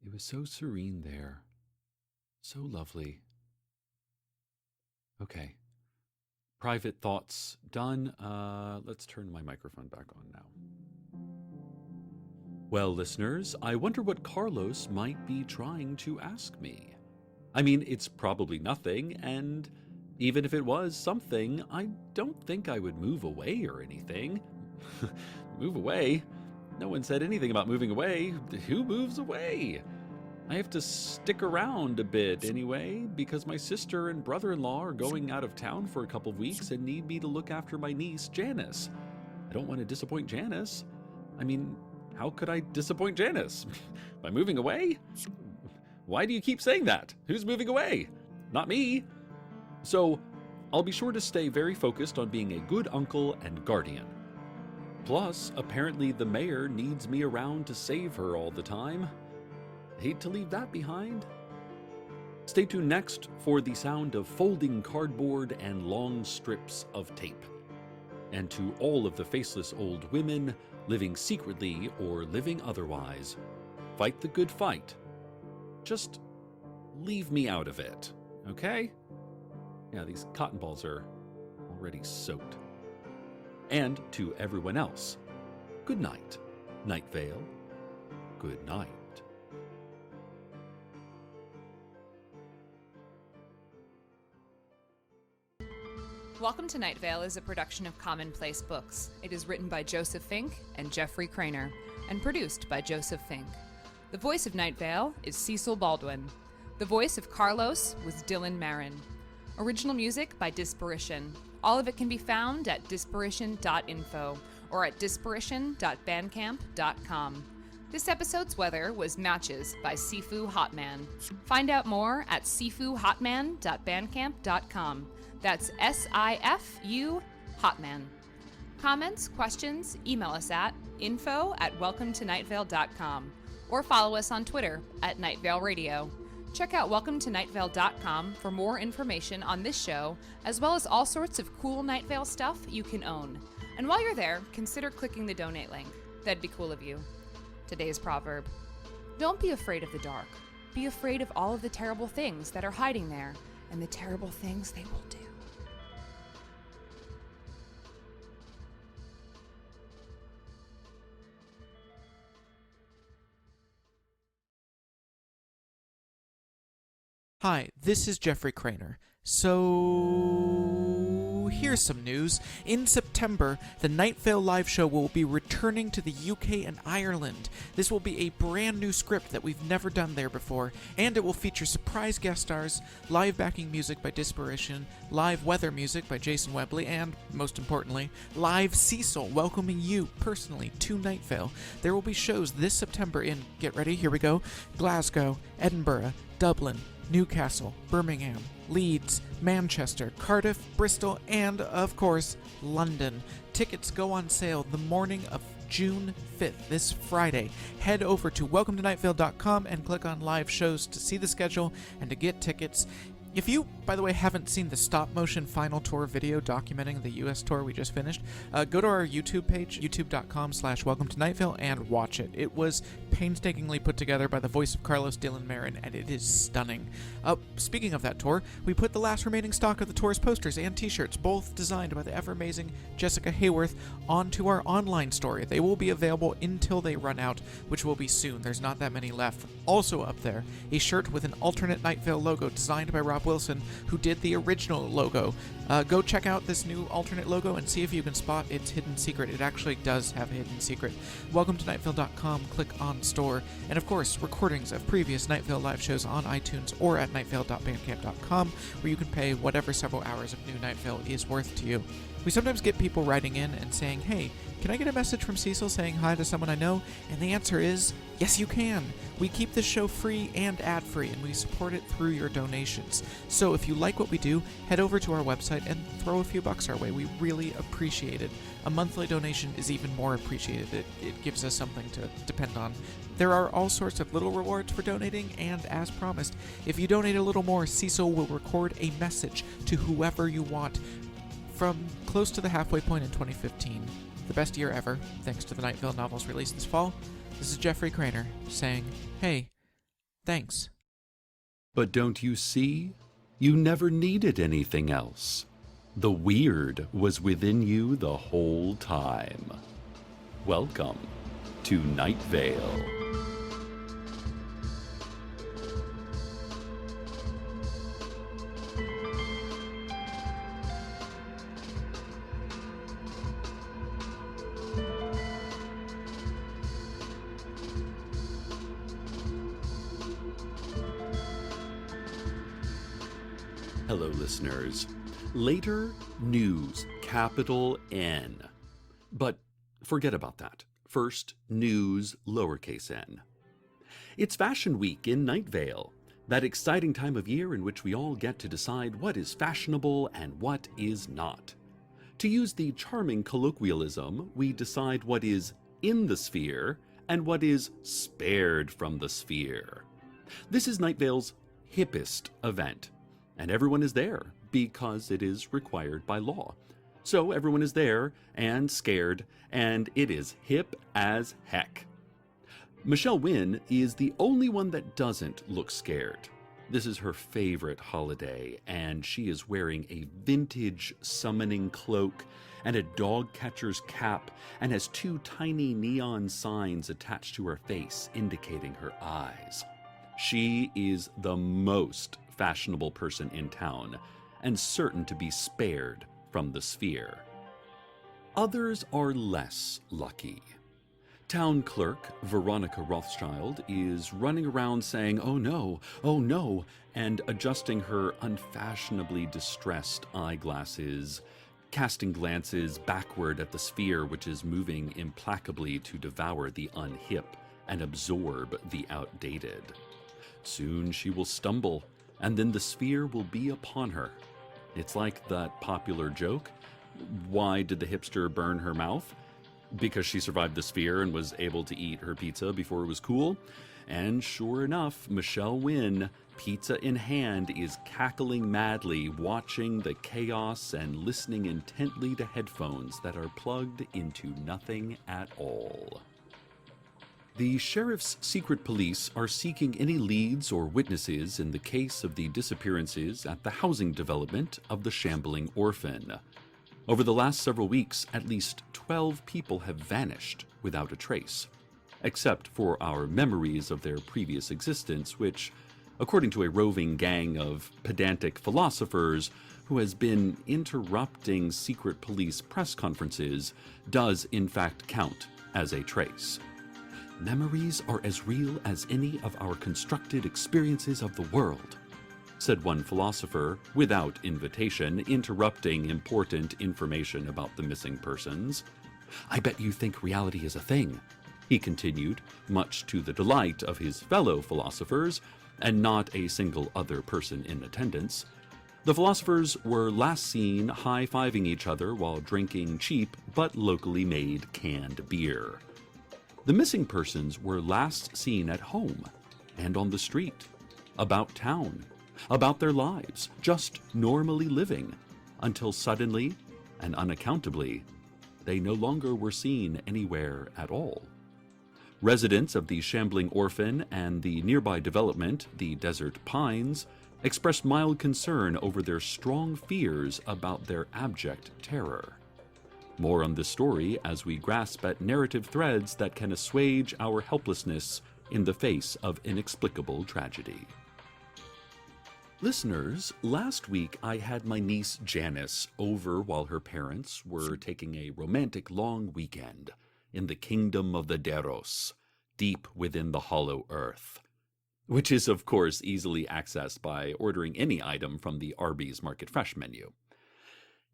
It was so serene there. So lovely. Okay. Private thoughts done. Let's turn my microphone back on now. Well, listeners, I wonder what Carlos might be trying to ask me. I mean, it's probably nothing, and even if it was something, I don't think I would move away or anything. Move away? No one said anything about moving away. Who moves away? I have to stick around a bit anyway, because my sister and brother-in-law are going out of town for a couple of weeks and need me to look after my niece, Janice. I don't want to disappoint Janice. I mean, how could I disappoint Janice? By moving away? Why do you keep saying that? Who's moving away? Not me. So, I'll be sure to stay very focused on being a good uncle and guardian. Plus, apparently the mayor needs me around to save her all the time. Hate to leave that behind. Stay tuned next for the sound of folding cardboard and long strips of tape. And to all of the faceless old women living secretly or living otherwise, fight the good fight. Just leave me out of it, okay? Yeah, these cotton balls are already soaked. And to everyone else, good night, Night Vale. Good night. Welcome to Night Vale is a production of Commonplace Books. It is written by Joseph Fink and Jeffrey Craner, and produced by Joseph Fink. The voice of Night Vale is Cecil Baldwin. The voice of Carlos was Dylan Marin. Original music by Disparition. All of it can be found at disparition.info or at disparition.bandcamp.com. This episode's weather was Matches by Sifu Hotman. Find out more at sifuhotman.bandcamp.com. That's SIFU Hotman. Comments, questions, email us at info@welcometonightvale.com or follow us on Twitter at Night Vale Radio. Check out welcometonightvale.com for more information on this show, as well as all sorts of cool Night Vale stuff you can own. And while you're there, consider clicking the donate link. That'd be cool of you. Today's proverb: don't be afraid of the dark. Be afraid of all of the terrible things that are hiding there, and the terrible things they will do. Hi, this is Jeffrey Craner. So, here's some news. In September, the Night Vale live show will be returning to the UK and Ireland. This will be a brand new script that we've never done there before, and it will feature surprise guest stars, live backing music by Disparition, live weather music by Jason Webley, and, most importantly, live Cecil welcoming you personally to Night Vale. There will be shows this September in, get ready, here we go, Glasgow, Edinburgh, Dublin, Newcastle, Birmingham, Leeds, Manchester, Cardiff, Bristol, and, of course, London. Tickets go on sale the morning of June 5th, this Friday. Head over to welcometonightvale.com and click on live shows to see the schedule and to get tickets. If you, by the way, haven't seen the stop-motion final tour video documenting the U.S. tour we just finished, go to our YouTube page, youtube.com/welcometonightvale, and watch it. It was painstakingly put together by the voice of Carlos Dylan Marin, and it is stunning. Speaking of that tour, we put the last remaining stock of the tour's posters and t-shirts, both designed by the ever-amazing Jessica Hayworth, onto our online store. They will be available until they run out, which will be soon. There's not that many left. Also up there, a shirt with an alternate Night Vale logo designed by Rob Wilson, who did the original logo. Go check out this new alternate logo and see if you can spot its hidden secret. It actually does have a hidden secret. Welcome to nightvale.com, click on store, and of course, recordings of previous Night Vale live shows on iTunes or at nightvale.bandcamp.com, where you can pay whatever several hours of new Night Vale is worth to you. We sometimes get people writing in and saying, hey, can I get a message from Cecil saying hi to someone I know? And the answer is, yes, you can. We keep this show free and ad-free, and we support it through your donations. So if you like what we do, head over to our website and throw a few bucks our way. We really appreciate it. A monthly donation is even more appreciated. It gives us something to depend on. There are all sorts of little rewards for donating, and as promised, if you donate a little more, Cecil will record a message to whoever you want from close to the halfway point in 2015. The best year ever, thanks to the Night Vale novels released this fall. This is Jeffrey Craner saying, hey, thanks. But don't you see? You never needed anything else. The weird was within you the whole time. Welcome to Night Vale. Hello, listeners. Later news, capital N. But forget about that. First, news, lowercase n. It's Fashion Week in Night Vale, that exciting time of year in which we all get to decide what is fashionable and what is not. To use the charming colloquialism, we decide what is in the sphere and what is spared from the sphere. This is Night Vale's hippest event, and everyone is there because it is required by law. So everyone is there and scared, and it is hip as heck. Michelle Wynn is the only one that doesn't look scared. This is her favorite holiday, and she is wearing a vintage summoning cloak and a dog catcher's cap and has 2 tiny neon signs attached to her face indicating her eyes. She is the most fashionable person in town and certain to be spared from the sphere. Others are less lucky. Town clerk Veronica Rothschild is running around saying, oh no, and adjusting her unfashionably distressed eyeglasses, casting glances backward at the sphere which is moving implacably to devour the unhip and absorb the outdated. Soon she will stumble, and then the sphere will be upon her. It's like that popular joke, why did the hipster burn her mouth? Because she survived the sphere and was able to eat her pizza before it was cool. And sure enough, Michelle Wynn, pizza in hand, is cackling madly, watching the chaos and listening intently to headphones that are plugged into nothing at all. The sheriff's secret police are seeking any leads or witnesses in the case of the disappearances at the housing development of the Shambling Orphan. Over the last several weeks, at least 12 people have vanished without a trace, except for our memories of their previous existence, which, according to a roving gang of pedantic philosophers who has been interrupting secret police press conferences, does in fact count as a trace. Memories are as real as any of our constructed experiences of the world, said one philosopher, without invitation, interrupting important information about the missing persons. I bet you think reality is a thing, he continued, much to the delight of his fellow philosophers, and not a single other person in attendance. The philosophers were last seen high-fiving each other while drinking cheap but locally made canned beer. The missing persons were last seen at home and on the street, about town, about their lives, just normally living, until suddenly and unaccountably, they no longer were seen anywhere at all. Residents of the Shambling Orphan and the nearby development, the Desert Pines, expressed mild concern over their strong fears about their abject terror. More on this story as we grasp at narrative threads that can assuage our helplessness in the face of inexplicable tragedy. Listeners, last week I had my niece Janice over while her parents were taking a romantic long weekend in the kingdom of the Deros, deep within the hollow earth, which is of course easily accessed by ordering any item from the Arby's Market Fresh menu.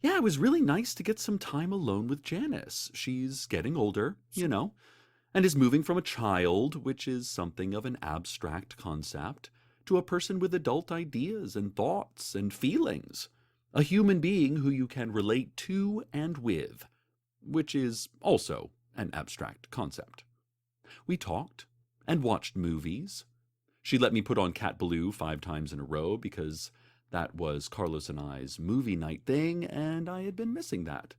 Yeah, it was really nice to get some time alone with Janice. She's getting older, and is moving from a child, which is something of an abstract concept, to a person with adult ideas and thoughts and feelings, a human being who you can relate to and with, which is also an abstract concept. We talked and watched movies. She let me put on Cat Ballou 5 times in a row because that was Carlos and I's movie night thing, and I had been missing that.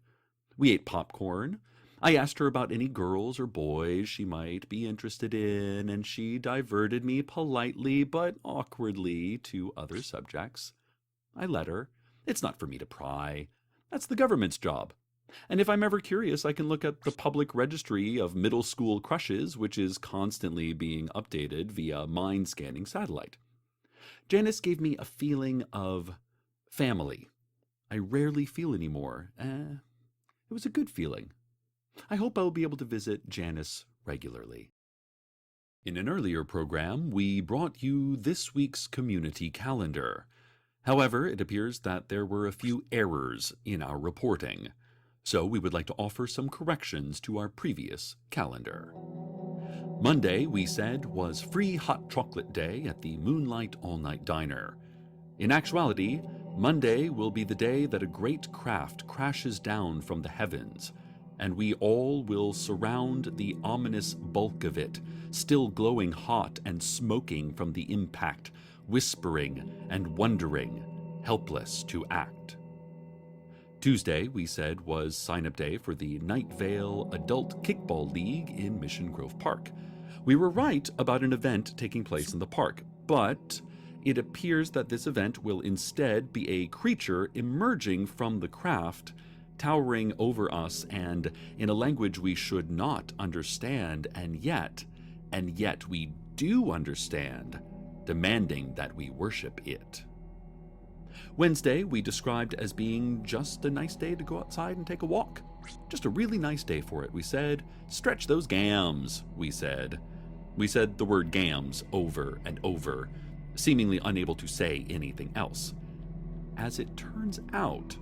We ate popcorn. I asked her about any girls or boys she might be interested in, and she diverted me politely but awkwardly to other subjects. I let her. It's not for me to pry. That's the government's job. And if I'm ever curious, I can look at the public registry of middle school crushes, which is constantly being updated via mind-scanning satellite. Janice gave me a feeling of family. I rarely feel anymore. It was a good feeling. I hope I will be able to visit Janice regularly. In an earlier program, we brought you this week's community calendar. However, it appears that there were a few errors in our reporting, so we would like to offer some corrections to our previous calendar. Monday, we said, was Free Hot Chocolate Day at the Moonlight All-Night Diner. In actuality, Monday will be the day that a great craft crashes down from the heavens, and we all will surround the ominous bulk of it, still glowing hot and smoking from the impact, whispering and wondering, helpless to act. Tuesday, we said, was sign-up day for the Night Vale Adult Kickball League in Mission Grove Park. We were right about an event taking place in the park, but it appears that this event will instead be a creature emerging from the craft, towering over us and in a language we should not understand, and yet we do understand, demanding that we worship it. Wednesday, we described as being just a nice day to go outside and take a walk. Just a really nice day for it. We said, stretch those gams, we said. We said the word gams over and over, seemingly unable to say anything else. As it turns out,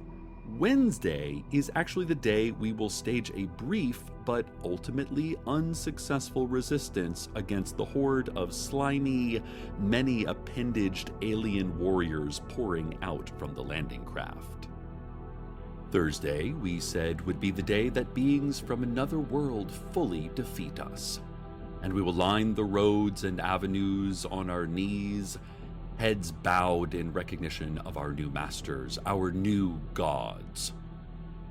Wednesday is actually the day we will stage a brief but ultimately unsuccessful resistance against the horde of slimy, many-appendaged alien warriors pouring out from the landing craft. Thursday, we said, would be the day that beings from another world fully defeat us, and we will line the roads and avenues on our knees, heads bowed in recognition of our new masters, our new gods.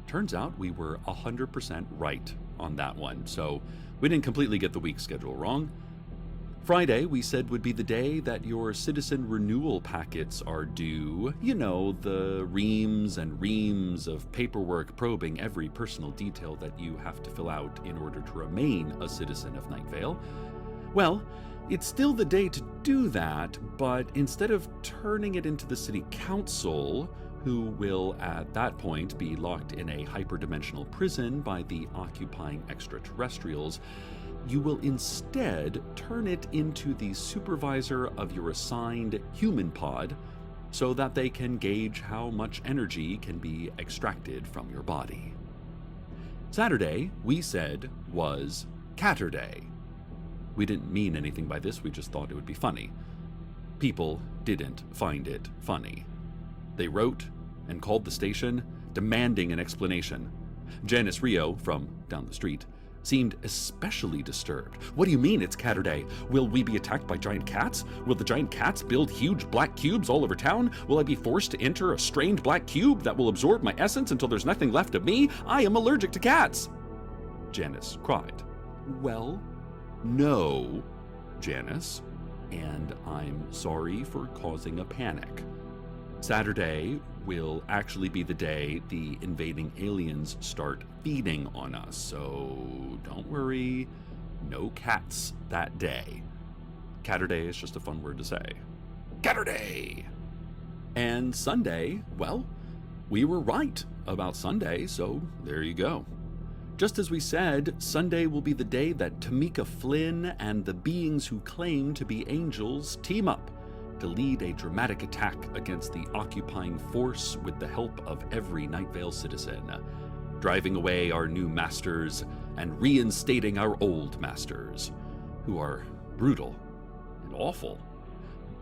Turns out we were 100% right on that one, so we didn't completely get the week schedule wrong. Friday, we said, would be the day that your citizen renewal packets are due. You know, the reams and reams of paperwork probing every personal detail that you have to fill out in order to remain a citizen of Night Vale. Well, it's still the day to do that, but instead of turning it into the city council, who will at that point be locked in a hyperdimensional prison by the occupying extraterrestrials, you will instead turn it into the supervisor of your assigned human pod so that they can gauge how much energy can be extracted from your body. Saturday, we said, was Catterday. We didn't mean anything by this, we just thought it would be funny. People didn't find it funny. They wrote and called the station, demanding an explanation. Janice Rio, from down the street, seemed especially disturbed. What do you mean it's Catterday? Will we be attacked by giant cats? Will the giant cats build huge black cubes all over town? Will I be forced to enter a strained black cube that will absorb my essence until there's nothing left of me? I am allergic to cats! Janice cried. Well, no, Janice, and I'm sorry for causing a panic. Saturday will actually be the day the invading aliens start feeding on us, so don't worry, no cats that day. Catterday is just a fun word to say. Catterday! And Sunday, well, we were right about Sunday, so there you go. Just as we said, Sunday will be the day that Tamika Flynn and the beings who claim to be angels team up to lead a dramatic attack against the occupying force with the help of every Night Vale citizen, driving away our new masters and reinstating our old masters, who are brutal and awful,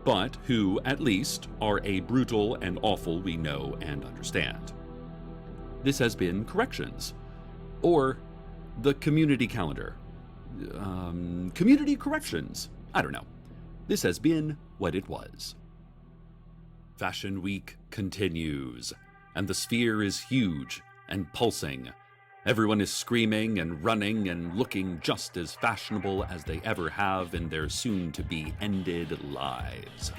but who, at least, are a brutal and awful we know and understand. This has been Corrections, or the Community Calendar. Community Corrections. I don't know. This has been what it was. Fashion Week continues, and the sphere is huge and pulsing. Everyone is screaming and running and looking just as fashionable as they ever have in their soon-to-be ended lives.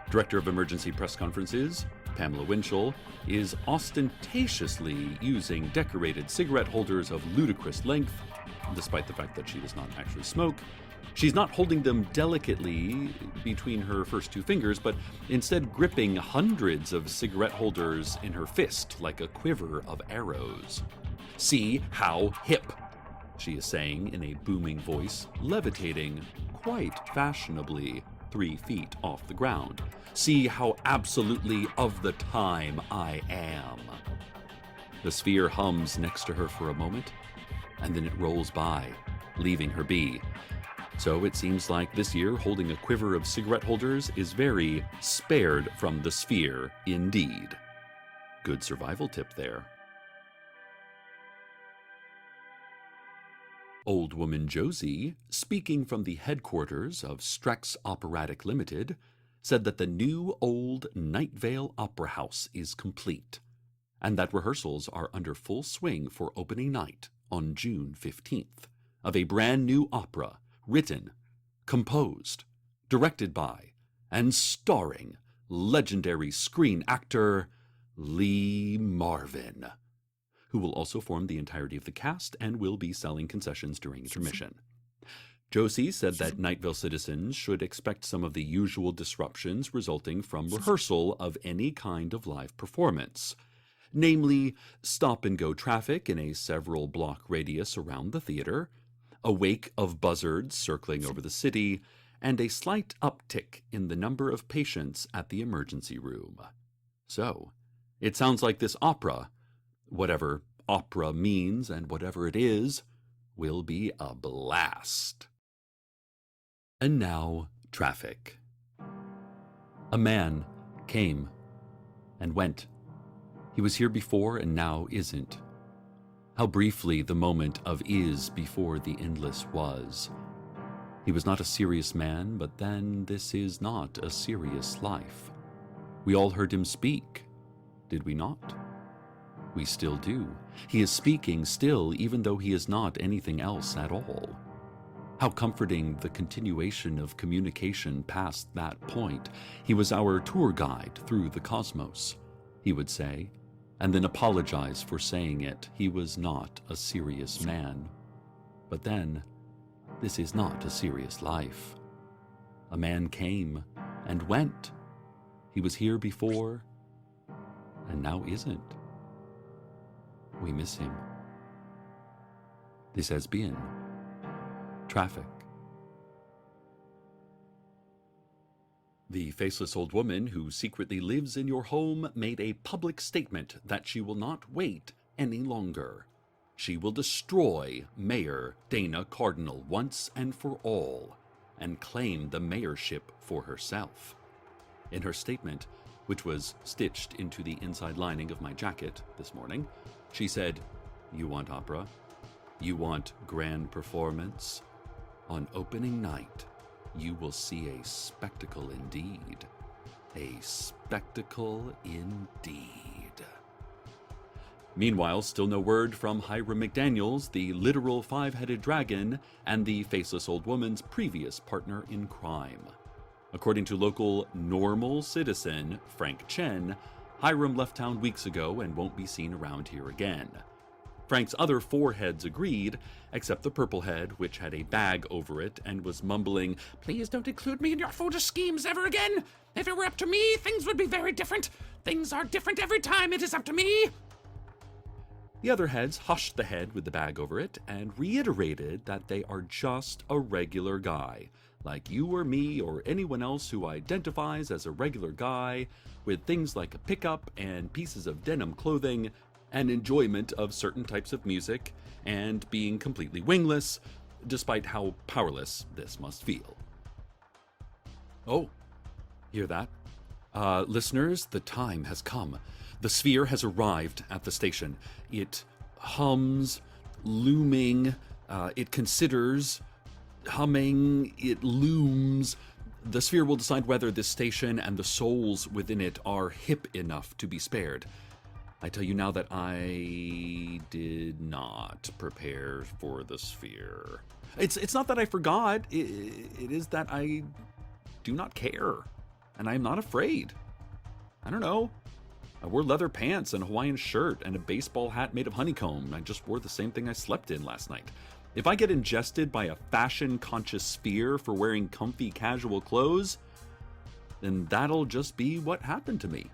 Director of Emergency Press Conferences, Pamela Winchell, is ostentatiously using decorated cigarette holders of ludicrous length, despite the fact that she does not actually smoke. She's not holding them delicately between her first two fingers, but instead gripping hundreds of cigarette holders in her fist like a quiver of arrows. See how hip, she is saying in a booming voice, levitating quite fashionably 3 feet off the ground. See how absolutely of the time I am. The sphere hums next to her for a moment, and then it rolls by, leaving her be. So it seems like this year holding a quiver of cigarette holders is very spared from the sphere indeed. Good survival tip there. Old woman Josie, speaking from the headquarters of Strex Operatic Limited, said that the new old Night Vale Opera House is complete, and that rehearsals are under full swing for opening night on June 15th of a brand new opera written, composed, directed by, and starring legendary screen actor Lee Marvin, who will also form the entirety of the cast and will be selling concessions during intermission. Josie said that Night Vale citizens should expect some of the usual disruptions resulting from rehearsal of any kind of live performance, namely stop-and-go traffic in a several-block radius around the theater, a wake of buzzards circling over the city, and a slight uptick in the number of patients at the emergency room. So, it sounds like this opera, whatever opera means and whatever it is, will be a blast. And now, traffic. A man came and went. He was here before and now isn't. How briefly the moment of is before the endless was. He was not a serious man, but then this is not a serious life. We all heard him speak, did we not? We still do. He is speaking still, even though he is not anything else at all. How comforting the continuation of communication past that point. He was our tour guide through the cosmos, he would say, and then apologize for saying it. He was not a serious man. But then, this is not a serious life. A man came and went. He was here before, and now isn't. We miss him. This has been Traffic. The faceless old woman who secretly lives in your home made a public statement that she will not wait any longer. She will destroy Mayor Dana Cardinal once and for all, and claim the mayorship for herself. In her statement, which was stitched into the inside lining of my jacket this morning, she said, "You want opera? You want grand performance? On opening night, you will see a spectacle indeed. A spectacle indeed." Meanwhile, still no word from Hiram McDaniels, the literal five-headed dragon, and the faceless old woman's previous partner in crime. According to local normal citizen Frank Chen, Hiram left town weeks ago and won't be seen around here again. Frank's other four heads agreed, except the purple head, which had a bag over it and was mumbling, "Please don't include me in your photo schemes ever again. If it were up to me, things would be very different. Things are different every time it is up to me." The other heads hushed the head with the bag over it and reiterated that they are just a regular guy, like you or me or anyone else who identifies as a regular guy with things like a pickup and pieces of denim clothing, and enjoyment of certain types of music, and being completely wingless, despite how powerless this must feel. Oh, hear that? Listeners, the time has come. The sphere has arrived at the station. It hums, looming, it considers, humming, it looms. The sphere will decide whether this station and the souls within it are hip enough to be spared. I tell you now that I did not prepare for the sphere. It's not that I forgot, it is that I do not care, and I am not afraid. I don't know. I wore leather pants and a Hawaiian shirt and a baseball hat made of honeycomb. I just wore the same thing I slept in last night. If I get ingested by a fashion-conscious sphere for wearing comfy casual clothes, then that'll just be what happened to me.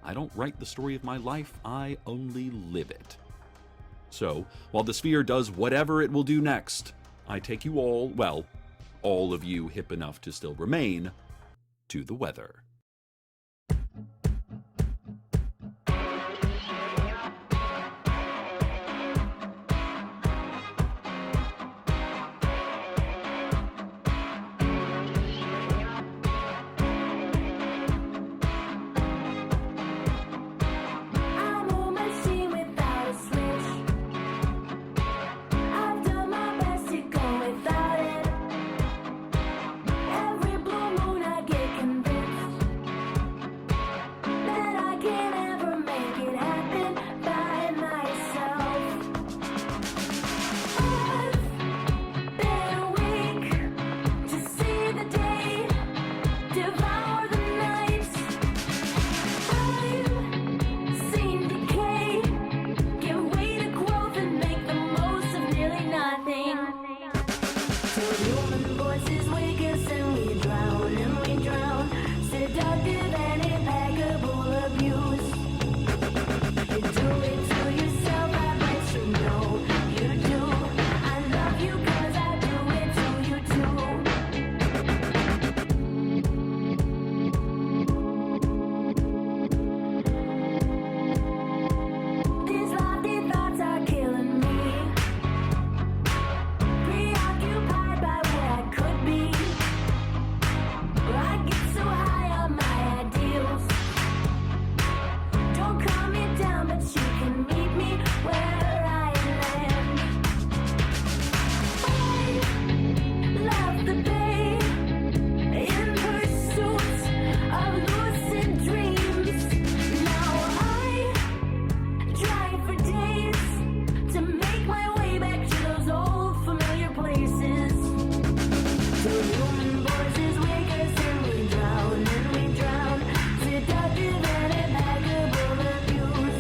I don't write the story of my life, I only live it. So, while the sphere does whatever it will do next, I take you all, well, all of you hip enough to still remain, to the weather. I'm on my machine without a switch. I've done my best to go without it. Every blue moon I get convinced that I can't ever make it happen by myself. I've been awake to see the day, devour the night. I've seen decay, give way to growth and make the most of nearly nothing. Till human voices wake us and we drown, seductive and impeccable abuse. You do it to yourself, I bet you know you do. I love you 'cause I do it to you too. These lofty thoughts are killing me. Preoccupied by where I could be. I get so high on my ideals. Don't calm me down, but you can meet me where I land. I left the bay in pursuit of lucid dreams. Now I drive for days to make my way back to those old familiar places. Till human voices wake us and we drown, seductive and impeccable abuse.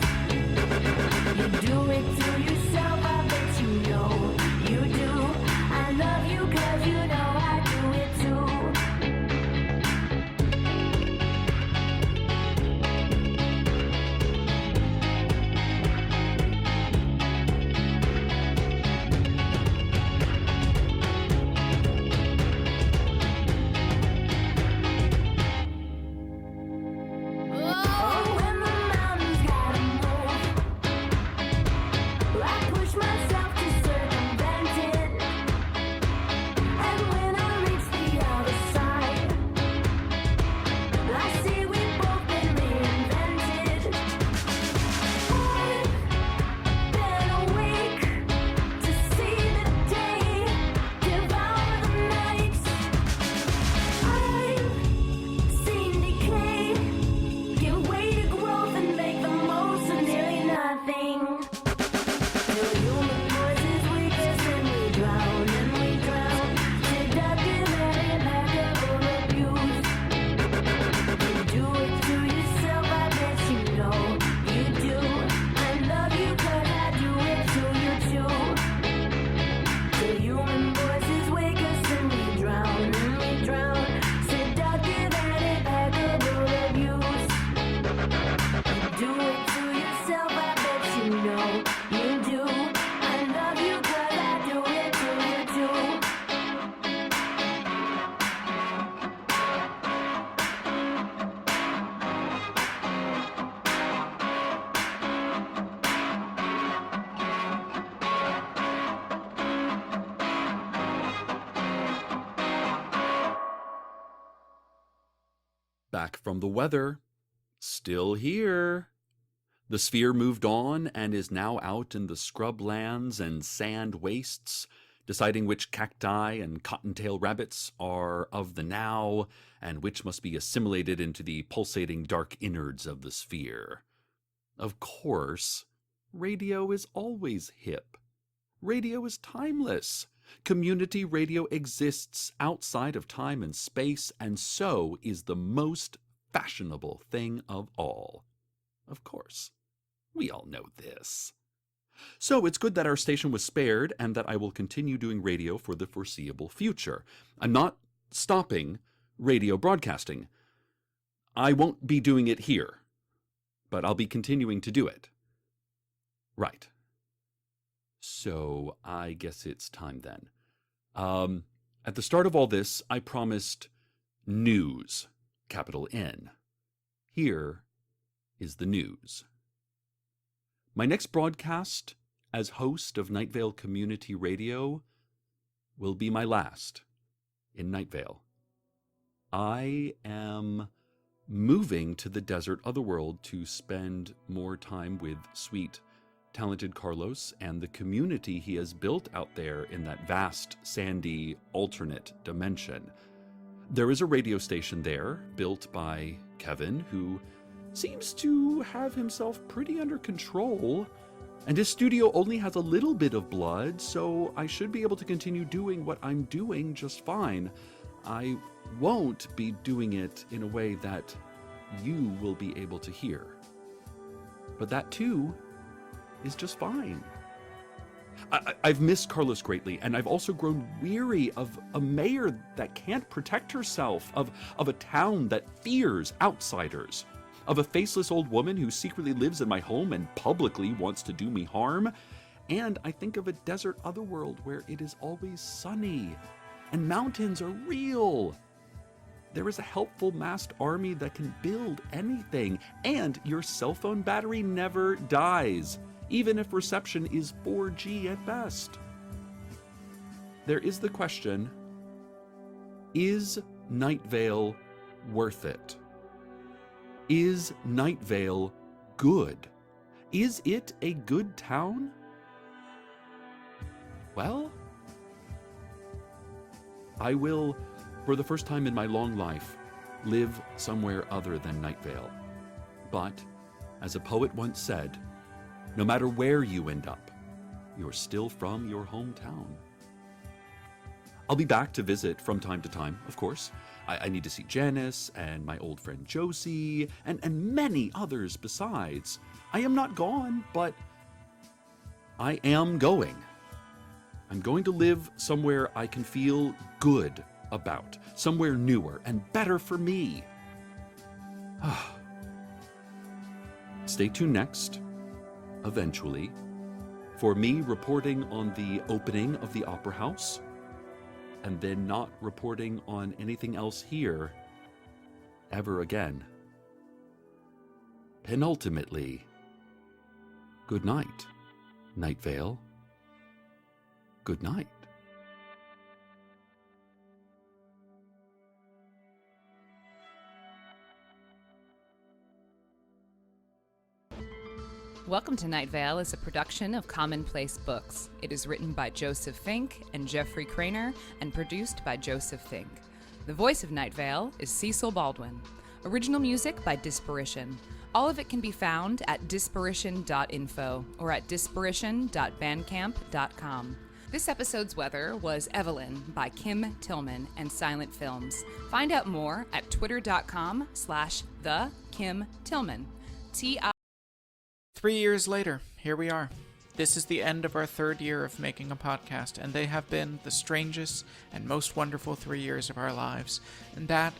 You do it to yourself, I bet you know you do. I love you 'cause you know I do it too. Oh, when the mountains gotta move, I push myself to circumvent it. And when I reach the other side, I see we've both been reinvented. I've been awake to see the day, devour the night. I've seen decay, give way to growth and make the most of nearly nothing. Till human voices wake us and we drown, seductive and impeccable abuse. You do it to yourself, I bet you know you do. I love you 'cause I do it to you too. Till human voices wake us and we drown, seductive and impeccable abuse. You do it to yourself, I bet you know you do. I love you 'cause I do it to you too. Back from the weather, still here. The sphere moved on and is now out in the scrublands and sand wastes, deciding which cacti and cottontail rabbits are of the now, and which must be assimilated into the pulsating dark innards of the sphere. Of course, radio is always hip. Radio is timeless. Community radio exists outside of time and space, and so is the most fashionable thing of all. Of course, we all know this. So it's good that our station was spared and that I will continue doing radio for the foreseeable future. I'm not stopping radio broadcasting. I won't be doing it here, but I'll be continuing to do it. Right. So I guess it's time then. At the start of all this, I promised news, capital N. Here is the news. My next broadcast as host of Night Vale Community Radio will be my last in Night Vale. I am moving to the desert otherworld to spend more time with sweet, talented Carlos and the community he has built out there in that vast, sandy, alternate dimension. There is a radio station there built by Kevin, who seems to have himself pretty under control, and his studio only has a little bit of blood, so I should be able to continue doing what I'm doing just fine. I won't be doing it in a way that you will be able to hear. But that too is just fine. I've missed Carlos greatly, and I've also grown weary of a mayor that can't protect herself, of a town that fears outsiders, of a faceless old woman who secretly lives in my home and publicly wants to do me harm. And I think of a desert otherworld where it is always sunny and mountains are real. There is a helpful masked army that can build anything, and your cell phone battery never dies, even if reception is 4G at best. There is the question, is Night Vale worth it? Is Night Vale good? Is it a good town? Well, I will, for the first time in my long life, live somewhere other than Night Vale. But, as a poet once said, no matter where you end up, you're still from your hometown. I'll be back to visit from time to time, of course. I need to see Janice and my old friend Josie and many others besides. I am not gone, but I am going. I'm going to live somewhere I can feel good about, somewhere newer and better for me. Stay tuned next, eventually, for me reporting on the opening of the Opera House, and then not reporting on anything else here ever again. Penultimately, good night, Night Vale. Good night. Welcome to Night Vale is a production of Commonplace Books. It is written by Joseph Fink and Jeffrey Craner and produced by Joseph Fink. The voice of Night Vale is Cecil Baldwin. Original music by Disparition. All of it can be found at disparition.info or at disparition.bandcamp.com. This episode's weather was Evelyn by Kim Tillman and Silent Films. Find out more at twitter.com/thekimtillman. 3 years later, here we are. This is the end of our third year of making a podcast, and they have been the strangest and most wonderful 3 years of our lives. And that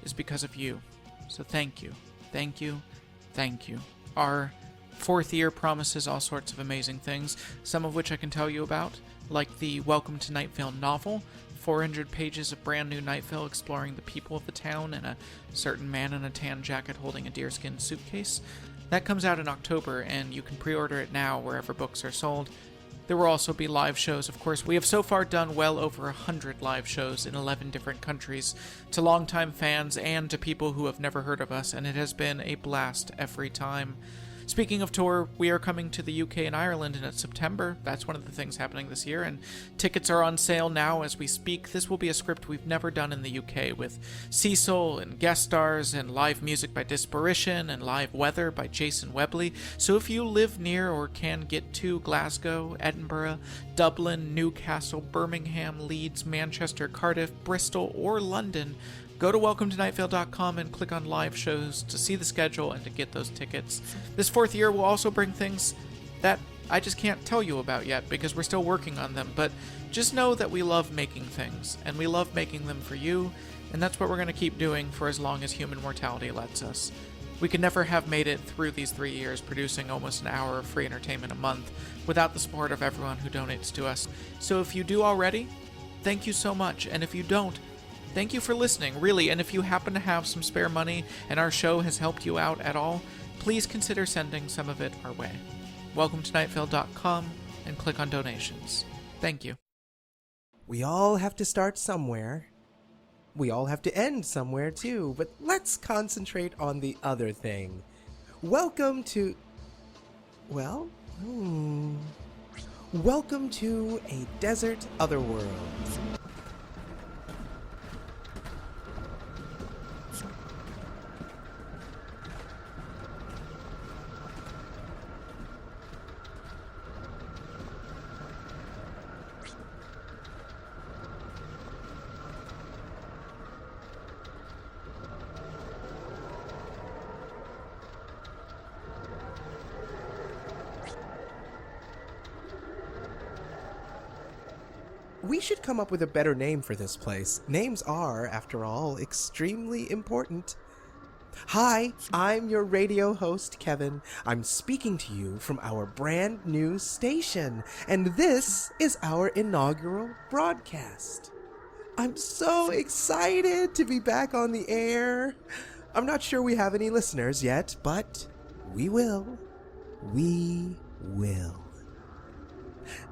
is because of you. So thank you. Thank you. Thank you. Our fourth year promises all sorts of amazing things, some of which I can tell you about, like the Welcome to Night Vale novel, 400 pages of brand new Night Vale exploring the people of the town and a certain man in a tan jacket holding a deerskin suitcase. That comes out in October, and you can pre-order it now wherever books are sold. There will also be live shows, of course. We have so far done well over 100 live shows in 11 different countries, to longtime fans and to people who have never heard of us, and it has been a blast every time. Speaking of tour, we are coming to the UK and Ireland in September. That's one of the things happening this year, and tickets are on sale now as we speak. This will be a script we've never done in the UK, with Cecil and guest stars and live music by Disparition and live weather by Jason Webley. So if you live near or can get to Glasgow, Edinburgh, Dublin, Newcastle, Birmingham, Leeds, Manchester, Cardiff, Bristol, or London, go to welcometonightvale.com and click on live shows to see the schedule and to get those tickets. This fourth year will also bring things that I just can't tell you about yet because we're still working on them, but just know that we love making things, and we love making them for you, and that's what we're going to keep doing for as long as human mortality lets us. We could never have made it through these 3 years producing almost an hour of free entertainment a month without the support of everyone who donates to us. So if you do already, thank you so much. And if you don't, thank you for listening, really. And if you happen to have some spare money and our show has helped you out at all, please consider sending some of it our way. Welcome to nightvale.com and click on donations. Thank you. We all have to start somewhere. We all have to end somewhere too, but let's concentrate on the other thing. Welcome to... Well, welcome to a desert otherworld. We should come up with a better name for this place. Names are, after all, extremely important. Hi, I'm your radio host, Kevin. I'm speaking to you from our brand new station, and this is our inaugural broadcast. I'm so excited to be back on the air. I'm not sure we have any listeners yet, but we will. We will.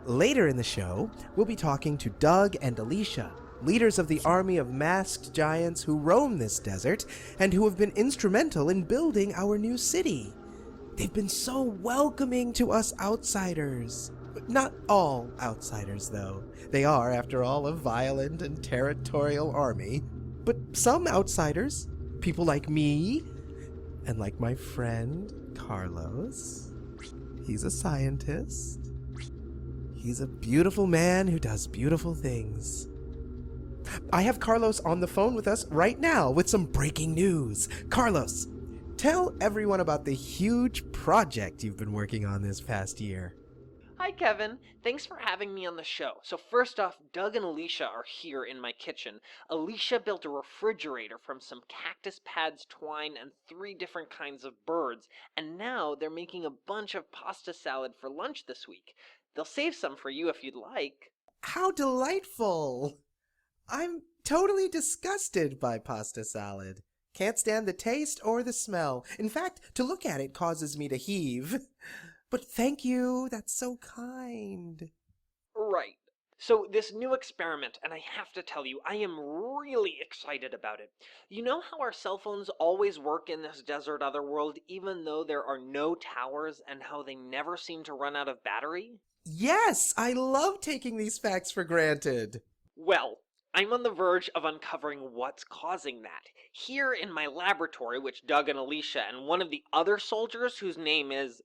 Later in the show, we'll be talking to Doug and Alicia, leaders of the army of masked giants who roam this desert and who have been instrumental in building our new city. They've been so welcoming to us outsiders. Not all outsiders, though. They are, after all, a violent and territorial army. But some outsiders, people like me, and like my friend Carlos. He's a scientist. He's a beautiful man who does beautiful things. I have Carlos on the phone with us right now with some breaking news. Carlos, tell everyone about the huge project you've been working on this past year. Hi, Kevin. Thanks for having me on the show. So first off, Doug and Alicia are here in my kitchen. Alicia built a refrigerator from some cactus pads, twine, and 3 different kinds of birds, and now they're making a bunch of pasta salad for lunch this week. They'll save some for you if you'd like. How delightful! I'm totally disgusted by pasta salad. Can't stand the taste or the smell. In fact, to look at it causes me to heave. But thank you, that's so kind. Right. So this new experiment, and I have to tell you, I am really excited about it. You know how our cell phones always work in this desert otherworld even though there are no towers, and how they never seem to run out of battery? Yes, I love taking these facts for granted. Well, I'm on the verge of uncovering what's causing that. Here in my laboratory, which Doug and Alicia and one of the other soldiers whose name is...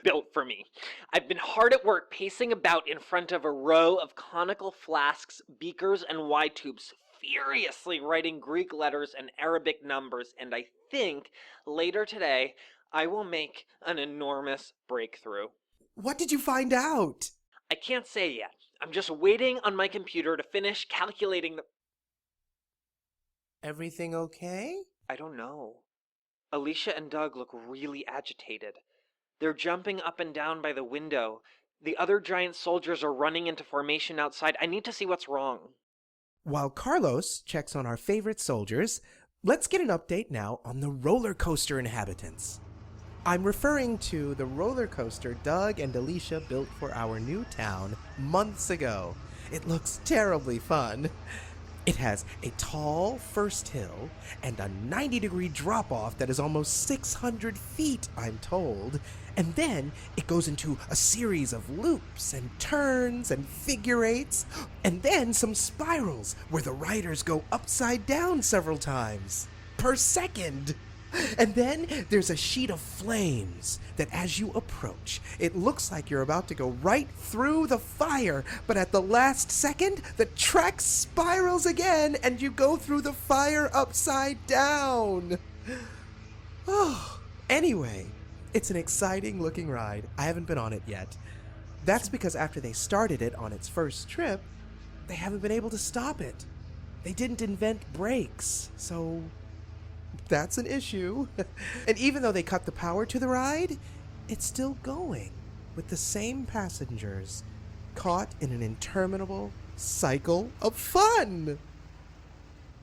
built for me. I've been hard at work pacing about in front of a row of conical flasks, beakers, and wide tubes, furiously writing Greek letters and Arabic numbers, and I think later today I will make an enormous breakthrough. What did you find out? I can't say yet. I'm just waiting on my computer to finish calculating the... Everything okay? I don't know. Alicia and Doug look really agitated. They're jumping up and down by the window. The other giant soldiers are running into formation outside. I need to see what's wrong. While Carlos checks on our favorite soldiers, let's get an update now on the roller coaster inhabitants. I'm referring to the roller coaster Doug and Alicia built for our new town months ago. It looks terribly fun. It has a tall first hill and a 90-degree drop-off that is almost 600 feet, I'm told. And then it goes into a series of loops and turns and figure eights, and then some spirals where the riders go upside down several times per second. And then there's a sheet of flames that as you approach, it looks like you're about to go right through the fire, but at the last second, the track spirals again and you go through the fire upside down. Oh, anyway, it's an exciting looking ride. I haven't been on it yet. That's because after they started it on its first trip, they haven't been able to stop it. They didn't invent brakes, so That's an issue. And even though they cut the power to the ride, it's still going with the same passengers caught in an interminable cycle of fun.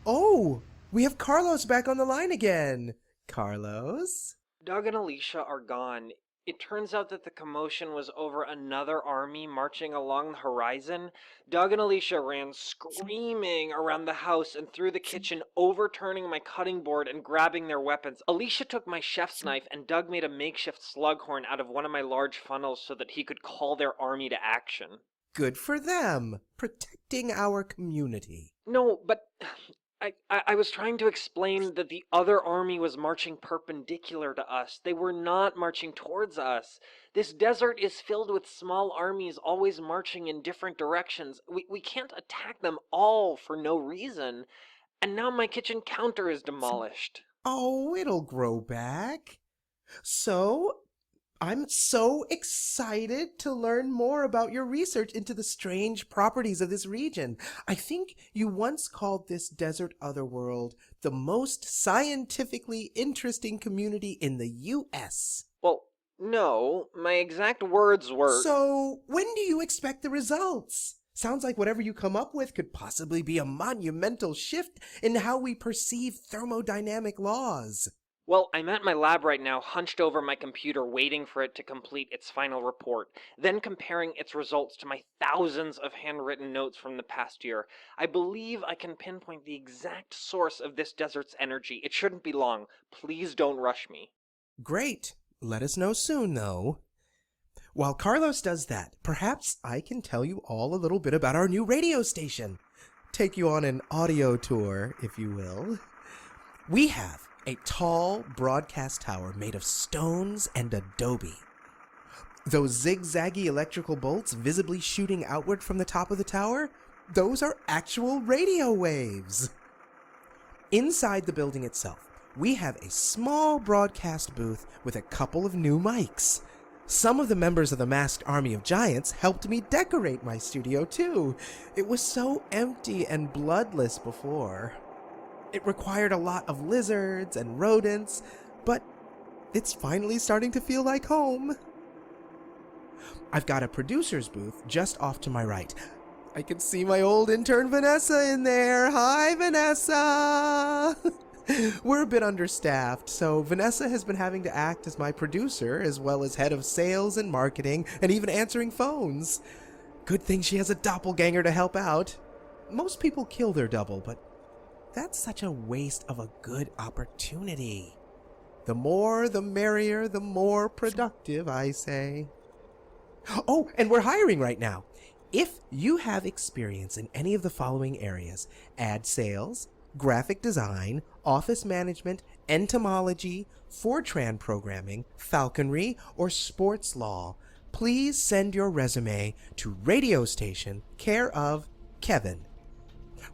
Oh, we have Carlos back on the line again. Carlos? Doug and Alicia are gone. It turns out that the commotion was over another army marching along the horizon. Doug and Alicia ran screaming around the house and through the kitchen, overturning my cutting board and grabbing their weapons. Alicia took my chef's knife, and Doug made a makeshift slughorn out of one of my large funnels so that he could call their army to action. Good for them, protecting our community. No, but I was trying to explain that the other army was marching perpendicular to us. They were not marching towards us. This desert is filled with small armies always marching in different directions. We can't attack them all for no reason. And now my kitchen counter is demolished. Oh, it'll grow back. So, I'm so excited to learn more about your research into the strange properties of this region. I think you once called this desert otherworld the most scientifically interesting community in the U.S. Well, no, my exact words were... So, when do you expect the results? Sounds like whatever you come up with could possibly be a monumental shift in how we perceive thermodynamic laws. Well, I'm at my lab right now, hunched over my computer, waiting for it to complete its final report, then comparing its results to my thousands of handwritten notes from the past year. I believe I can pinpoint the exact source of this desert's energy. It shouldn't be long. Please don't rush me. Great. Let us know soon, though. While Carlos does that, perhaps I can tell you all a little bit about our new radio station. Take you on an audio tour, if you will. We have a tall broadcast tower made of stones and adobe. Those zigzaggy electrical bolts visibly shooting outward from the top of the tower, those are actual radio waves. Inside the building itself, we have a small broadcast booth with a couple of new mics. Some of the members of the masked army of giants helped me decorate my studio too. It was so empty and bloodless before. It required a lot of lizards and rodents, but it's finally starting to feel like home. I've got a producer's booth just off to my right. I can see my old intern Vanessa in there. Hi, Vanessa! We're a bit understaffed, so Vanessa has been having to act as my producer, as well as head of sales and marketing, and even answering phones. Good thing she has a doppelganger to help out. Most people kill their double, but that's such a waste of a good opportunity. The more, the merrier, the more productive, I say. Oh, and we're hiring right now. If you have experience in any of the following areas: ad sales, graphic design, office management, entomology, Fortran programming, falconry, or sports law, please send your resume to Radio Station, care of Kevin.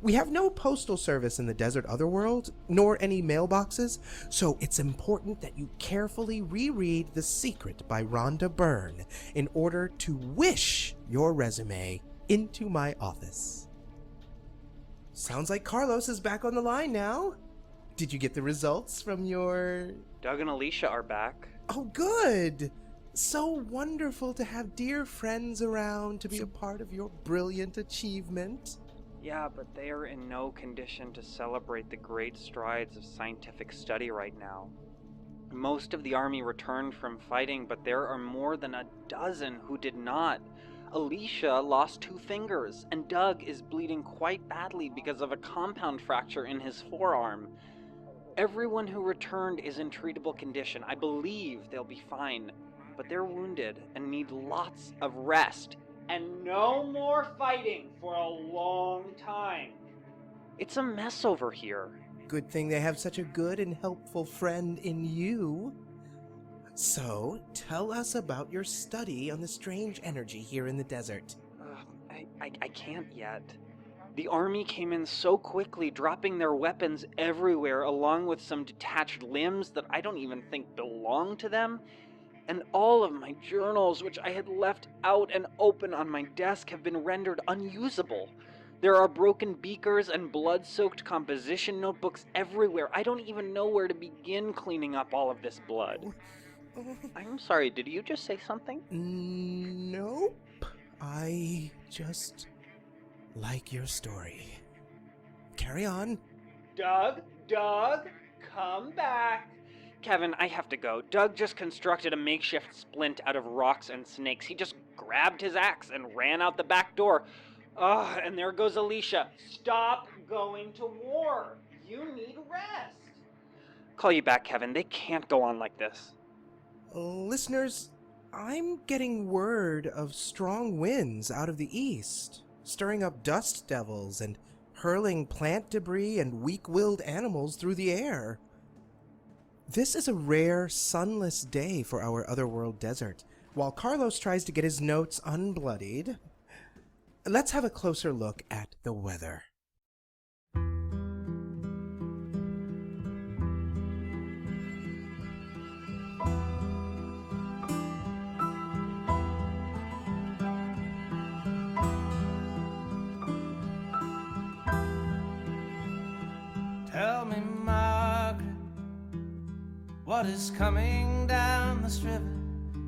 We have no postal service in the desert otherworld, nor any mailboxes, so it's important that you carefully reread The Secret by Rhonda Byrne in order to wish your resume into my office. Sounds like Carlos is back on the line now. Did you get the results from your... Doug and Alicia are back. Oh, good! So wonderful to have dear friends around to be a part of your brilliant achievement. Yeah, but they are in no condition to celebrate the great strides of scientific study right now. Most of the army returned from fighting, but there are more than a dozen who did not. Alicia lost 2 fingers, and Doug is bleeding quite badly because of a compound fracture in his forearm. Everyone who returned is in treatable condition. I believe they'll be fine, but they're wounded and need lots of rest. And no more fighting for a long time. It's a mess over here. Good thing they have such a good and helpful friend in you. So, tell us about your study on the strange energy here in the desert. I can't yet. The army came in so quickly, dropping their weapons everywhere, along with some detached limbs that I don't even think belong to them. And all of my journals, which I had left out and open on my desk, have been rendered unusable. There are broken beakers and blood-soaked composition notebooks everywhere. I don't even know where to begin cleaning up all of this blood. I'm sorry, did you just say something? Nope. I just like your story. Carry on. Doug, come back. Kevin, I have to go. Doug just constructed a makeshift splint out of rocks and snakes. He just grabbed his axe and ran out the back door. Oh, and there goes Alicia. Stop going to war. You need rest. Call you back, Kevin. They can't go on like this. Listeners, I'm getting word of strong winds out of the east, stirring up dust devils and hurling plant debris and weak-willed animals through the air. This is a rare, sunless day for our otherworld desert. While Carlos tries to get his notes unbloodied, let's have a closer look at the weather. Tell me, Margaret, what is coming down this river?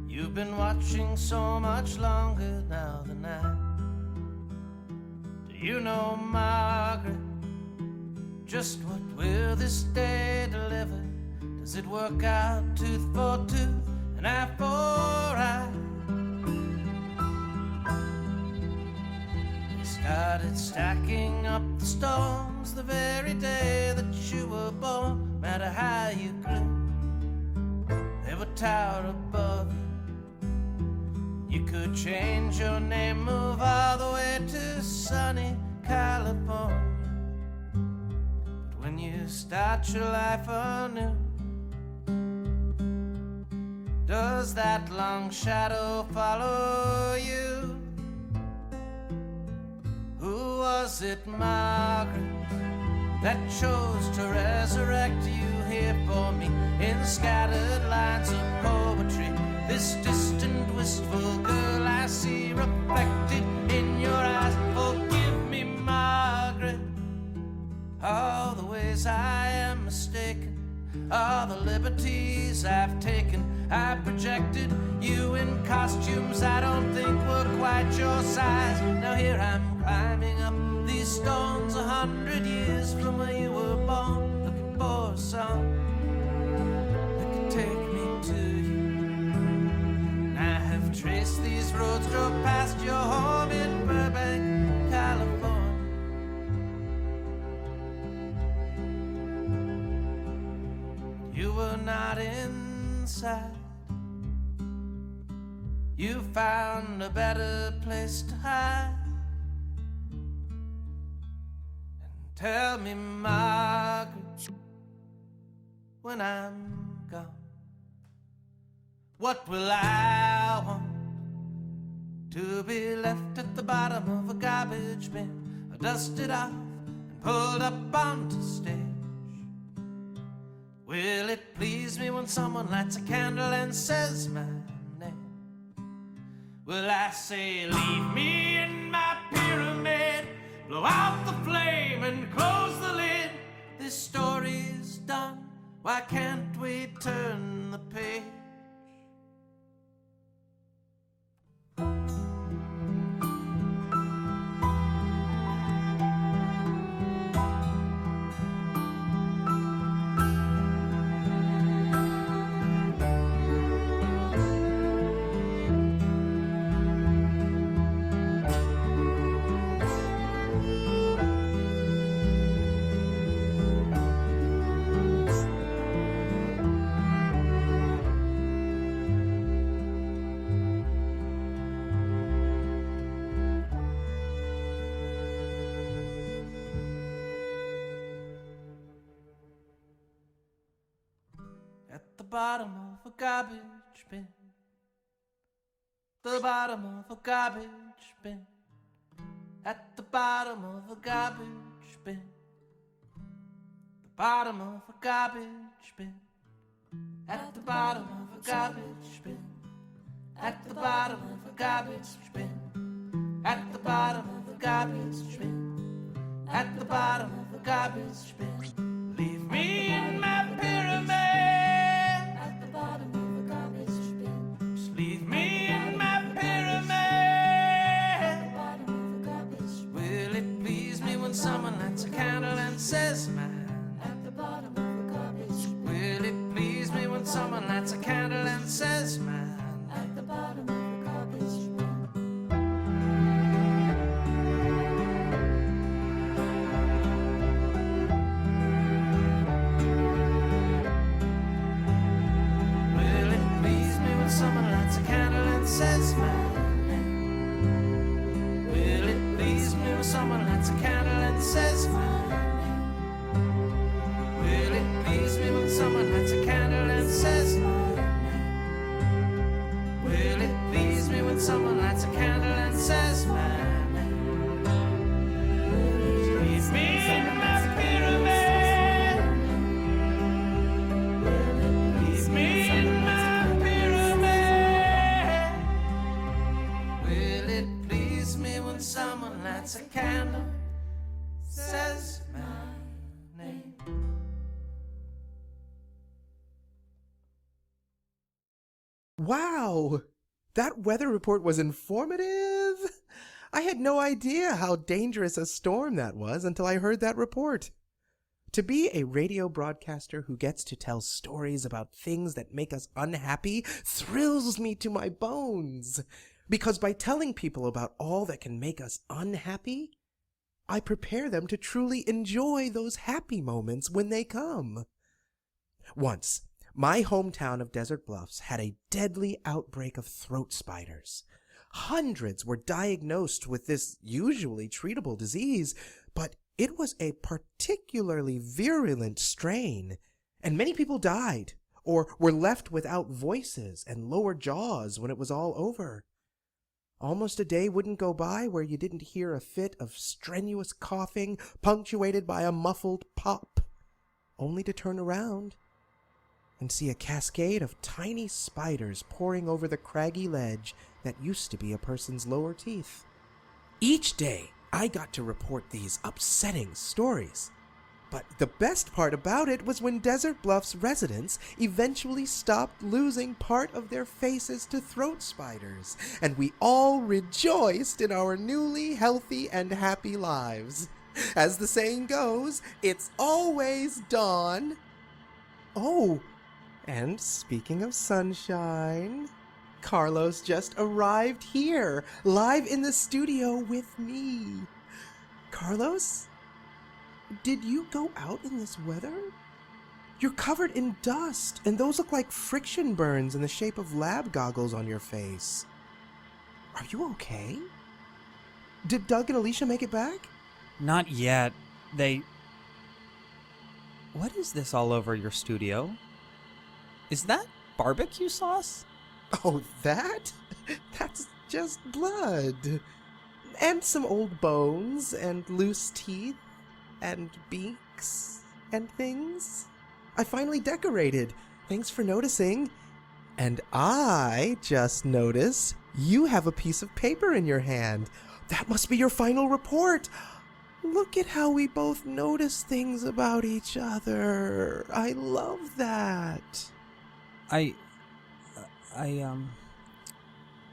You've been watching so much longer now than I. Do you know, Margaret, just what will this day deliver? Does it work out tooth for tooth and eye for eye? They started stacking up the storms the very day that you were born. No matter how you grew, they would tower above you. You could change your name, move all the way to sunny California. But when you start your life anew, does that long shadow follow you? Who was it, Margaret, that chose to resurrect you here for me in scattered lines of poetry? This distant, wistful girl I see reflected in your eyes. Forgive me, Margaret, all the ways I am mistaken, all the liberties I've taken. I projected you in costumes I don't think were quite your size. Now here I'm climbing up these stones 100 years from where you were born, looking for a song that could take me to you. And I have traced these roads, drove past your home in Burbank, California. You were not inside. You found a better place to hide. And tell me, Margaret, when I'm gone, what will I want? To be left at the bottom of a garbage bin, or dusted off and pulled up onto stage? Will it please me when someone lights a candle and says my name? Will I say, leave me in my pyramid, blow out the flame and close the lid? This story's done, why can't we turn the page? At the bottom of a garbage bin, the bottom of a garbage bin, at the bottom of a garbage bin, the bottom of a garbage bin, at the bottom of a garbage bin, at the bottom of a garbage bin, at the bottom of a garbage bin. at the bottom of the garbage bin. Leave me in my pyramid at the bottom of the garbage bin. Just leave me in my pyramid at the bottom of the garbage bin. Will it please me when someone lights a candle and says man at the bottom of the garbage bin? Will it please me when someone lights a candle and says man at the bottom of the garbage bin? Will it please me when someone lights a candle and says my name? Will it please me when someone lights a candle and says my name? Will it please me when someone lights a candle and says my name? Will it please me when someone lights a candle and says my name? Leave me in my pyramid. Leave me in my pyramid. Will it please me when someone lights a candle, says my name? Wow! That weather report was informative! I had no idea how dangerous a storm that was until I heard that report. To be a radio broadcaster who gets to tell stories about things that make us unhappy thrills me to my bones. Because by telling people about all that can make us unhappy, I prepare them to truly enjoy those happy moments when they come. Once, my hometown of Desert Bluffs had a deadly outbreak of throat spiders. Hundreds were diagnosed with this usually treatable disease, but it was a particularly virulent strain, and many people died or were left without voices and lower jaws when it was all over. Almost a day wouldn't go by where you didn't hear a fit of strenuous coughing punctuated by a muffled pop, only to turn around and see a cascade of tiny spiders pouring over the craggy ledge that used to be a person's lower teeth. Each day, I got to report these upsetting stories. But the best part about it was when Desert Bluffs residents eventually stopped losing part of their faces to throat spiders, and we all rejoiced in our newly healthy and happy lives. As the saying goes, it's always dawn. Oh, and speaking of sunshine, Carlos just arrived here, live in the studio with me. Carlos? Did you go out in this weather? You're covered in dust, and those look like friction burns in the shape of lab goggles on your face. Are you okay? Did Doug and Alicia make it back? Not yet. What is this all over your studio? Is that barbecue sauce? Oh, that? That's just blood. And some old bones and loose teeth and beaks and things. I finally decorated. Thanks for noticing. And I just noticed you have a piece of paper in your hand. That must be your final report. Look at how we both notice things about each other. I love that.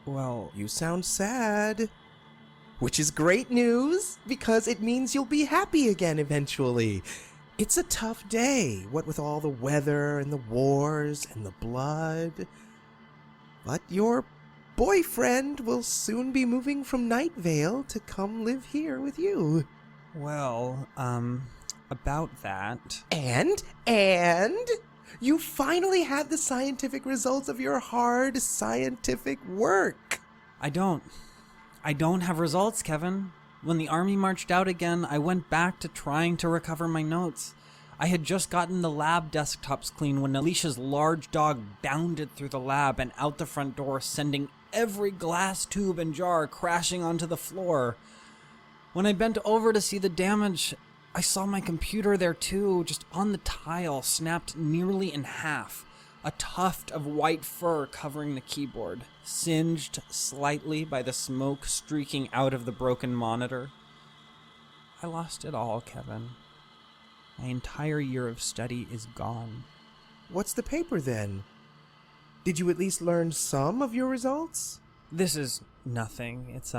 Well... You sound sad. Which is great news, because it means you'll be happy again eventually. It's a tough day, what with all the weather and the wars and the blood. But your boyfriend will soon be moving from Night Vale to come live here with you. Well, about that... And you finally had the scientific results of your hard scientific work. I don't have results, Kevin. When the army marched out again, I went back to trying to recover my notes. I had just gotten the lab desktops clean when Alicia's large dog bounded through the lab and out the front door, sending every glass tube and jar crashing onto the floor. When I bent over to see the damage, I saw my computer there too, just on the tile, snapped nearly in half. A tuft of white fur covering the keyboard, singed slightly by the smoke streaking out of the broken monitor. I lost it all, Kevin. My entire year of study is gone. What's the paper then? Did you at least learn some of your results? This is nothing. It's,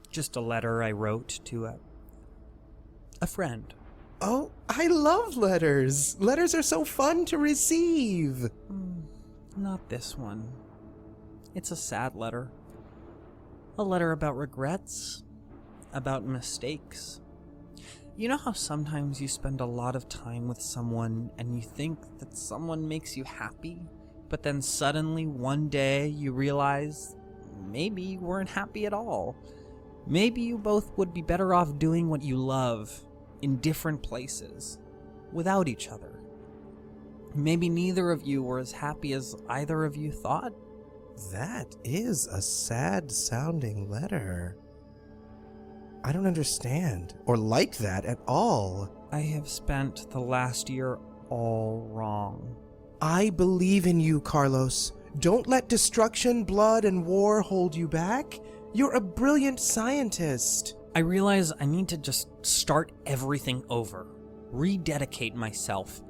just a letter I wrote to a friend. Oh, I love letters. Letters are so fun to receive. Not this one. It's a sad letter. A letter about regrets, about mistakes. You know how sometimes you spend a lot of time with someone and you think that someone makes you happy, but then suddenly one day you realize maybe you weren't happy at all. Maybe you both would be better off doing what you love in different places, without each other. Maybe neither of you were as happy as either of you thought. That is a sad-sounding letter. I don't understand, or like that at all. I have spent the last year all wrong. I believe in you, Carlos. Don't let destruction, blood, and war hold you back. You're a brilliant scientist. I realize I need to just start everything over. Rededicate myself.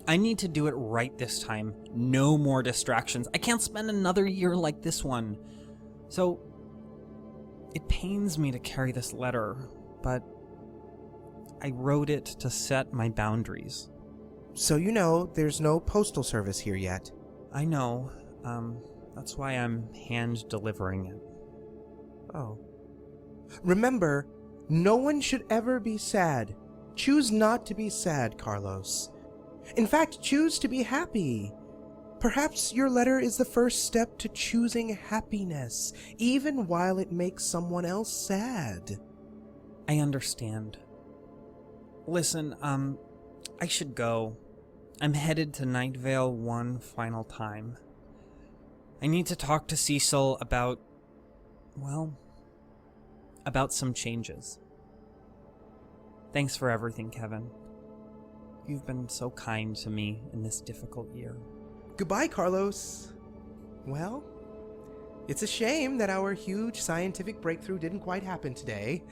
I need to do it right this time. No more distractions. I can't spend another year like this one. So, it pains me to carry this letter, but I wrote it to set my boundaries. So you know, there's no postal service here yet. I know. That's why I'm hand delivering it. Oh. Remember, no one should ever be sad. Choose not to be sad, Carlos. In fact, choose to be happy. Perhaps your letter is the first step to choosing happiness, even while it makes someone else sad. I understand. Listen, I should go. I'm headed to Night Vale one final time. I need to talk to Cecil about some changes. Thanks for everything, Kevin. You've been so kind to me in this difficult year. Goodbye, Carlos. Well, it's a shame that our huge scientific breakthrough didn't quite happen today.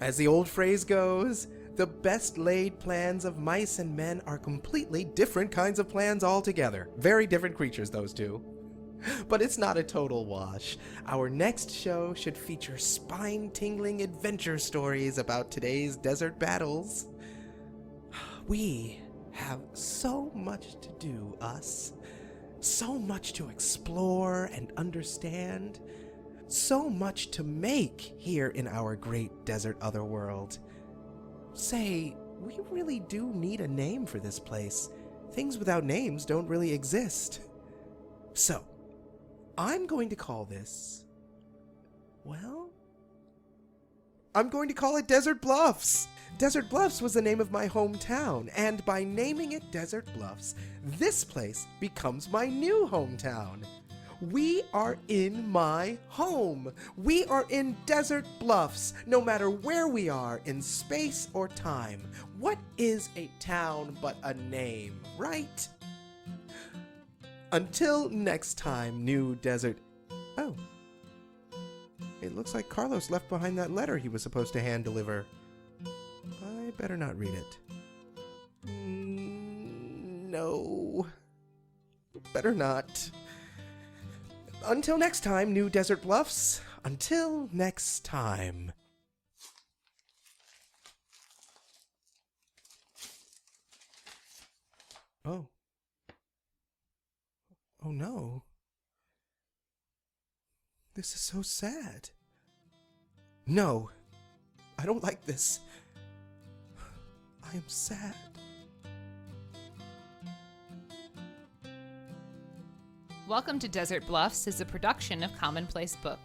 As the old phrase goes, the best laid plans of mice and men are completely different kinds of plans altogether. Very different creatures, those two. But it's not a total wash. Our next show should feature spine-tingling adventure stories about today's desert battles. We have so much to do, us. So much to explore and understand. So much to make here in our great desert otherworld. Say, we really do need a name for this place. Things without names don't really exist. So, I'm going to call this... well... I'm going to call it Desert Bluffs! Desert Bluffs was the name of my hometown, and by naming it Desert Bluffs, this place becomes my new hometown. We are in my home. We are in Desert Bluffs, no matter where we are in space or time. What is a town but a name, right? Until next time, New Desert... Oh. It looks like Carlos left behind that letter he was supposed to hand deliver. I better not read it. No. Better not. Until next time, New Desert Bluffs. Until next time. Oh. Oh no. This is so sad. No. I don't like this. I am sad. Welcome to Desert Bluffs is a production of Commonplace Books.